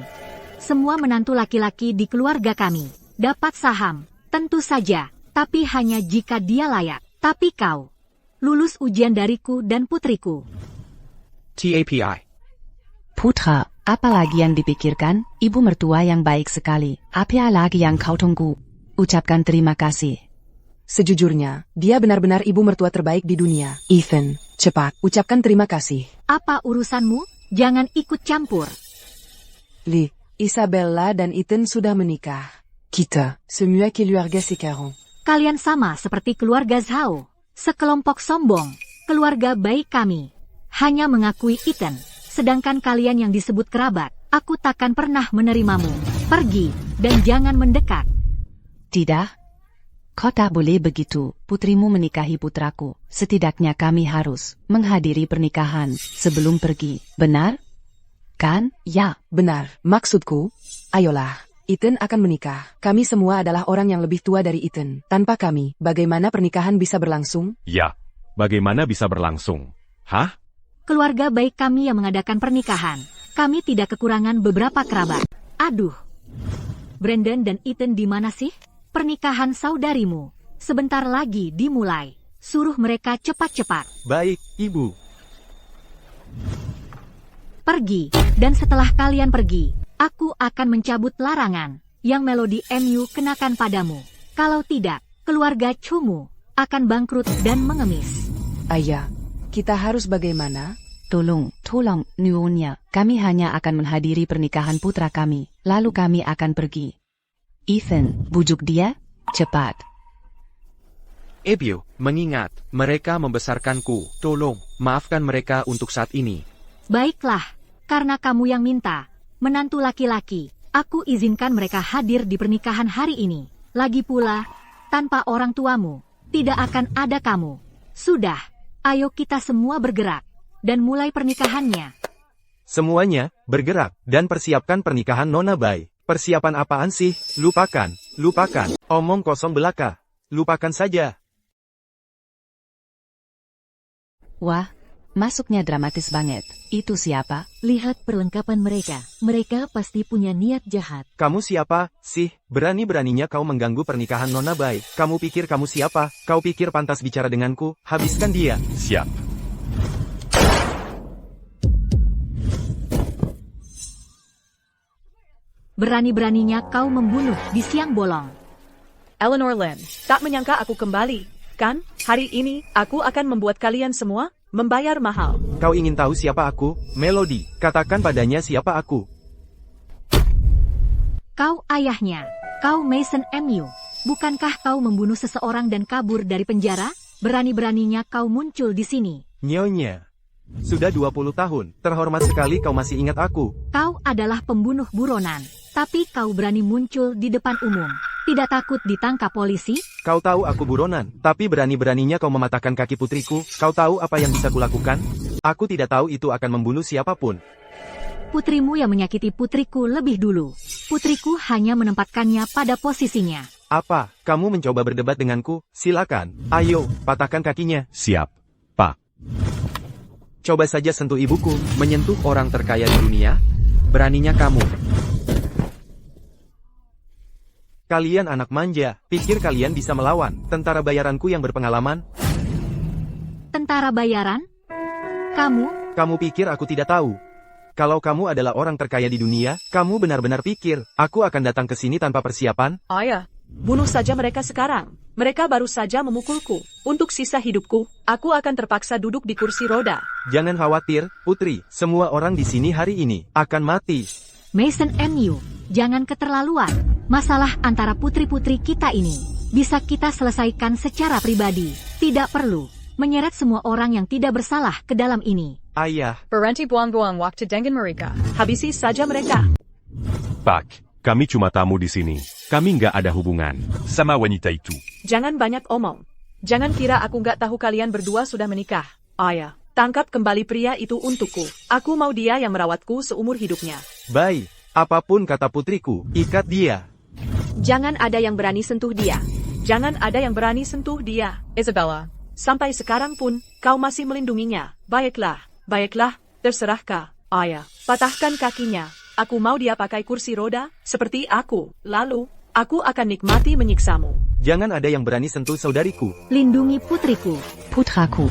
Semua menantu laki-laki di keluarga kami dapat saham, tentu saja, tapi hanya jika dia layak. Tapi kau lulus ujian dariku dan putriku. TAPI. Putra, apa lagi yang dipikirkan? Ibu mertua yang baik sekali. Apa lagi yang kau tunggu? Ucapkan terima kasih. Sejujurnya, dia benar-benar ibu mertua terbaik di dunia. Ethan, cepat, ucapkan terima kasih. Apa urusanmu? Jangan ikut campur. Li, Isabella dan Ethan sudah menikah. Kita, semua keluarga sekarang. Kalian sama seperti keluarga Zhao. Sekelompok sombong. Keluarga baik kami hanya mengakui Ethan. Sedangkan kalian yang disebut kerabat, aku takkan pernah menerimamu. Pergi, dan jangan mendekat. Tidak. Kau tak boleh begitu. Putrimu menikahi putraku. Setidaknya kami harus menghadiri pernikahan sebelum pergi. Benar? Kan? Ya, benar. Maksudku, ayolah. Ethan akan menikah. Kami semua adalah orang yang lebih tua dari Ethan. Tanpa kami, bagaimana pernikahan bisa berlangsung? Ya, bagaimana bisa berlangsung? Hah? Keluarga baik kami yang mengadakan pernikahan. Kami tidak kekurangan beberapa kerabat. Aduh. Brandon dan Ethan di mana sih? Pernikahan saudarimu sebentar lagi dimulai. Suruh mereka cepat-cepat. Baik, Ibu. Pergi, dan setelah kalian pergi, aku akan mencabut larangan yang Melody MU kenakan padamu. Kalau tidak, keluarga Chumu akan bangkrut dan mengemis. Ayah, kita harus bagaimana? Tolong, Nyonya. Kami hanya akan menghadiri pernikahan putra kami, lalu kami akan pergi. Ethan, bujuk dia, cepat. Ibu, mengingat, mereka membesarkanku. Tolong, maafkan mereka untuk saat ini. Baiklah, karena kamu yang minta, menantu laki-laki, aku izinkan mereka hadir di pernikahan hari ini. Lagi pula, tanpa orang tuamu, tidak akan ada kamu. Sudah, ayo kita semua bergerak, dan mulai pernikahannya. Semuanya, bergerak, dan persiapkan pernikahan Nona Bai. Persiapan apaan sih? Lupakan. Omong kosong belaka. Lupakan saja. Wah, masuknya dramatis banget. Itu siapa? Lihat perlengkapan mereka. Mereka pasti punya niat jahat. Kamu siapa, sih? Berani-beraninya kau mengganggu pernikahan Nona Bai. Kamu pikir kamu siapa? Kau pikir pantas bicara denganku? Habiskan dia. Siap. Berani-beraninya kau membunuh di siang bolong. Eleanor Lin, tak menyangka aku kembali, kan? Hari ini, aku akan membuat kalian semua membayar mahal. Kau ingin tahu siapa aku? Melody, katakan padanya siapa aku. Kau ayahnya. Kau Mason MU. Bukankah kau membunuh seseorang dan kabur dari penjara? Berani-beraninya kau muncul di sini. Nyonya. Sudah 20 tahun, terhormat sekali kau masih ingat aku. Kau adalah pembunuh buronan, tapi kau berani muncul di depan umum. Tidak takut ditangkap polisi? Kau tahu aku buronan, tapi berani-beraninya kau mematahkan kaki putriku. Kau tahu apa yang bisa kulakukan? Aku tidak tahu itu akan membunuh siapapun. Putrimu yang menyakiti putriku lebih dulu. Putriku hanya menempatkannya pada posisinya. Apa? Kamu mencoba berdebat denganku? Silakan. Ayo, patahkan kakinya. Siap, Pak. Coba saja sentuh ibuku. Menyentuh orang terkaya di dunia? Beraninya kamu. Kalian anak manja, pikir kalian bisa melawan tentara bayaranku yang berpengalaman? Tentara bayaran? Kamu? Kamu pikir aku tidak tahu? Kalau kamu adalah orang terkaya di dunia, kamu benar-benar pikir aku akan datang ke sini tanpa persiapan? Ayah, bunuh saja mereka sekarang. Mereka baru saja memukulku. Untuk sisa hidupku, aku akan terpaksa duduk di kursi roda. Jangan khawatir, putri. Semua orang di sini hari ini akan mati. Mason MU, jangan keterlaluan. Masalah antara putri-putri kita ini bisa kita selesaikan secara pribadi. Tidak perlu menyeret semua orang yang tidak bersalah ke dalam ini. Ayah. Berhenti buang-buang waktu dengan mereka. Habisi saja mereka. Pak, kami cuma tamu di sini. Kami nggak ada hubungan sama wanita itu. Jangan banyak omong. Jangan kira aku nggak tahu kalian berdua sudah menikah. Ayah, tangkap kembali pria itu untukku. Aku mau dia yang merawatku seumur hidupnya. Baik, apapun kata putriku, ikat dia. Jangan ada yang berani sentuh dia. Jangan ada yang berani sentuh dia. Isabella, sampai sekarang pun, kau masih melindunginya. Baiklah, terserah kau. Ayah, patahkan kakinya. Aku mau dia pakai kursi roda, seperti aku. Lalu, aku akan nikmati menyiksamu. Jangan ada yang berani sentuh saudariku. Lindungi putriku. Putraku.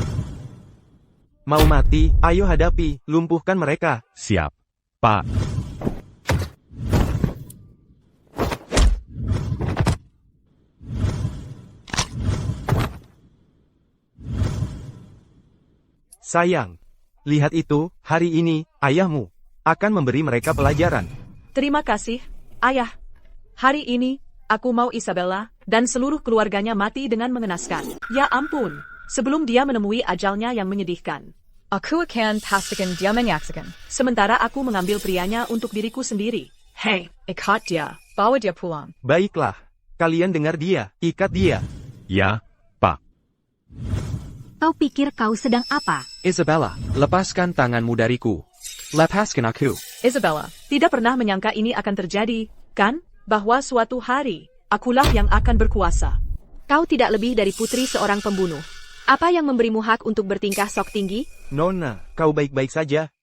Mau mati, ayo hadapi, lumpuhkan mereka. Siap, Pak. Sayang, lihat itu, hari ini, ayahmu akan memberi mereka pelajaran. Terima kasih, Ayah. Hari ini, aku mau Isabella dan seluruh keluarganya mati dengan mengenaskan. Ya ampun, sebelum dia menemui ajalnya yang menyedihkan. Aku akan pastikan dia menyaksikan. Sementara aku mengambil prianya untuk diriku sendiri. Hei, ikat dia, bawa dia pulang. Baiklah, kalian dengar dia, ikat dia. Ya, Pak. Kau pikir kau sedang apa? Isabella, lepaskan tanganmu dariku. Lepaskan aku. Isabella, tidak pernah menyangka ini akan terjadi, kan? Bahwa suatu hari, akulah yang akan berkuasa. Kau tidak lebih dari putri seorang pembunuh. Apa yang memberimu hak untuk bertingkah sok tinggi? Nona, kau baik-baik saja.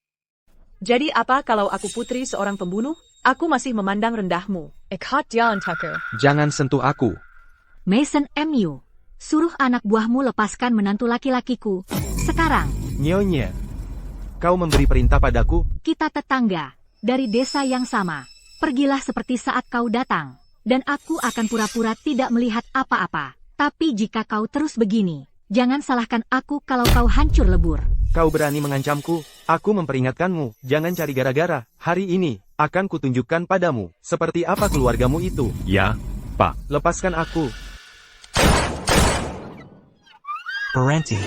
Jadi apa kalau aku putri seorang pembunuh? Aku masih memandang rendahmu. Ikat dia untukku. Jangan sentuh aku. Mason MU, suruh anak buahmu lepaskan menantu laki-lakiku. Sekarang. Nyonya, kau memberi perintah padaku? Kita tetangga, dari desa yang sama. Pergilah seperti saat kau datang, dan aku akan pura-pura tidak melihat apa-apa. Tapi jika kau terus begini, jangan salahkan aku kalau kau hancur lebur. Kau berani mengancamku? Aku memperingatkanmu, jangan cari gara-gara. Hari ini, akan kutunjukkan padamu, seperti apa keluargamu itu. Ya, Pak. Lepaskan aku. Berhenti.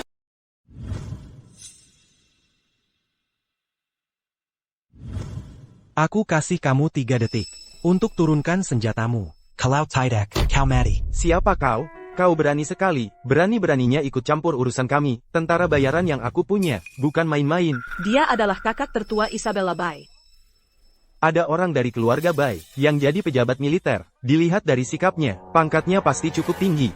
Aku kasih kamu 3 detik untuk turunkan senjatamu. Kalau tidak, kau mati. Siapa kau? Kau berani sekali, berani-beraninya ikut campur urusan kami, tentara bayaran yang aku punya, bukan main-main. Dia adalah kakak tertua Isabella Bay. Ada orang dari keluarga Bay yang jadi pejabat militer. Dilihat dari sikapnya, pangkatnya pasti cukup tinggi.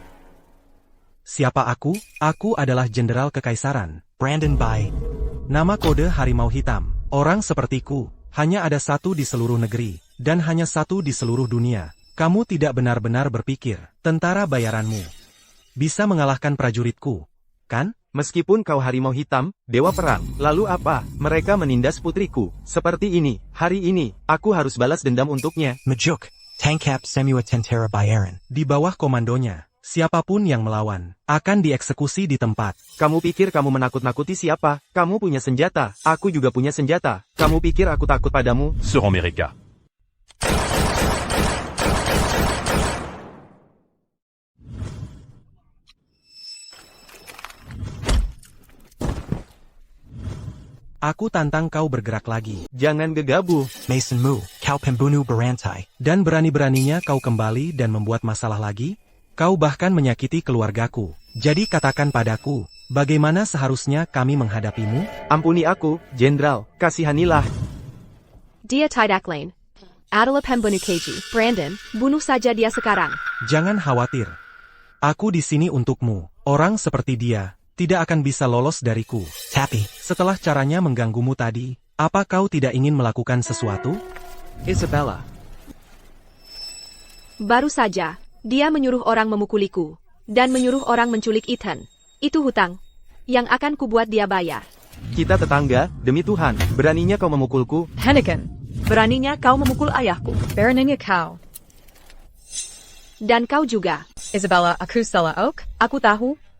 Siapa aku? Aku adalah Jenderal Kekaisaran, Brandon Bay. Nama kode Harimau Hitam. Orang sepertiku, hanya ada satu di seluruh negeri, dan hanya satu di seluruh dunia. Kamu tidak benar-benar berpikir, tentara bayaranmu bisa mengalahkan prajuritku, kan? Meskipun kau harimau hitam, dewa perang, lalu apa? Mereka menindas putriku, seperti ini. Hari ini, aku harus balas dendam untuknya. Majuk, tangkap semua tentara bayaran. Di bawah komandonya, siapapun yang melawan, akan dieksekusi di tempat. Kamu pikir kamu menakut-nakuti siapa? Kamu punya senjata, aku juga punya senjata. Kamu pikir aku takut padamu? Seront mereka. Aku tantang kau bergerak lagi. Jangan gegabah. Mason Mu, kau pembunuh berantai. Dan berani-beraninya kau kembali dan membuat masalah lagi? Kau bahkan menyakiti keluargaku. Jadi katakan padaku, bagaimana seharusnya kami menghadapimu? Ampuni aku, Jenderal. Kasihanilah. Dia tidak lain adalah pembunuh keji. Brandon, bunuh saja dia sekarang. Jangan khawatir. Aku di sini untukmu. Orang seperti dia tidak akan bisa lolos dariku. Tapi, setelah caranya mengganggumu tadi, apa kau tidak ingin melakukan sesuatu? Isabella. Baru saja, dia menyuruh orang memukuliku, dan menyuruh orang menculik Ethan. Itu hutang yang akan kubuat dia bayar. Kita tetangga, demi Tuhan. Beraninya kau memukulku? Henneken, beraninya kau memukul ayahku. Beraninya kau. Dan kau juga. Isabella, aku salah.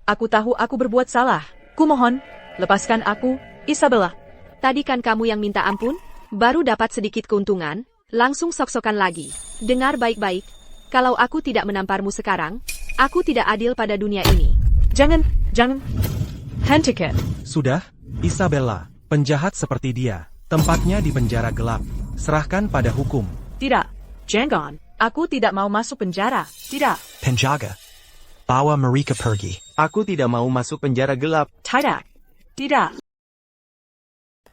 Aku tahu aku berbuat salah. Kumohon, lepaskan aku, Isabella. Tadi kan kamu yang minta ampun? Baru dapat sedikit keuntungan, langsung sok-sokan lagi. Dengar baik-baik, kalau aku tidak menamparmu sekarang, aku tidak adil pada dunia ini. Jangan. Hentikan. Sudah, Isabella, penjahat seperti dia, tempatnya di penjara gelap. Serahkan pada hukum. Tidak, jangan. Aku tidak mau masuk penjara. Tidak. Penjaga. Bawa mereka pergi. Aku tidak mau masuk penjara gelap. Tidak.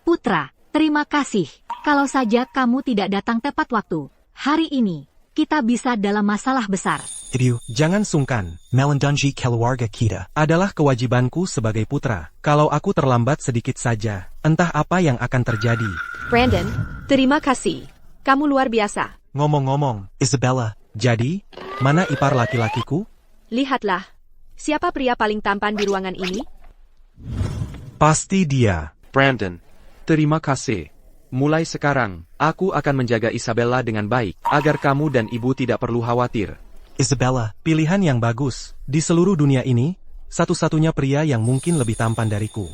Putra, terima kasih. Kalau saja kamu tidak datang tepat waktu. Hari ini, kita bisa dalam masalah besar. Ibu, jangan sungkan. Melindungi keluarga kita adalah kewajibanku sebagai putra. Kalau aku terlambat sedikit saja, entah apa yang akan terjadi. Brandon, terima kasih. Kamu luar biasa. Ngomong-ngomong, Isabella, jadi, mana ipar laki-lakiku? Lihatlah, siapa pria paling tampan di ruangan ini? Pasti dia. Brandon, terima kasih. Mulai sekarang, aku akan menjaga Isabella dengan baik, agar kamu dan ibu tidak perlu khawatir. Isabella, pilihan yang bagus. Di seluruh dunia ini, satu-satunya pria yang mungkin lebih tampan dariku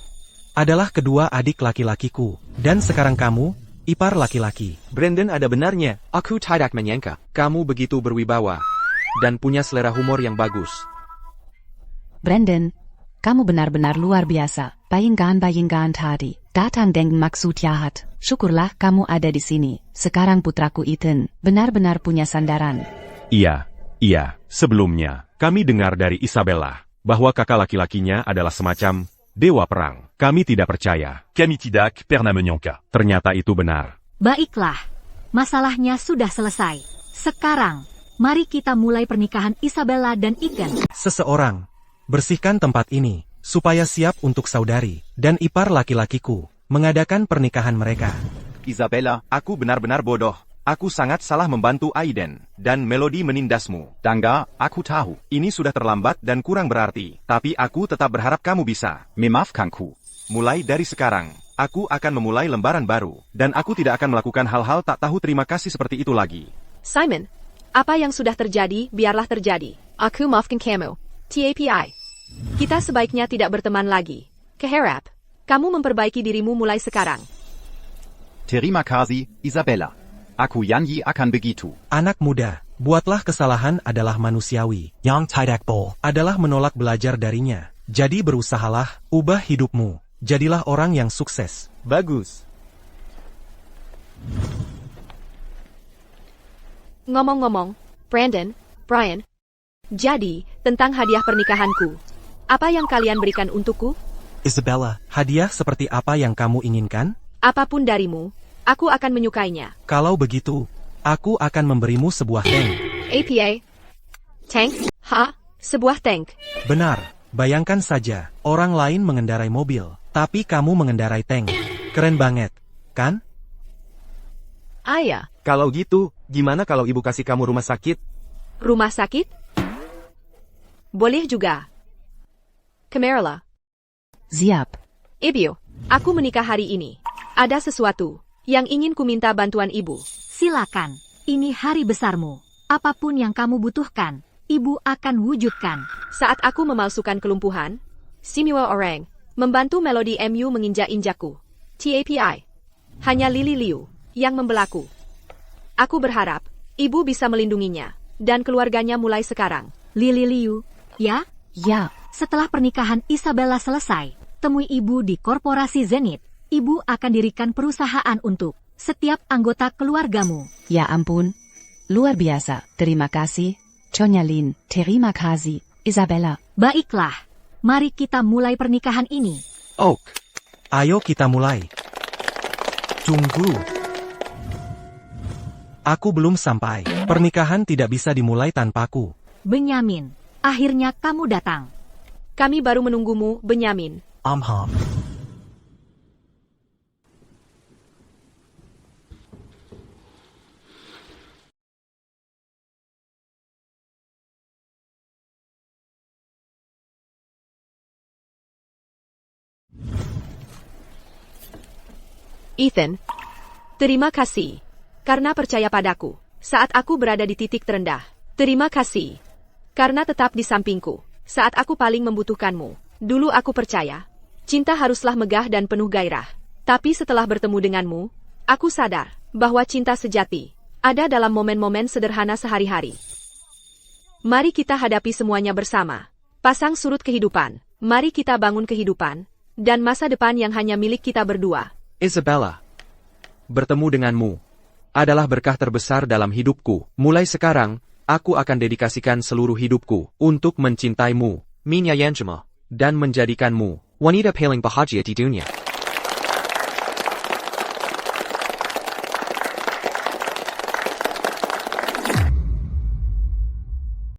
adalah kedua adik laki-lakiku. Dan sekarang kamu, ipar laki-laki. Brandon ada benarnya. Aku tidak menyangka, kamu begitu berwibawa dan punya selera humor yang bagus. Brandon, kamu benar-benar luar biasa. Bayangkan tadi. Datang dengan maksud jahat. Syukurlah kamu ada di sini. Sekarang putraku Ethan benar-benar punya sandaran. Iya, sebelumnya, kami dengar dari Isabella bahwa kakak laki-lakinya adalah semacam dewa perang. Kami tidak percaya. Kami tidak pernah menyangka. Ternyata itu benar. Baiklah, masalahnya sudah selesai. Sekarang, mari kita mulai pernikahan Isabella dan Ethan. Seseorang, bersihkan tempat ini, supaya siap untuk saudari dan ipar laki-lakiku mengadakan pernikahan mereka. Isabella, aku benar-benar bodoh. Aku sangat salah membantu Aiden, dan Melody menindasmu. Tangga, aku tahu, ini sudah terlambat dan kurang berarti, tapi aku tetap berharap kamu bisa memaafkanku. Mulai dari sekarang, aku akan memulai lembaran baru, dan aku tidak akan melakukan hal-hal tak tahu terima kasih seperti itu lagi. Simon, apa yang sudah terjadi, biarlah terjadi. Aku maafkan kamu. TAPI. Kita sebaiknya tidak berteman lagi. Keharap, kamu memperbaiki dirimu mulai sekarang. Terima kasih, Isabella. Aku janji akan begitu. Anak muda, buatlah kesalahan adalah manusiawi. Yang tidak boleh adalah menolak belajar darinya. Jadi berusahalah, ubah hidupmu. Jadilah orang yang sukses. Bagus. Ngomong-ngomong, Brandon, Brian, jadi, tentang hadiah pernikahanku. Apa yang kalian berikan untukku? Isabella, hadiah seperti apa yang kamu inginkan? Apapun darimu, aku akan menyukainya. Kalau begitu, aku akan memberimu sebuah tank. APA? Tank? Sebuah tank. Benar, bayangkan saja, orang lain mengendarai mobil, tapi kamu mengendarai tank. Keren banget, kan? Ayah. Kalau gitu, gimana kalau ibu kasih kamu rumah sakit? Rumah sakit? Boleh juga. Kamerala. Siap. Ibu, aku menikah hari ini. Ada sesuatu yang ingin ku minta bantuan ibu. Silakan, ini hari besarmu. Apapun yang kamu butuhkan, ibu akan wujudkan. Saat aku memalsukan kelumpuhan, semua orang membantu Melody MU menginjak-injakku. TAPI. Hanya Lily Liu yang membelaku. Aku berharap ibu bisa melindunginya dan keluarganya mulai sekarang. Lily Liu, ya? Ya. Setelah pernikahan Isabella selesai, temui ibu di Korporasi Zenith. Ibu akan dirikan perusahaan untuk setiap anggota keluargamu. Ya ampun. Luar biasa. Terima kasih. Nyonya Lin. Terima kasih, Isabella. Baiklah. Mari kita mulai pernikahan ini. Oak. Ayo kita mulai. Tunggu. Aku belum sampai. Pernikahan tidak bisa dimulai tanpaku. Benyamin, akhirnya kamu datang. Kami baru menunggumu, Benyamin. Amham. Ethan, terima kasih. Karena percaya padaku, saat aku berada di titik terendah. Terima kasih. Karena tetap di sampingku, saat aku paling membutuhkanmu. Dulu aku percaya, cinta haruslah megah dan penuh gairah. Tapi setelah bertemu denganmu, aku sadar bahwa cinta sejati ada dalam momen-momen sederhana sehari-hari. Mari kita hadapi semuanya bersama. Pasang surut kehidupan. Mari kita bangun kehidupan dan masa depan yang hanya milik kita berdua. Isabella, bertemu denganmu adalah berkah terbesar dalam hidupku. Mulai sekarang, aku akan dedikasikan seluruh hidupku untuk mencintaimu, menyayangmu, dan menjadikanmu wanita paling bahagia di dunia.